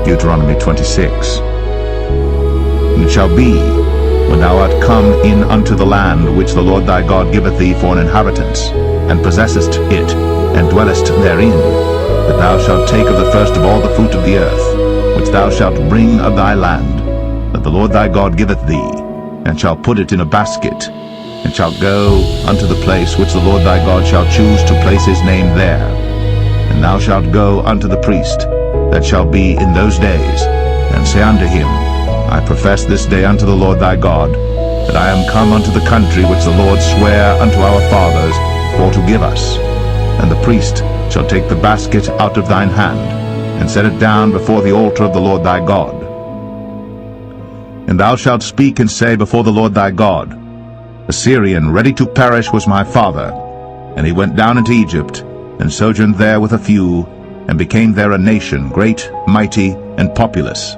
Deuteronomy 26. And it shall be, when thou art come in unto the land which the Lord thy God giveth thee for an inheritance, and possessest it, and dwellest therein, that thou shalt take of the first of all the fruit of the earth, which thou shalt bring of thy land, that the Lord thy God giveth thee, and shalt put it in a basket, and shalt go unto the place which the Lord thy God shall choose to place his name there. And thou shalt go unto the priest that shall be in those days, and say unto him, I profess this day unto the Lord thy God, that I am come unto the country which the Lord sware unto our fathers for to give us. And the priest shall take the basket out of thine hand, and set it down before the altar of the Lord thy God. And thou shalt speak and say before the Lord thy God, A Syrian ready to perish was my father, and he went down into Egypt, and sojourned there with a few, and became there a nation, great, mighty, and populous.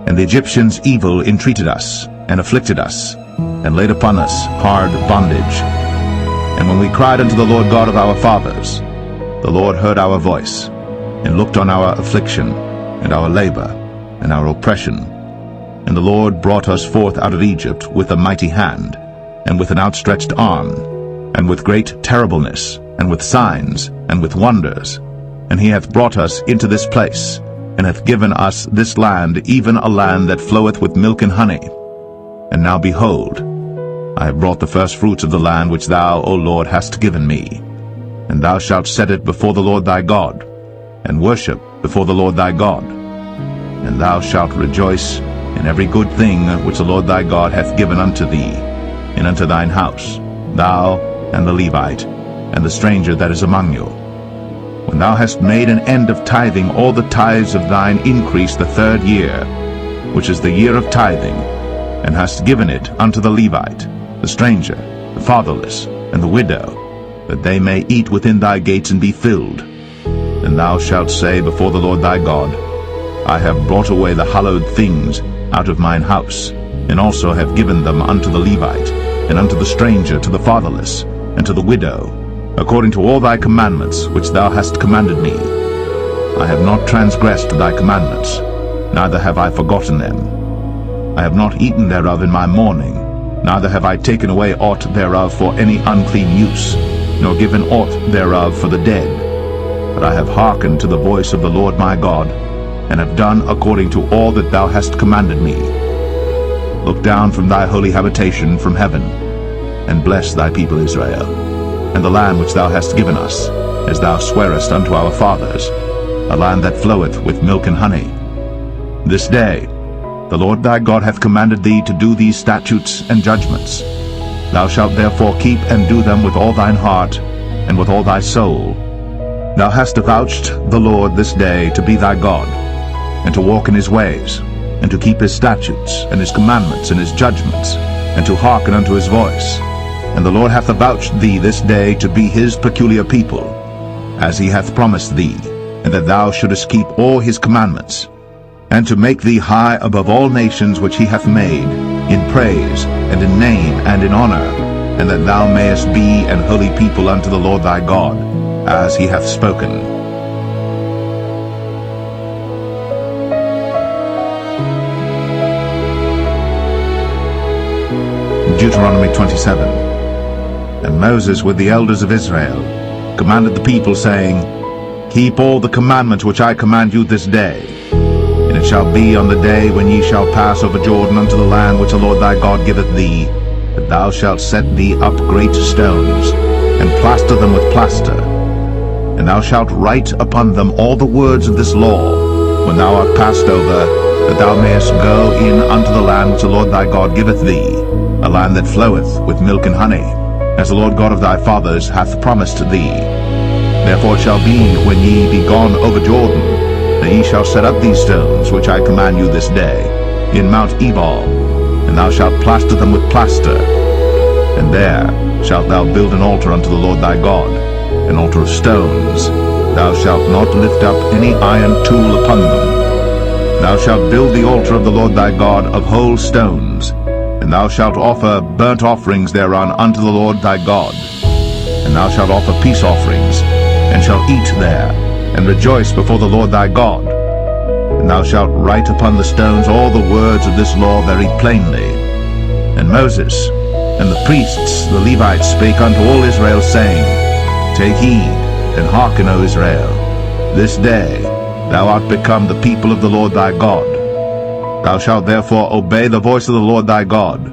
And the Egyptians evil entreated us, and afflicted us, and laid upon us hard bondage. And when we cried unto the Lord God of our fathers, the Lord heard our voice, and looked on our affliction, and our labor, and our oppression. And the Lord brought us forth out of Egypt with a mighty hand, and with an outstretched arm, and with great terribleness, and with signs, and with wonders. And he hath brought us into this place, and hath given us this land, even a land that floweth with milk and honey. And now behold, I have brought the firstfruits of the land which thou, O Lord, hast given me. And thou shalt set it before the Lord thy God, and worship before the Lord thy God. And thou shalt rejoice in every good thing which the Lord thy God hath given unto thee, in unto thine house, thou and the Levite, and the stranger that is among you. When thou hast made an end of tithing all the tithes of thine increase the 3rd year, which is the year of tithing, and hast given it unto the Levite, the stranger, the fatherless, and the widow, that they may eat within thy gates and be filled, then thou shalt say before the Lord thy God, I have brought away the hallowed things out of mine house, and also have given them unto the Levite, and unto the stranger, to the fatherless, and to the widow, according to all thy commandments which thou hast commanded me. I have not transgressed thy commandments, neither have I forgotten them. I have not eaten thereof in my mourning, neither have I taken away aught thereof for any unclean use, nor given aught thereof for the dead. But I have hearkened to the voice of the Lord my God, and have done according to all that thou hast commanded me. Look down from thy holy habitation from heaven, and bless thy people Israel, and the land which thou hast given us, as thou swarest unto our fathers, a land that floweth with milk and honey. This day the Lord thy God hath commanded thee to do these statutes and judgments. Thou shalt therefore keep and do them with all thine heart, and with all thy soul. Thou hast avouched the Lord this day to be thy God, and to walk in his ways, and to keep his statutes, and his commandments, and his judgments, and to hearken unto his voice. And the Lord hath avouched thee this day to be his peculiar people, as he hath promised thee, and that thou shouldest keep all his commandments, and to make thee high above all nations which he hath made, in praise, and in name, and in honor, and that thou mayest be an holy people unto the Lord thy God, as he hath spoken. Deuteronomy 27. And Moses with the elders of Israel commanded the people, saying, Keep all the commandments which I command you this day. And it shall be on the day when ye shall pass over Jordan unto the land which the Lord thy God giveth thee, that thou shalt set thee up great stones, and plaster them with plaster. And thou shalt write upon them all the words of this law, when thou art passed over, that thou mayest go in unto the land which the Lord thy God giveth thee, a land that floweth with milk and honey, as the Lord God of thy fathers hath promised thee. Therefore it shall be, when ye be gone over Jordan, that ye shall set up these stones, which I command you this day, in Mount Ebal, and thou shalt plaster them with plaster. And there shalt thou build an altar unto the Lord thy God, an altar of stones. Thou shalt not lift up any iron tool upon them. Thou shalt build the altar of the Lord thy God of whole stones, and thou shalt offer burnt offerings thereon unto the Lord thy God. And thou shalt offer peace offerings, and shalt eat there, and rejoice before the Lord thy God. And thou shalt write upon the stones all the words of this law very plainly. And Moses and the priests, the Levites, spake unto all Israel, saying, Take heed, and hearken, O Israel. This day thou art become the people of the Lord thy God. Thou shalt therefore obey the voice of the Lord thy God,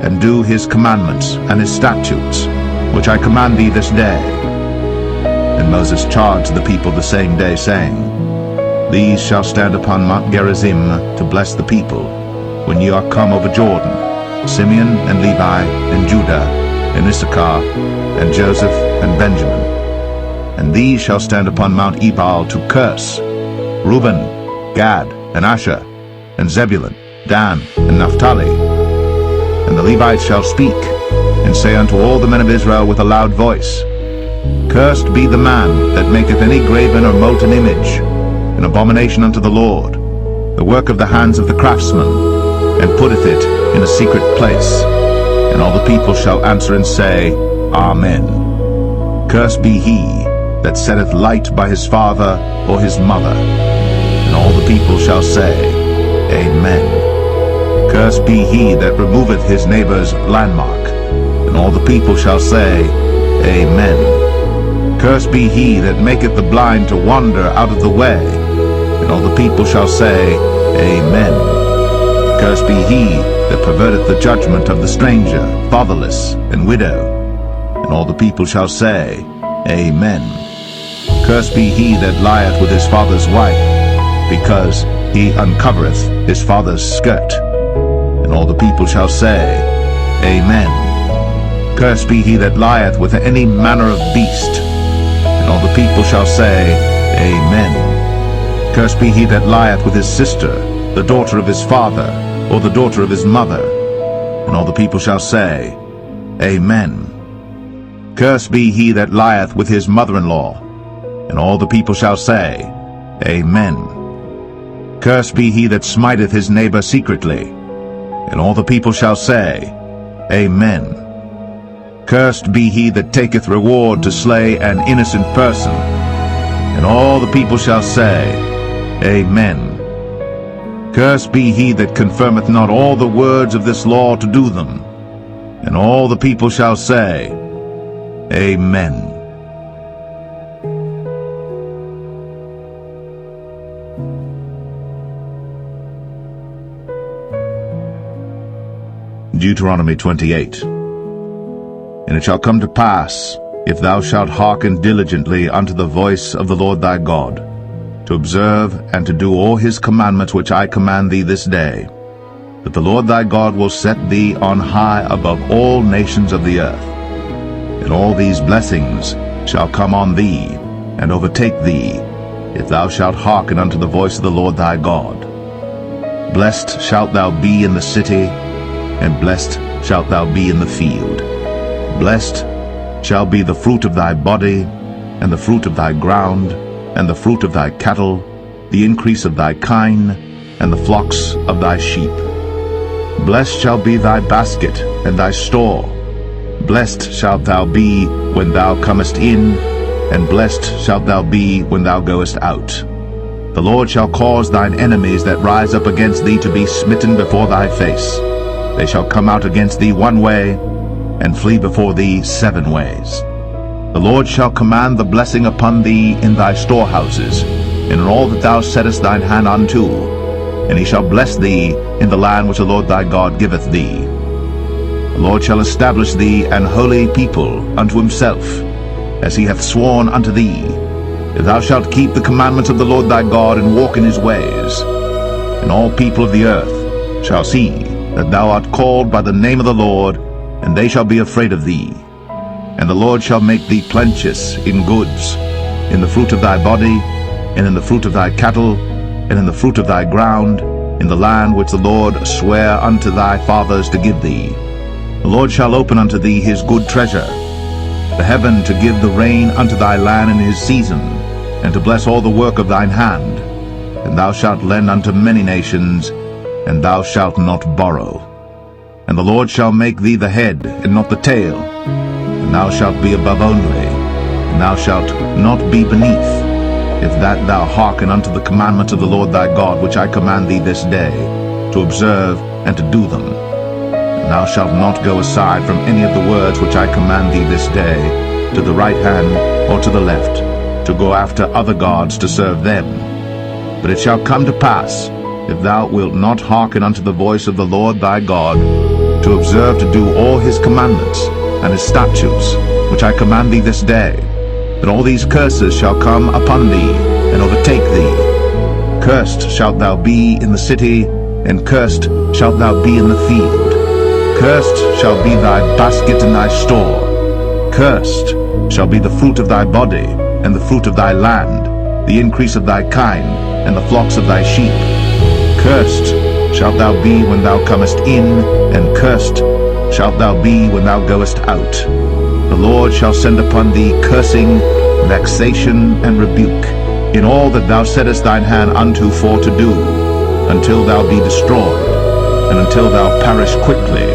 and do his commandments and his statutes, which I command thee this day. And Moses charged the people the same day, saying, These shall stand upon Mount Gerizim to bless the people, when ye are come over Jordan, Simeon and Levi and Judah and Issachar and Joseph and Benjamin. And these shall stand upon Mount Ebal to curse, Reuben, Gad, and Asher, and Zebulun, Dan, and Naphtali. And the Levites shall speak, and say unto all the men of Israel with a loud voice, Cursed be the man that maketh any graven or molten image, an abomination unto the Lord, the work of the hands of the craftsman, and putteth it in a secret place. And all the people shall answer and say, Amen. Cursed be he that setteth light by his father or his mother. And all the people shall say, Amen. Cursed be he that removeth his neighbor's landmark. And all the people shall say, Amen. Cursed be he that maketh the blind to wander out of the way. And all the people shall say, Amen. Cursed be he that perverteth the judgment of the stranger, fatherless, and widow. And all the people shall say, Amen. Cursed be he that lieth with his father's wife, because he uncovereth his father's skirt. And all the people shall say, Amen. Cursed be he that lieth with any manner of beast. And all the people shall say, Amen. Cursed be he that lieth with his sister, the daughter of his father, or the daughter of his mother. And all the people shall say, Amen. Cursed be he that lieth with his mother-in-law. And all the people shall say, Amen. Cursed be he that smiteth his neighbor secretly. And all the people shall say, Amen. Cursed be he that taketh reward to slay an innocent person. And all the people shall say, Amen. Cursed be he that confirmeth not all the words of this law to do them. And all the people shall say, Amen. Deuteronomy 28. And it shall come to pass, if thou shalt hearken diligently unto the voice of the Lord thy God, to observe and to do all his commandments which I command thee this day, that the Lord thy God will set thee on high above all nations of the earth. And all these blessings shall come on thee, and overtake thee, if thou shalt hearken unto the voice of the Lord thy God. Blessed shalt thou be in the city, and blessed shalt thou be in the field. Blessed shall be the fruit of thy body, and the fruit of thy ground, and the fruit of thy cattle, the increase of thy kine, and the flocks of thy sheep. Blessed shall be thy basket and thy store. Blessed shalt thou be when thou comest in, and blessed shalt thou be when thou goest out. The Lord shall cause thine enemies that rise up against thee to be smitten before thy face. They shall come out against thee one way, and flee before thee 7 ways. The Lord shall command the blessing upon thee in thy storehouses, and in all that thou settest thine hand unto, and he shall bless thee in the land which the Lord thy God giveth thee. The Lord shall establish thee an holy people unto himself, as he hath sworn unto thee, if thou shalt keep the commandments of the Lord thy God, and walk in his ways. And all people of the earth shall see that thou art called by the name of the Lord, and they shall be afraid of thee. And the Lord shall make thee plenteous in goods, in the fruit of thy body, and in the fruit of thy cattle, and in the fruit of thy ground, in the land which the Lord sware unto thy fathers to give thee. The Lord shall open unto thee his good treasure, the heaven to give the rain unto thy land in his season, and to bless all the work of thine hand. And thou shalt lend unto many nations, and thou shalt not borrow. And the Lord shall make thee the head, and not the tail, and thou shalt be above only, and thou shalt not be beneath, if that thou hearken unto the commandments of the Lord thy God, which I command thee this day, to observe and to do them. And thou shalt not go aside from any of the words which I command thee this day, to the right hand or to the left, to go after other gods to serve them. But it shall come to pass, if thou wilt not hearken unto the voice of the Lord thy God, to observe to do all his commandments and his statutes, which I command thee this day, that all these curses shall come upon thee, and overtake thee. Cursed shalt thou be in the city, and cursed shalt thou be in the field. Cursed shall be thy basket and thy store. Cursed shall be the fruit of thy body, and the fruit of thy land, the increase of thy kine, and the flocks of thy sheep. Cursed shalt thou be when thou comest in, and cursed shalt thou be when thou goest out. The Lord shall send upon thee cursing, vexation, and rebuke, in all that thou settest thine hand unto for to do, until thou be destroyed, and until thou perish quickly,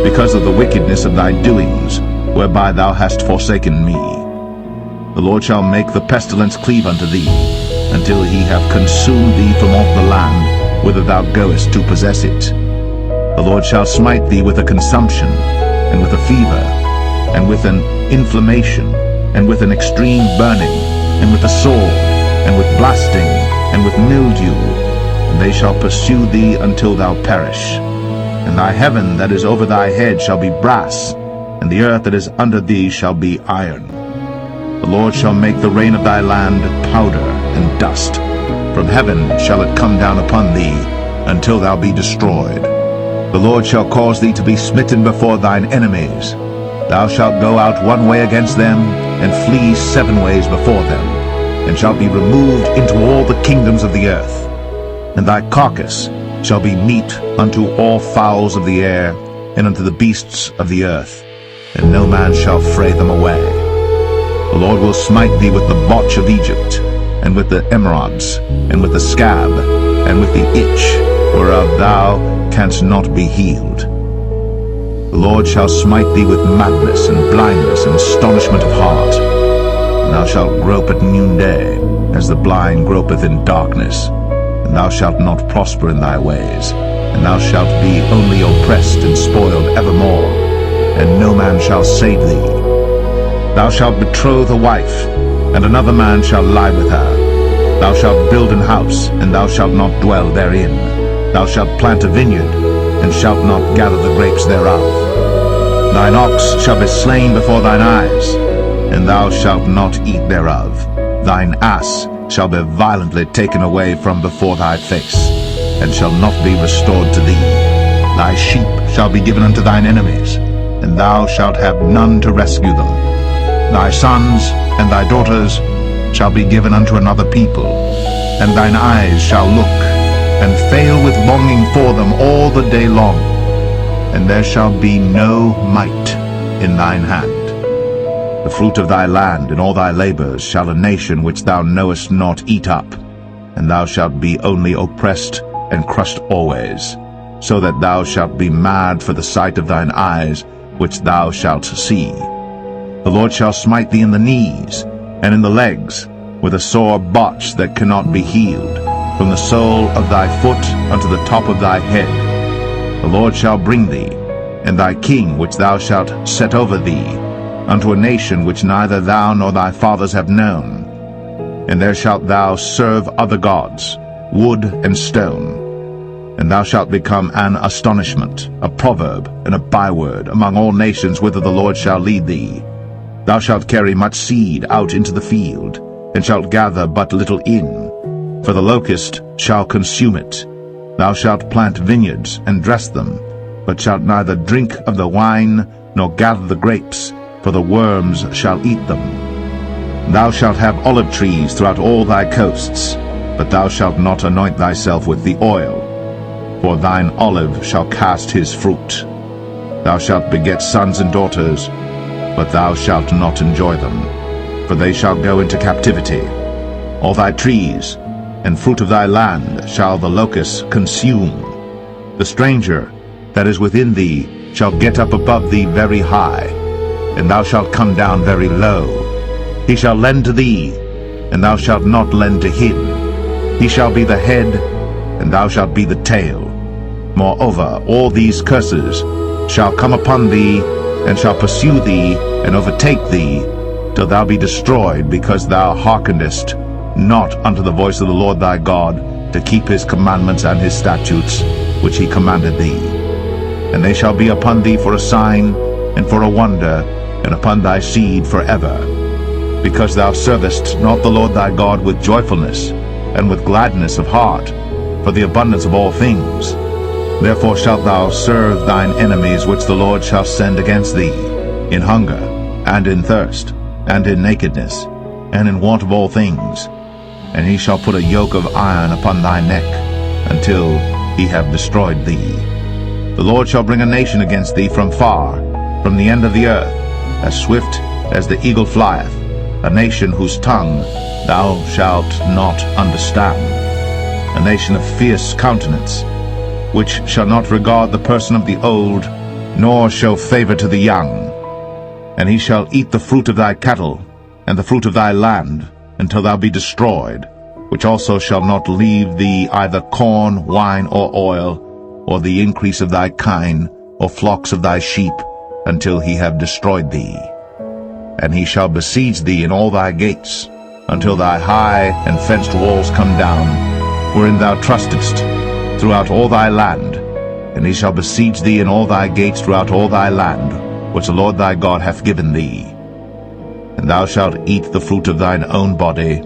because of the wickedness of thy doings, whereby thou hast forsaken me. The Lord shall make the pestilence cleave unto thee, until he have consumed thee from off the land, whither thou goest to possess it. The Lord shall smite thee with a consumption, and with a fever, and with an inflammation, and with an extreme burning, and with a sword, and with blasting, and with mildew, and they shall pursue thee until thou perish. And thy heaven that is over thy head shall be brass, and the earth that is under thee shall be iron. The Lord shall make the rain of thy land powder and dust. From heaven shall it come down upon thee, until thou be destroyed. The Lord shall cause thee to be smitten before thine enemies, Thou shalt go out one way against them, and flee 7 ways before them, and shalt be removed into all the kingdoms of the earth. And thy carcass shall be meat unto all fowls of the air, and unto the beasts of the earth, and no man shall fray them away. The Lord will smite thee with the botch of Egypt, and with the emerods, and with the scab, and with the itch, whereof thou canst not be healed. The Lord shall smite thee with madness, and blindness, and astonishment of heart. And thou shalt grope at noonday, as the blind gropeth in darkness. And thou shalt not prosper in thy ways, and thou shalt be only oppressed and spoiled evermore, and no man shall save thee. Thou shalt betroth a wife, and another man shall lie with her. Thou shalt build an house, and thou shalt not dwell therein. Thou shalt plant a vineyard, and shalt not gather the grapes thereof. Thine ox shall be slain before thine eyes, and thou shalt not eat thereof. Thine ass shall be violently taken away from before thy face, and shall not be restored to thee. Thy sheep shall be given unto thine enemies, and thou shalt have none to rescue them. Thy sons and thy daughters shall be given unto another people, and thine eyes shall look, and fail with longing for them all the day long, and there shall be no might in thine hand. The fruit of thy land and all thy labors shall a nation which thou knowest not eat up, and thou shalt be only oppressed and crushed always, so that thou shalt be mad for the sight of thine eyes which thou shalt see. The Lord shall smite thee in the knees, and in the legs, with a sore botch that cannot be healed, from the sole of thy foot unto the top of thy head. The Lord shall bring thee, and thy king which thou shalt set over thee, unto a nation which neither thou nor thy fathers have known. And there shalt thou serve other gods, wood and stone. And thou shalt become an astonishment, a proverb, and a byword among all nations whither the Lord shall lead thee. Thou shalt carry much seed out into the field, and shalt gather but little in, for the locust shall consume it. Thou shalt plant vineyards and dress them, but shalt neither drink of the wine nor gather the grapes, for the worms shall eat them. Thou shalt have olive trees throughout all thy coasts, but thou shalt not anoint thyself with the oil, for thine olive shall cast his fruit. Thou shalt beget sons and daughters, but thou shalt not enjoy them, for they shall go into captivity. All thy trees and fruit of thy land shall the locusts consume. The stranger that is within thee shall get up above thee very high, and thou shalt come down very low. He shall lend to thee, and thou shalt not lend to him. He shall be the head, and thou shalt be the tail. Moreover, all these curses shall come upon thee, and shall pursue thee, and overtake thee, till thou be destroyed, because thou hearkenest not unto the voice of the Lord thy God, to keep his commandments and his statutes, which he commanded thee. And they shall be upon thee for a sign, and for a wonder, and upon thy seed forever. Because thou servest not the Lord thy God with joyfulness, and with gladness of heart, for the abundance of all things. Therefore shalt thou serve thine enemies which the Lord shall send against thee, in hunger, and in thirst, and in nakedness, and in want of all things. And he shall put a yoke of iron upon thy neck, until he have destroyed thee. The Lord shall bring a nation against thee from far, from the end of the earth, as swift as the eagle flieth, a nation whose tongue thou shalt not understand, a nation of fierce countenance, which shall not regard the person of the old, nor show favor to the young. And he shall eat the fruit of thy cattle, and the fruit of thy land, until thou be destroyed, which also shall not leave thee either corn, wine, or oil, or the increase of thy kine, or flocks of thy sheep, until he have destroyed thee. And he shall besiege thee in all thy gates, until thy high and fenced walls come down, wherein thou trustest, throughout all thy land. And he shall besiege thee in all thy gates throughout all thy land, which the Lord thy God hath given thee. And thou shalt eat the fruit of thine own body,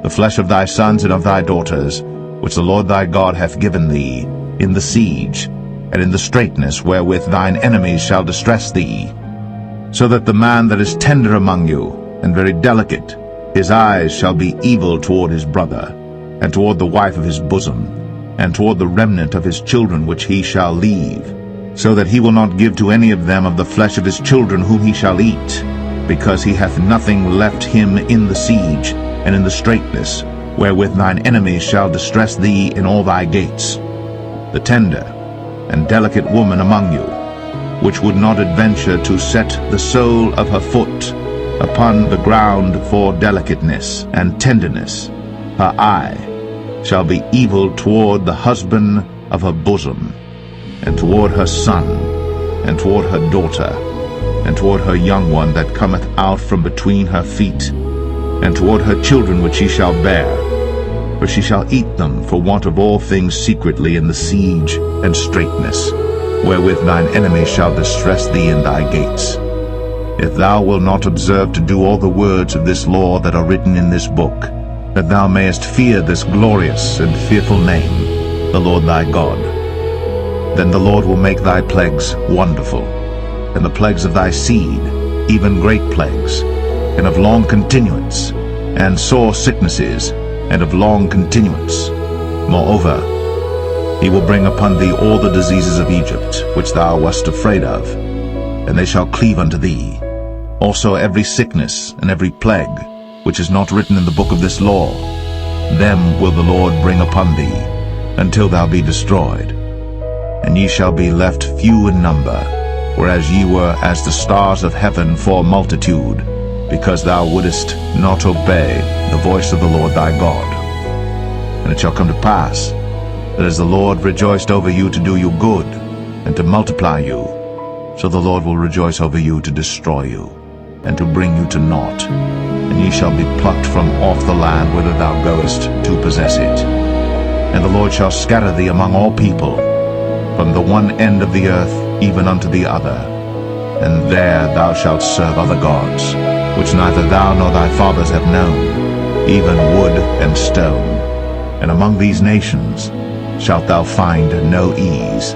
the flesh of thy sons and of thy daughters, which the Lord thy God hath given thee, in the siege, and in the straitness wherewith thine enemies shall distress thee. So that the man that is tender among you, and very delicate, his eyes shall be evil toward his brother, and toward the wife of his bosom, and toward the remnant of his children which he shall leave, so that he will not give to any of them of the flesh of his children whom he shall eat, because he hath nothing left him in the siege, and in the straitness, wherewith thine enemies shall distress thee in all thy gates. The tender and delicate woman among you, which would not adventure to set the sole of her foot upon the ground for delicateness and tenderness, her eye shall be evil toward the husband of her bosom, and toward her son, and toward her daughter, and toward her young one that cometh out from between her feet, and toward her children which she shall bear. For she shall eat them for want of all things secretly in the siege and straitness, wherewith thine enemies shall distress thee in thy gates. If thou wilt not observe to do all the words of this law that are written in this book, that thou mayest fear this glorious and fearful name, the Lord thy God, then the Lord will make thy plagues wonderful, and the plagues of thy seed, even great plagues, and of long continuance, and sore sicknesses, and of long continuance. Moreover, he will bring upon thee all the diseases of Egypt, which thou wast afraid of, and they shall cleave unto thee. Also every sickness and every plague, which is not written in the book of this law, them will the Lord bring upon thee, until thou be destroyed. And ye shall be left few in number, whereas ye were as the stars of heaven for multitude, because thou wouldest not obey the voice of the Lord thy God. And it shall come to pass, that as the Lord rejoiced over you to do you good, and to multiply you, so the Lord will rejoice over you to destroy you, and to bring you to naught. And ye shall be plucked from off the land whither thou goest to possess it. And the Lord shall scatter thee among all people, from the one end of the earth even unto the other. And there thou shalt serve other gods, which neither thou nor thy fathers have known, even wood and stone. And among these nations shalt thou find no ease,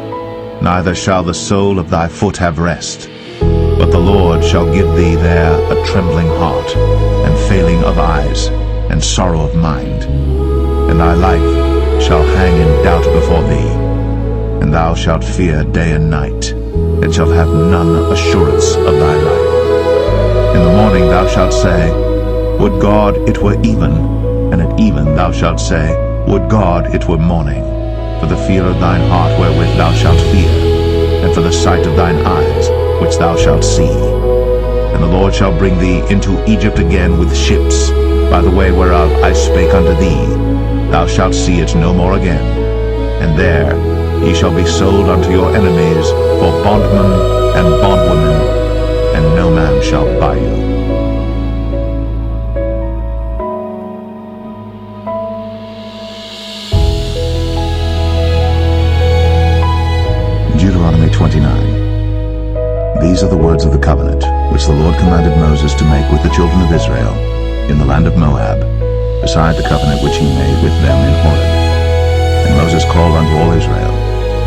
neither shall the sole of thy foot have rest. But the Lord shall give thee there a trembling heart, and failing of eyes, and sorrow of mind. And thy life shall hang in doubt before thee, and thou shalt fear day and night, and shalt have none assurance of thy life. In the morning thou shalt say, Would God it were even, and at even thou shalt say, Would God it were morning, for the fear of thine heart wherewith thou shalt fear, and for the sight of thine eyes which thou shalt see. And the Lord shall bring thee into Egypt again with ships, by the way whereof I spake unto thee. Thou shalt see it no more again. And there ye shall be sold unto your enemies for bondmen and bondwomen, and no man shall buy you. Deuteronomy 29. These are the words of the covenant, which the Lord commanded Moses to make with the children of Israel, in the land of Moab, beside the covenant which he made with them in Horeb. And Moses called unto all Israel,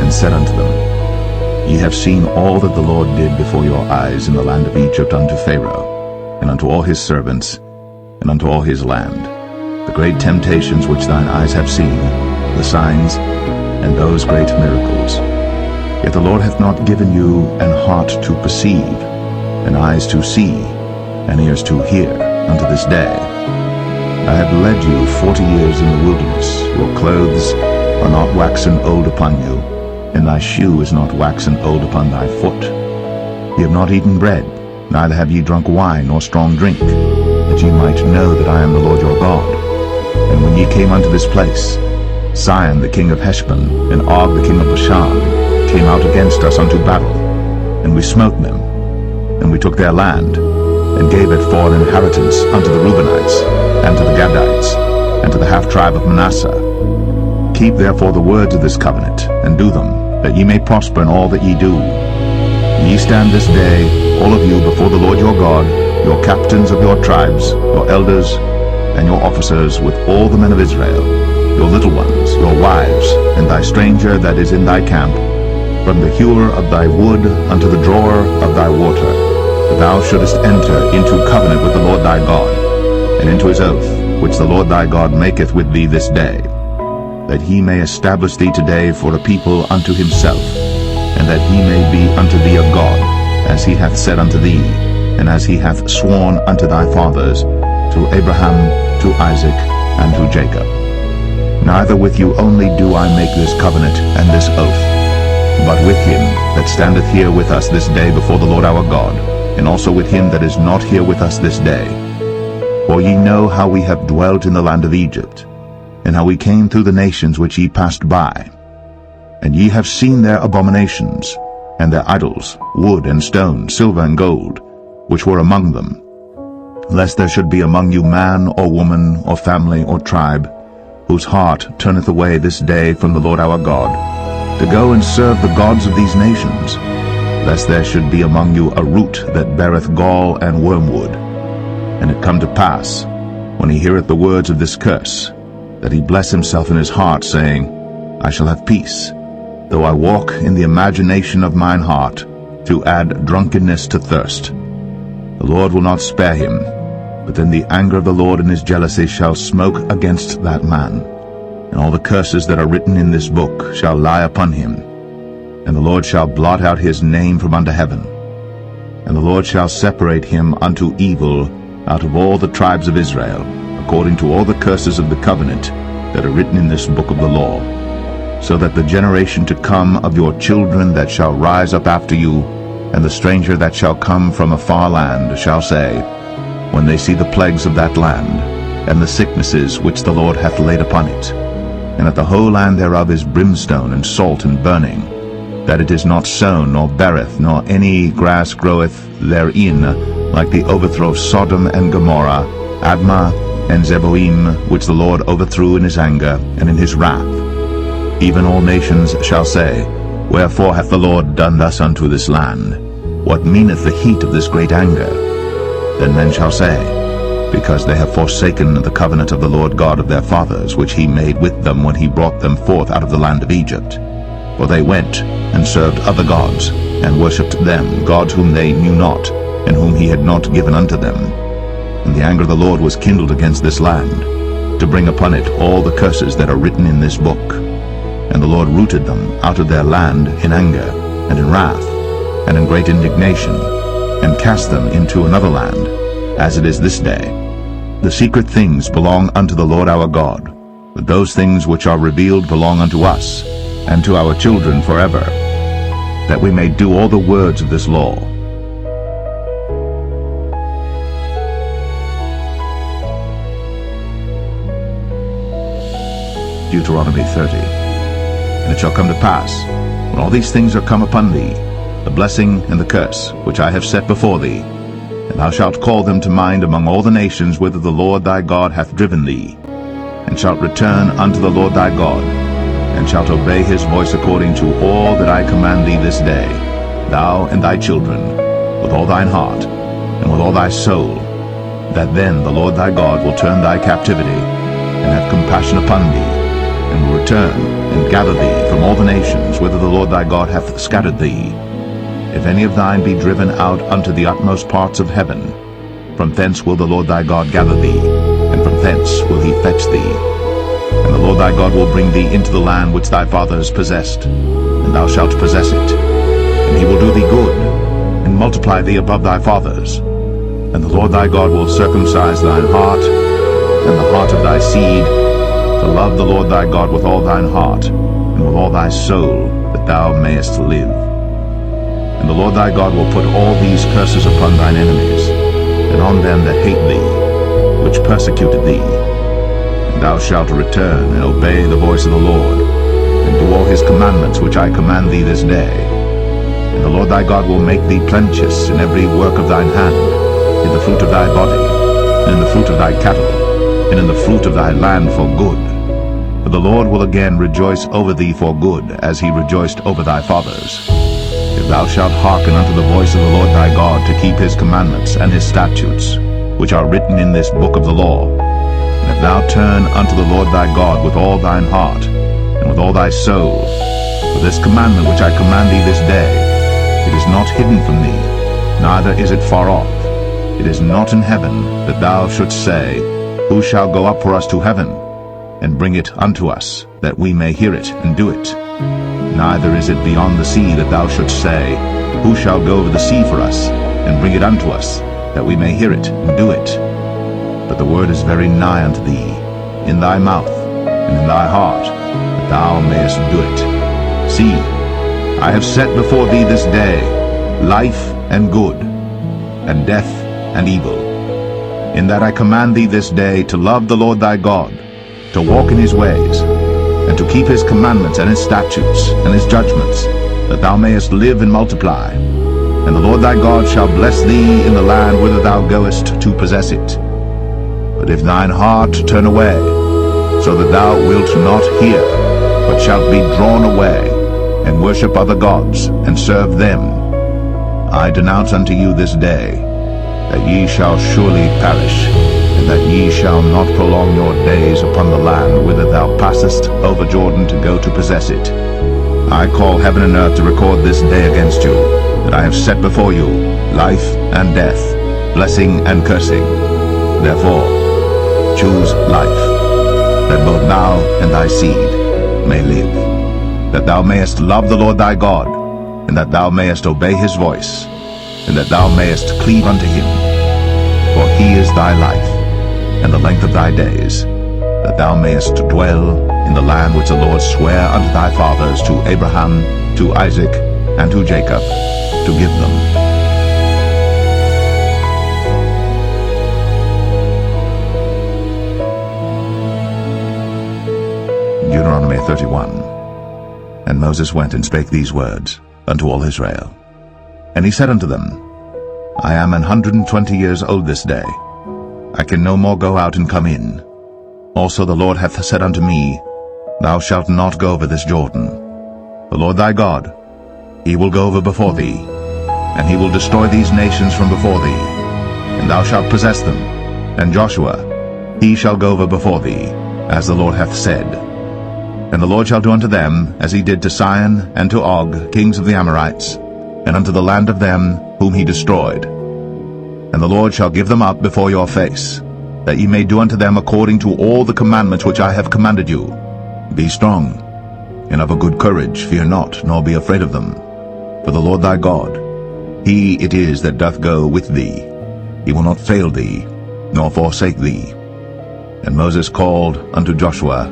and said unto them, Ye have seen all that the Lord did before your eyes in the land of Egypt unto Pharaoh, and unto all his servants, and unto all his land, the great temptations which thine eyes have seen, the signs, and those great miracles. Yet the Lord hath not given you an heart to perceive, and eyes to see, and ears to hear, unto this day. I have led you 40 years in the wilderness. Your clothes are not waxen old upon you, and thy shoe is not waxen old upon thy foot. Ye have not eaten bread, neither have ye drunk wine nor strong drink, that ye might know that I am the Lord your God. And when ye came unto this place, Sihon the king of Heshbon, and Og the king of Bashan, came out against us unto battle, and we smote them, and we took their land, and gave it for an inheritance unto the Reubenites, and to the Gadites, and to the half-tribe of Manasseh. Keep therefore the words of this covenant, and do them, that ye may prosper in all that ye do. Ye stand this day, all of you, before the Lord your God, your captains of your tribes, your elders, and your officers, with all the men of Israel, your little ones, your wives, and thy stranger that is in thy camp, from the hewer of thy wood unto the drawer of thy water. that thou shouldest enter into covenant with the Lord thy God, and into his oath, which the Lord thy God maketh with thee this day, that he may establish thee today for a people unto himself, and that he may be unto thee a God, as he hath said unto thee, and as he hath sworn unto thy fathers, to Abraham, to Isaac, and to Jacob. Neither with you only do I make this covenant and this oath, but with him that standeth here with us this day before the Lord our God, and also with him that is not here with us this day. For ye know how we have dwelt in the land of Egypt, and how we came through the nations which ye passed by. And ye have seen their abominations, and their idols, wood and stone, silver and gold, which were among them, lest there should be among you man or woman or family or tribe, whose heart turneth away this day from the Lord our God, to go and serve the gods of these nations, lest there should be among you a root that beareth gall and wormwood. And it come to pass, when he heareth the words of this curse, that he bless himself in his heart, saying, I shall have peace, though I walk in the imagination of mine heart, to add drunkenness to thirst. The Lord will not spare him, but then the anger of the Lord in his jealousy shall smoke against that man, and all the curses that are written in this book shall lie upon him. And the Lord shall blot out his name from under heaven, and the Lord shall separate him unto evil out of all the tribes of Israel, according to all the curses of the covenant that are written in this book of the law, so that the generation to come of your children that shall rise up after you, and the stranger that shall come from a far land, shall say, when they see the plagues of that land, and the sicknesses which the Lord hath laid upon it, and that the whole land thereof is brimstone and salt and burning, that it is not sown, nor beareth, nor any grass groweth therein, like the overthrow of Sodom and Gomorrah, Admah and Zeboim, which the Lord overthrew in his anger and in his wrath. Even all nations shall say, Wherefore hath the Lord done thus unto this land? What meaneth the heat of this great anger? Then men shall say, Because they have forsaken the covenant of the Lord God of their fathers, which he made with them when he brought them forth out of the land of Egypt. For they went and served other gods, and worshipped them, gods whom they knew not, and whom he had not given unto them. And the anger of the Lord was kindled against this land, to bring upon it all the curses that are written in this book. And the Lord rooted them out of their land in anger, and in wrath, and in great indignation, and cast them into another land, as it is this day. The secret things belong unto the Lord our God, but those things which are revealed belong unto us, and to our children forever, that we may do all the words of this law. Deuteronomy 30. And it shall come to pass, when all these things are come upon thee, the blessing and the curse, which I have set before thee, and thou shalt call them to mind among all the nations whither the Lord thy God hath driven thee, and shalt return unto the Lord thy God, and shalt obey his voice according to all that I command thee this day, thou and thy children, with all thine heart, and with all thy soul, that then the Lord thy God will turn thy captivity, and have compassion upon thee, and will return and gather thee from all the nations whither the Lord thy God hath scattered thee. If any of thine be driven out unto the utmost parts of heaven, from thence will the Lord thy God gather thee, and from thence will he fetch thee. And the Lord thy God will bring thee into the land which thy fathers possessed, and thou shalt possess it. And he will do thee good, and multiply thee above thy fathers. And the Lord thy God will circumcise thine heart, and the heart of thy seed, to love the Lord thy God with all thine heart, and with all thy soul, that thou mayest live. And the Lord thy God will put all these curses upon thine enemies, and on them that hate thee, which persecuted thee. And thou shalt return and obey the voice of the Lord, and do all his commandments which I command thee this day. And the Lord thy God will make thee plenteous in every work of thine hand, in the fruit of thy body, and in the fruit of thy cattle, and in the fruit of thy land for good. For the Lord will again rejoice over thee for good, as he rejoiced over thy fathers. If thou shalt hearken unto the voice of the Lord thy God, to keep his commandments and his statutes, which are written in this book of the law, and if thou turn unto the Lord thy God with all thine heart, and with all thy soul, for this commandment which I command thee this day, it is not hidden from thee, neither is it far off. It is not in heaven, that thou shouldst say, Who shall go up for us to heaven, and bring it unto us, that we may hear it and do it? Neither is it beyond the sea, that thou shouldst say, Who shall go over the sea for us, and bring it unto us, that we may hear it and do it? But the word is very nigh unto thee, in thy mouth and in thy heart, that thou mayest do it. See, I have set before thee this day life and good, and death and evil. In that I command thee this day to love the Lord thy God, to walk in his ways, and to keep his commandments and his statutes and his judgments, that thou mayest live and multiply. And the Lord thy God shall bless thee in the land whither thou goest to possess it. But if thine heart turn away, so that thou wilt not hear, but shalt be drawn away, and worship other gods, and serve them, I denounce unto you this day, that ye shall surely perish, and that ye shall not prolong your days upon the land whither thou passest over Jordan to go to possess it. I call heaven and earth to record this day against you, that I have set before you life and death, blessing and cursing. Therefore, choose life, that both thou and thy seed may live, that thou mayest love the Lord thy God, and that thou mayest obey his voice, and that thou mayest cleave unto him. For he is thy life, and the length of thy days, that thou mayest dwell in the land which the Lord sware unto thy fathers, to Abraham, to Isaac, and to Jacob, to give them. Deuteronomy 31. And Moses went and spake these words unto all Israel. And he said unto them, I am 120 years old this day. I can no more go out and come in. Also the Lord hath said unto me, Thou shalt not go over this Jordan. The Lord thy God, he will go over before thee, and he will destroy these nations from before thee, and thou shalt possess them. And Joshua, he shall go over before thee, as the Lord hath said. And the Lord shall do unto them as he did to Sihon and to Og, kings of the Amorites, and unto the land of them whom he destroyed. And the Lord shall give them up before your face, that ye may do unto them according to all the commandments which I have commanded you. Be strong, and of a good courage, fear not, nor be afraid of them. For the Lord thy God, he it is that doth go with thee. He will not fail thee, nor forsake thee. And Moses called unto Joshua,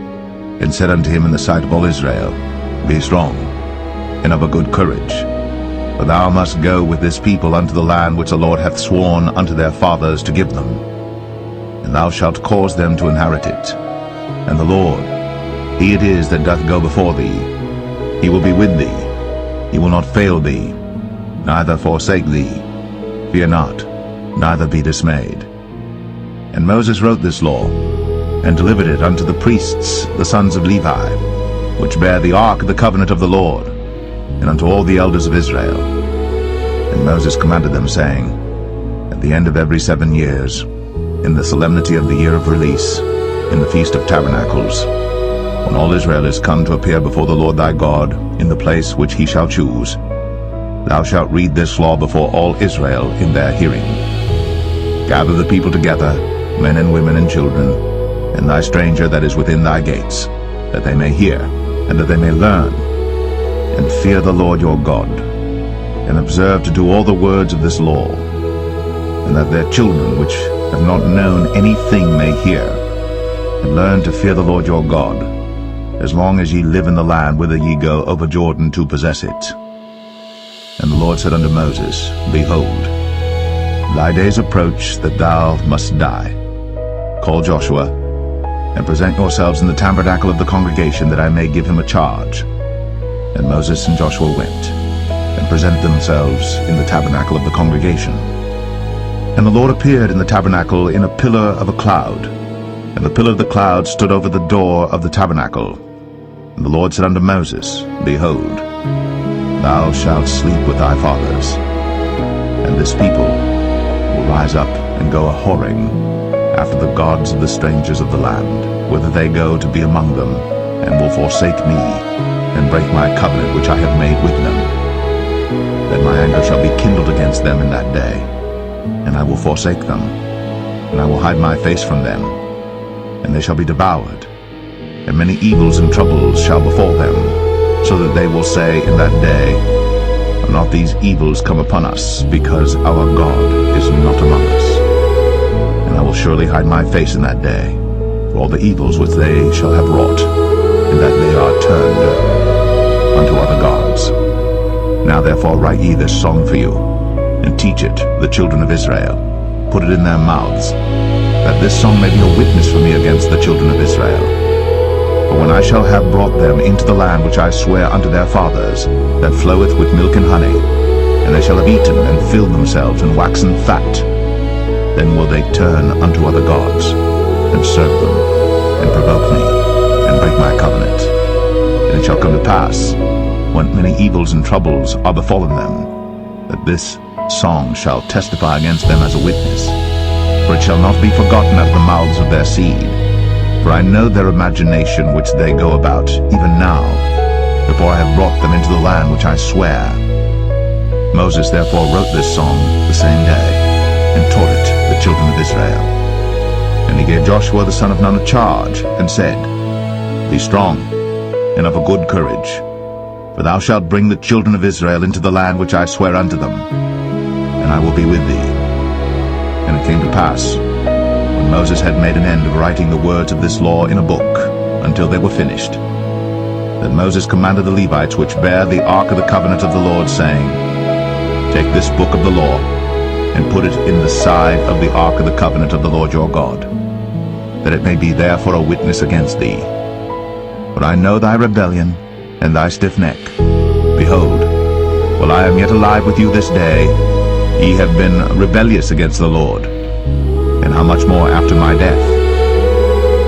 and said unto him in the sight of all Israel, Be strong, and of a good courage. For thou must go with this people unto the land which the Lord hath sworn unto their fathers to give them. And thou shalt cause them to inherit it. And the Lord, he it is that doth go before thee. He will be with thee. He will not fail thee, neither forsake thee. Fear not, neither be dismayed. And Moses wrote this law, and delivered it unto the priests, the sons of Levi, which bear the ark of the covenant of the Lord, and unto all the elders of Israel. And Moses commanded them, saying, At the end of every 7 years, in the solemnity of the year of release, in the Feast of Tabernacles, when all Israel is come to appear before the Lord thy God, in the place which he shall choose, thou shalt read this law before all Israel in their hearing. Gather the people together, men and women and children, and thy stranger that is within thy gates, that they may hear, and that they may learn, and fear the Lord your God, and observe to do all the words of this law, and that their children which have not known anything may hear, and learn to fear the Lord your God, as long as ye live in the land whither ye go over Jordan to possess it. And the Lord said unto Moses, Behold, thy days approach that thou must die. Call Joshua, and present yourselves in the tabernacle of the congregation, that I may give him a charge. And Moses and Joshua went, and presented themselves in the tabernacle of the congregation. And the Lord appeared in the tabernacle in a pillar of a cloud, and the pillar of the cloud stood over the door of the tabernacle. And the Lord said unto Moses, Behold, thou shalt sleep with thy fathers, and this people will rise up and go a-whoring after the gods of the strangers of the land, whither they go to be among them, and will forsake me, and break my covenant which I have made with them. Then my anger shall be kindled against them in that day, and I will forsake them, and I will hide my face from them, and they shall be devoured, and many evils and troubles shall befall them, so that they will say in that day, Are not these evils come upon us, because our God is not among us? And I will surely hide my face in that day, for all the evils which they shall have wrought, in that they are turned unto other gods. Now therefore write ye this song for you, and teach it the children of Israel. Put it in their mouths, that this song may be a witness for me against the children of Israel. For when I shall have brought them into the land which I swear unto their fathers, that floweth with milk and honey, and they shall have eaten and filled themselves and waxen fat, then will they turn unto other gods, and serve them, and provoke me, and break my covenant. And it shall come to pass, when many evils and troubles are befallen them, that this song shall testify against them as a witness. For it shall not be forgotten out of the mouths of their seed. For I know their imagination which they go about, even now, before I have brought them into the land which I swear. Moses therefore wrote this song the same day, and taught it the children of Israel. And he gave Joshua the son of Nun a charge, and said, Be strong, and of a good courage, for thou shalt bring the children of Israel into the land which I swear unto them, and I will be with thee. And it came to pass, when Moses had made an end of writing the words of this law in a book, until they were finished, that Moses commanded the Levites which bear the ark of the covenant of the Lord, saying, Take this book of the law, and put it in the side of the ark of the covenant of the Lord your God, that it may be there for a witness against thee. For I know thy rebellion, and thy stiff neck. Behold, while I am yet alive with you this day, ye have been rebellious against the Lord. And how much more after my death?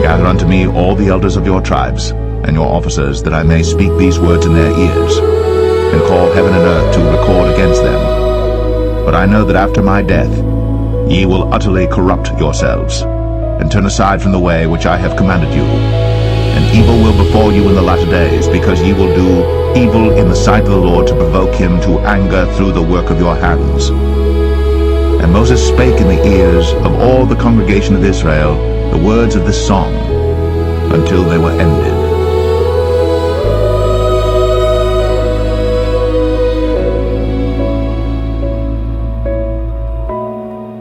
Gather unto me all the elders of your tribes, and your officers, that I may speak these words in their ears, and call heaven and earth to record against them. But I know that after my death ye will utterly corrupt yourselves, and turn aside from the way which I have commanded you. And evil will befall you in the latter days, because ye will do evil in the sight of the Lord, to provoke him to anger through the work of your hands. And Moses spake in the ears of all the congregation of Israel the words of this song, until they were ended.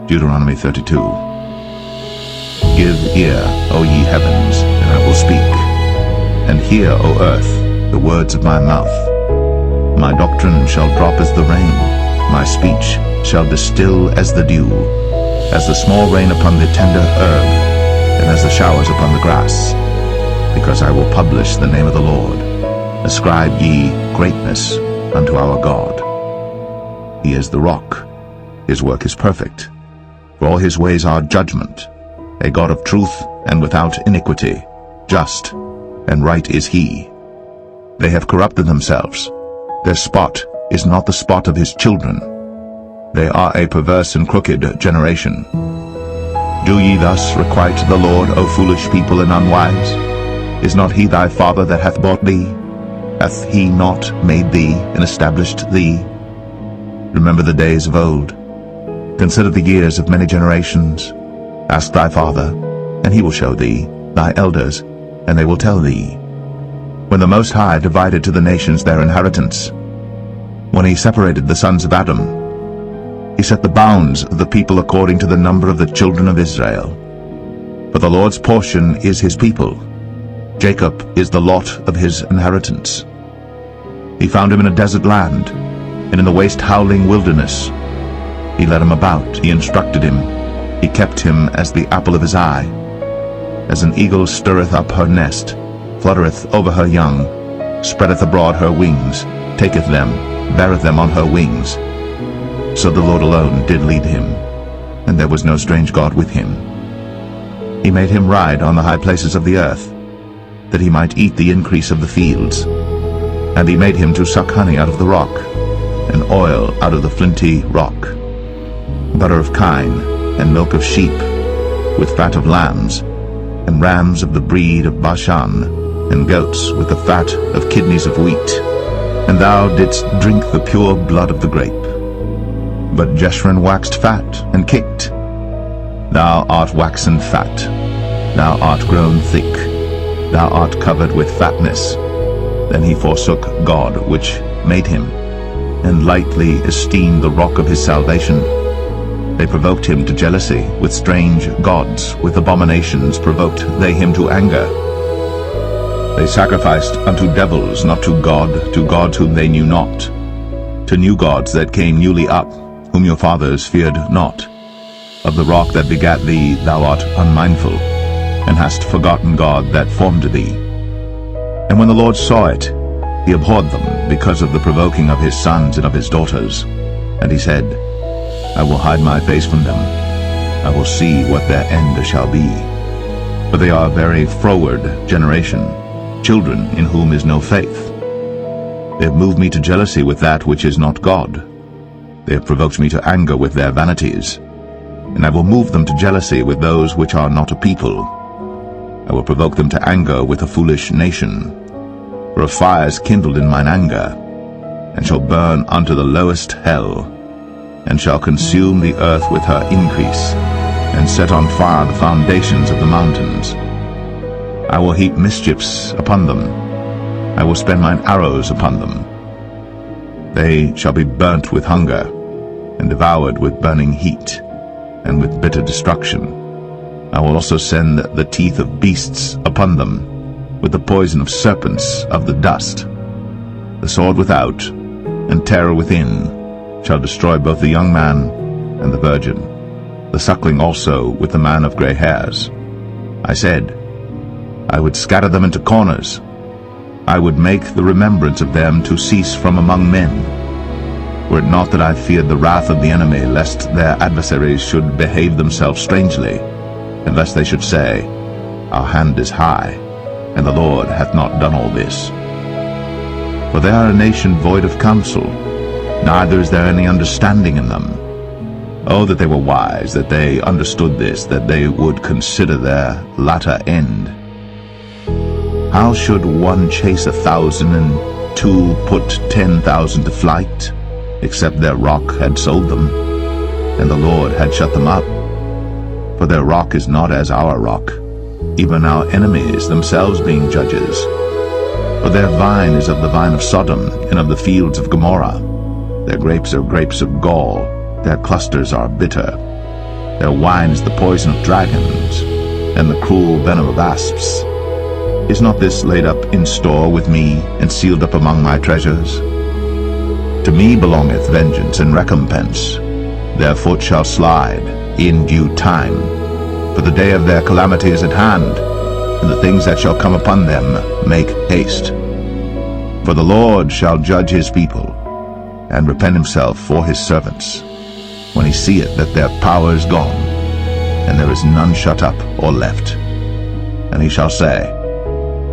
Deuteronomy 32. Give ear, O ye heavens, and I will speak, and hear, O earth, the words of my mouth. My doctrine shall drop as the rain, my speech shall distill as the dew, as the small rain upon the tender herb, and as the showers upon the grass. Because I will publish the name of the Lord. Ascribe ye greatness unto our God. He is the rock, his work is perfect, for all his ways are judgment, a God of truth and without iniquity, just and right is he. They have corrupted themselves, their spot is not the spot of his children. They are a perverse and crooked generation. Do ye thus requite the Lord, O foolish people and unwise? Is not he thy father that hath bought thee? Hath he not made thee and established thee? Remember the days of old. Consider the years of many generations. Ask thy father, and he will show thee, thy elders, and they will tell thee. When the Most High divided to the nations their inheritance, when he separated the sons of Adam, he set the bounds of the people according to the number of the children of Israel. For the Lord's portion is his people. Jacob is the lot of his inheritance. He found him in a desert land, and in the waste howling wilderness. He led him about, he instructed him, he kept him as the apple of his eye. As an eagle stirreth up her nest, fluttereth over her young, spreadeth abroad her wings, taketh them, beareth them on her wings. So the Lord alone did lead him, and there was no strange God with him. He made him ride on the high places of the earth, that he might eat the increase of the fields. And he made him to suck honey out of the rock, and oil out of the flinty rock, butter of kine, and milk of sheep, with fat of lambs, and rams of the breed of Bashan, and goats with the fat of kidneys of wheat, and thou didst drink the pure blood of the grape. But Jeshurun waxed fat and kicked. Thou art waxen fat, thou art grown thick, thou art covered with fatness. Then he forsook God which made him, and lightly esteemed the rock of his salvation. They provoked him to jealousy with strange gods, with abominations provoked they him to anger. They sacrificed unto devils, not to gods whom they knew not, to new gods that came newly up, whom your fathers feared not. Of the rock that begat thee thou art unmindful, and hast forgotten God that formed thee. And when the Lord saw it, he abhorred them because of the provoking of his sons and of his daughters. And he said, I will hide my face from them. I will see what their end shall be. For they are a very froward generation, children in whom is no faith. They have moved me to jealousy with that which is not God. They have provoked me to anger with their vanities. And I will move them to jealousy with those which are not a people. I will provoke them to anger with a foolish nation. For a fire is kindled in mine anger, and shall burn unto the lowest hell, and shall consume the earth with her increase, and set on fire the foundations of the mountains. I will heap mischiefs upon them. I will spend mine arrows upon them. They shall be burnt with hunger, and devoured with burning heat, and with bitter destruction. I will also send the teeth of beasts upon them, with the poison of serpents of the dust. The sword without, and terror within, shall destroy both the young man and the virgin, the suckling also with the man of grey hairs. I said, I would scatter them into corners. I would make the remembrance of them to cease from among men. Were it not that I feared the wrath of the enemy, lest their adversaries should behave themselves strangely, and lest they should say, Our hand is high, and the Lord hath not done all this. For they are a nation void of counsel, neither is there any understanding in them. Oh, that they were wise, that they understood this, that they would consider their latter end. How should one chase 1,000, and two put 10,000 to flight, except their rock had sold them, and the Lord had shut them up? For their rock is not as our rock, even our enemies themselves being judges. For their vine is of the vine of Sodom, and of the fields of Gomorrah. Their grapes are grapes of gall, their clusters are bitter. Their wine is the poison of dragons, and the cruel venom of asps. Is not this laid up in store with me, and sealed up among my treasures? To me belongeth vengeance and recompense. Their foot shall slide in due time. For the day of their calamity is at hand, and the things that shall come upon them make haste. For the Lord shall judge his people, and repent himself for his servants, when he seeth that their power is gone, and there is none shut up or left. And he shall say,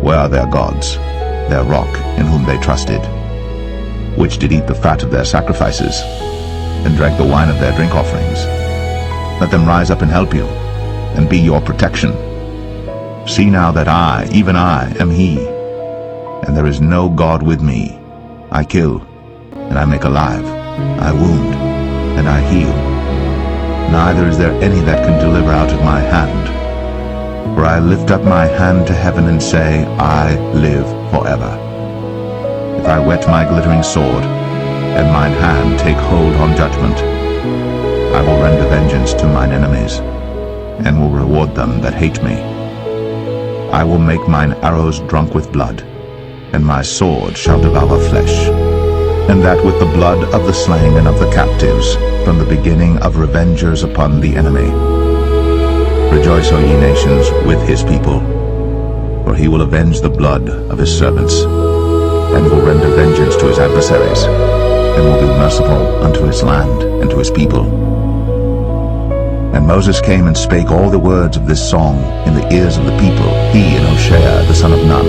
Where are their gods, their rock in whom they trusted, which did eat the fat of their sacrifices, and drank the wine of their drink offerings? Let them rise up and help you, and be your protection. See now that I, even I, am he, and there is no God with me. I kill, and I make alive. I wound, and I heal. Neither is there any that can deliver out of my hand. For I lift up my hand to heaven and say, I live forever. If I whet my glittering sword, and mine hand take hold on judgment, I will render vengeance to mine enemies, and will reward them that hate me. I will make mine arrows drunk with blood, and my sword shall devour flesh, and that with the blood of the slain and of the captives, from the beginning of revengers upon the enemy. Rejoice, O ye nations, with his people, for he will avenge the blood of his servants, and will render vengeance to his adversaries, and will be merciful unto his land and to his people. And Moses came and spake all the words of this song in the ears of the people, he and Hoshea the son of Nun.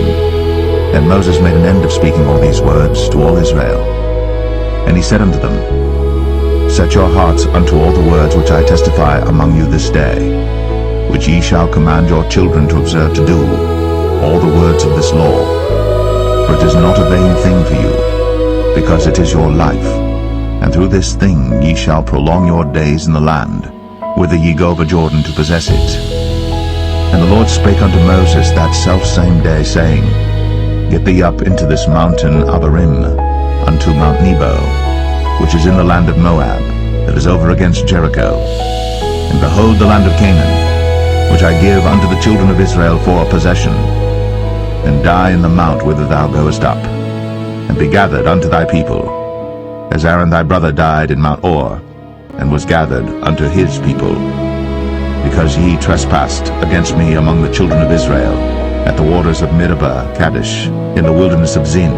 And Moses made an end of speaking all these words to all Israel. And he said unto them, Set your hearts unto all the words which I testify among you this day, which ye shall command your children to observe to do, all the words of this law. For it is not a vain thing for you, because it is your life. And through this thing ye shall prolong your days in the land, whither ye go over Jordan to possess it. And the Lord spake unto Moses that selfsame day, saying, Get thee up into this mountain Abarim, unto Mount Nebo, which is in the land of Moab, that is over against Jericho. And behold the land of Canaan, which I give unto the children of Israel for a possession. And die in the mount whither thou goest up, and be gathered unto thy people, as Aaron thy brother died in Mount Or, and was gathered unto his people. Because ye trespassed against me among the children of Israel, at the waters of Meribah Kadesh, in the wilderness of Zin,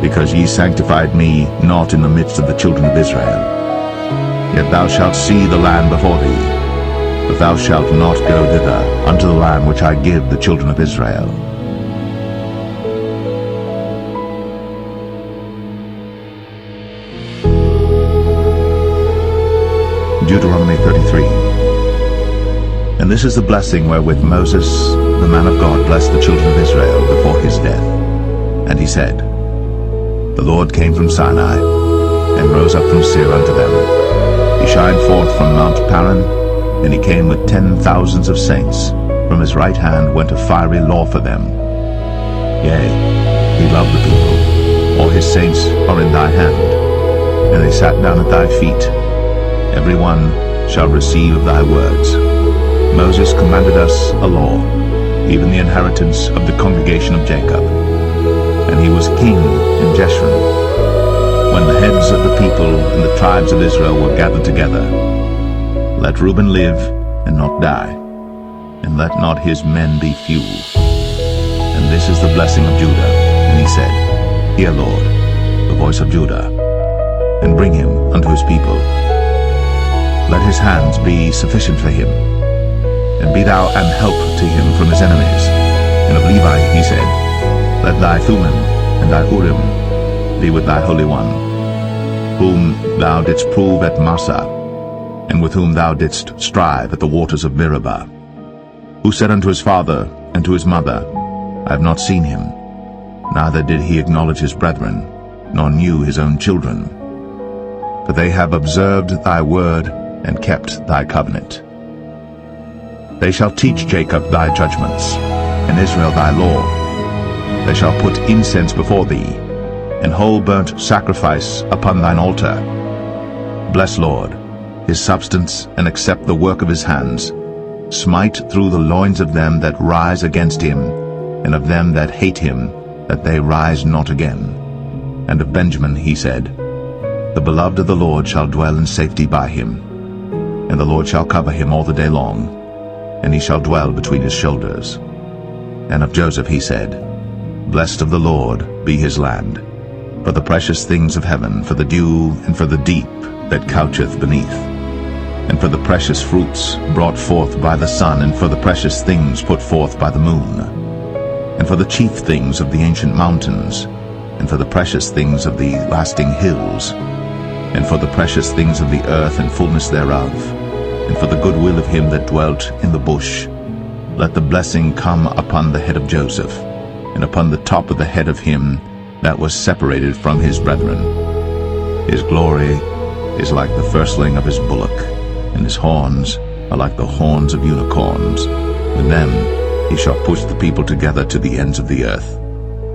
because ye sanctified me not in the midst of the children of Israel. Yet thou shalt see the land before thee, but thou shalt not go thither unto the land which I give the children of Israel. Deuteronomy 33. And this is the blessing wherewith Moses, the man of God, blessed the children of Israel before his death. And he said, The Lord came from Sinai, and rose up from Seir unto them. He shined forth from Mount Paran, and he came with 10,000s of saints. From his right hand went a fiery law for them. Yea, he loved the people. All his saints are in thy hand, and they sat down at thy feet. Every one shall receive of thy words. Moses commanded us a law, even the inheritance of the congregation of Jacob. And he was king in Jeshurun, when the heads of the people and the tribes of Israel were gathered together. Let Reuben live and not die, and let not his men be few. And this is the blessing of Judah. And he said, Hear, Lord, the voice of Judah, and bring him unto his people. Let his hands be sufficient for him, and be thou an help to him from his enemies. And of Levi he said, Let thy Thummim and thy Urim be with thy Holy One, whom thou didst prove at Massah, and with whom thou didst strive at the waters of Meribah, who said unto his father and to his mother, I have not seen him, neither did he acknowledge his brethren, nor knew his own children. But they have observed thy word, and kept thy covenant. They shall teach Jacob thy judgments, and Israel thy law. They shall put incense before thee, and whole burnt sacrifice upon thine altar. Bless, Lord, his substance, and accept the work of his hands. Smite through the loins of them that rise against him, and of them that hate him, that they rise not again. And of Benjamin he said, The beloved of the Lord shall dwell in safety by him, and the Lord shall cover him all the day long, and he shall dwell between his shoulders. And of Joseph he said, Blessed of the Lord be his land, for the precious things of heaven, for the dew, and for the deep that coucheth beneath, and for the precious fruits brought forth by the sun, and for the precious things put forth by the moon, and for the chief things of the ancient mountains, and for the precious things of the lasting hills, and for the precious things of the earth and fullness thereof, and for the goodwill of him that dwelt in the bush. Let the blessing come upon the head of Joseph, and upon the top of the head of him that was separated from his brethren. His glory is like the firstling of his bullock, and his horns are like the horns of unicorns. With them he shall push the people together to the ends of the earth.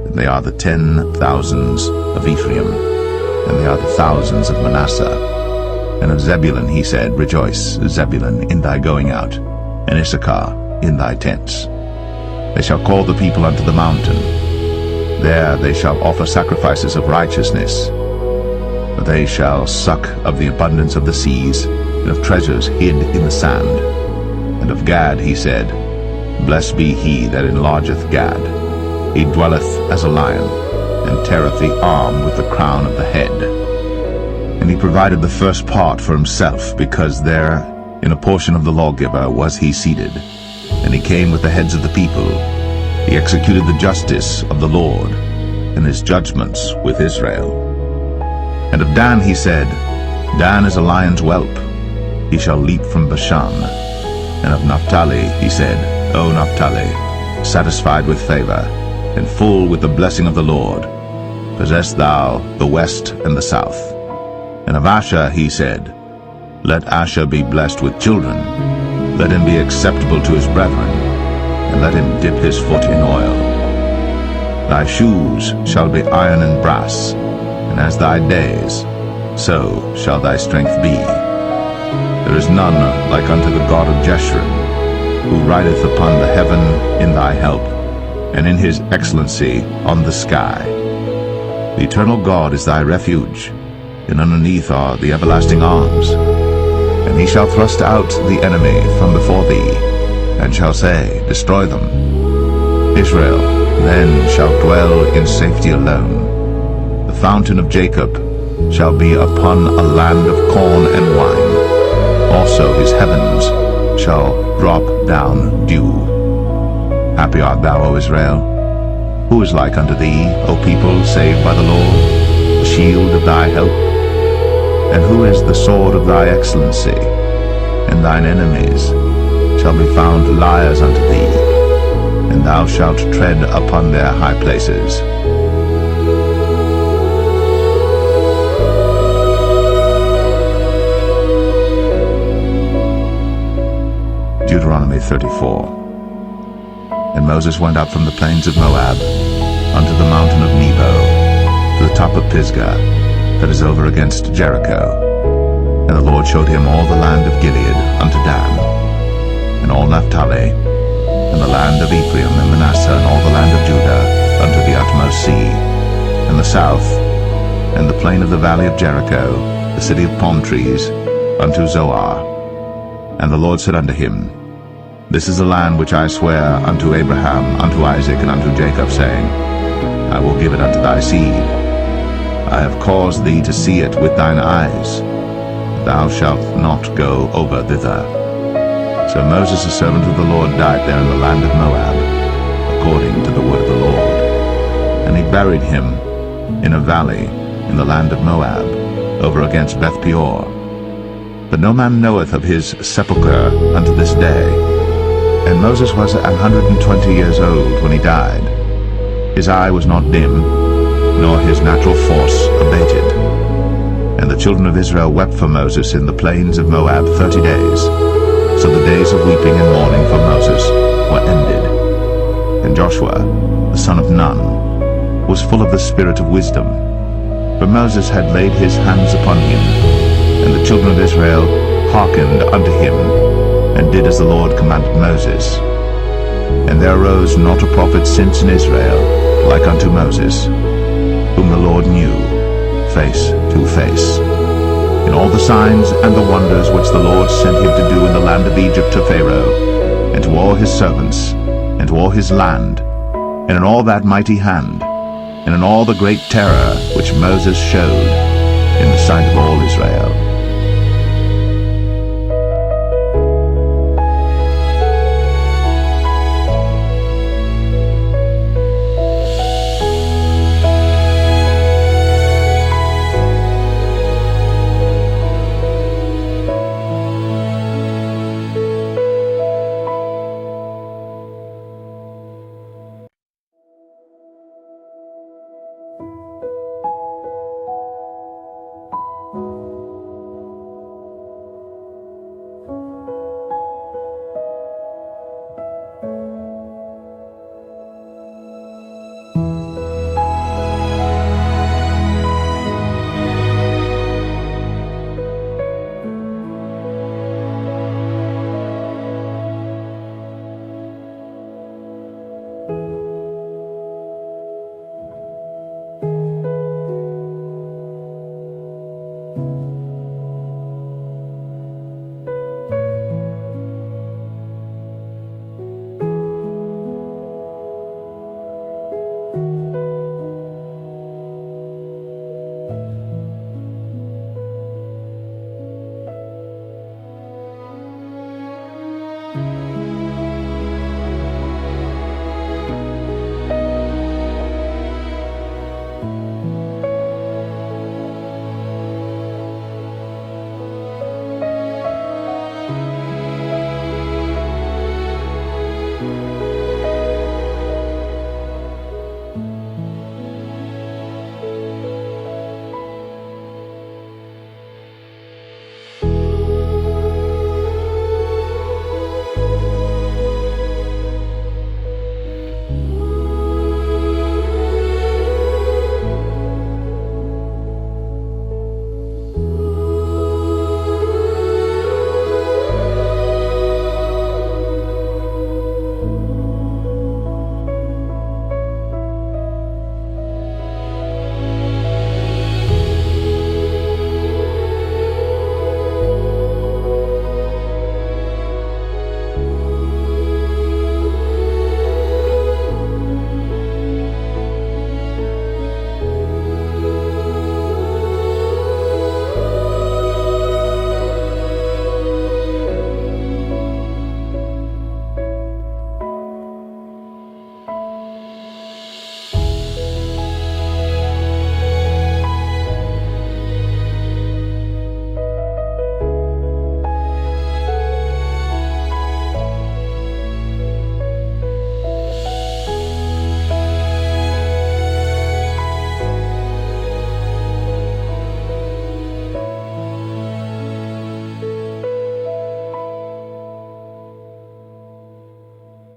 And they are the 10,000s of Ephraim, and they are the thousands of Manasseh. And of Zebulun he said, Rejoice, Zebulun, in thy going out, and Issachar in thy tents. They shall call the people unto the mountain. There they shall offer sacrifices of righteousness. But they shall suck of the abundance of the seas, and of treasures hid in the sand. And of Gad he said, Blessed be he that enlargeth Gad. He dwelleth as a lion, and teareth the arm with the crown of the head. And he provided the first part for himself, because there in a portion of the lawgiver was he seated. And he came with the heads of the people. He executed the justice of the Lord, and his judgments with Israel. And of Dan he said, Dan is a lion's whelp, he shall leap from Bashan. And of Naphtali he said, O Naphtali, satisfied with favor, and full with the blessing of the Lord. Possess thou the west and the south. And of Asher he said, Let Asher be blessed with children, let him be acceptable to his brethren, and let him dip his foot in oil. Thy shoes shall be iron and brass, and as thy days, so shall thy strength be. There is none like unto the God of Jeshurun, who rideth upon the heaven in thy help, and in his excellency on the sky. The eternal God is thy refuge, and underneath are the everlasting arms. And he shall thrust out the enemy from before thee, and shall say, Destroy them. Israel then shall dwell in safety alone. The fountain of Jacob shall be upon a land of corn and wine. Also his heavens shall drop down dew. Happy art thou, O Israel. Who is like unto thee, O people saved by the Lord, the shield of thy help? And who is the sword of thy excellency? And thine enemies shall be found liars unto thee, and thou shalt tread upon their high places. Deuteronomy 34. And Moses went up from the plains of Moab unto the mountain of Nebo, to the top of Pisgah, that is over against Jericho. And the Lord showed him all the land of Gilead unto Dan, and all Naphtali, and the land of Ephraim and Manasseh, and all the land of Judah unto the utmost sea, and the south, and the plain of the valley of Jericho, the city of palm trees, unto Zoar. And the Lord said unto him, This is the land which I swear unto Abraham, unto Isaac, and unto Jacob, saying, I will give it unto thy seed. I have caused thee to see it with thine eyes. Thou shalt not go over thither. So Moses the servant of the Lord died there in the land of Moab, according to the word of the Lord. And he buried him in a valley in the land of Moab, over against Beth Peor. But no man knoweth of his sepulchre unto this day. And Moses was 120 years old when he died. His eye was not dim, nor his natural force abated. And the children of Israel wept for Moses in the plains of Moab 30 days. So the days of weeping and mourning for Moses were ended. And Joshua, the son of Nun, was full of the spirit of wisdom. For Moses had laid his hands upon him, and the children of Israel hearkened unto him, and did as the Lord commanded Moses. And there arose not a prophet since in Israel like unto Moses, whom the Lord knew face to face. In all the signs and the wonders which the Lord sent him to do in the land of Egypt to Pharaoh, and to all his servants, and to all his land, and in all that mighty hand, and in all the great terror which Moses showed in the sight of all Israel.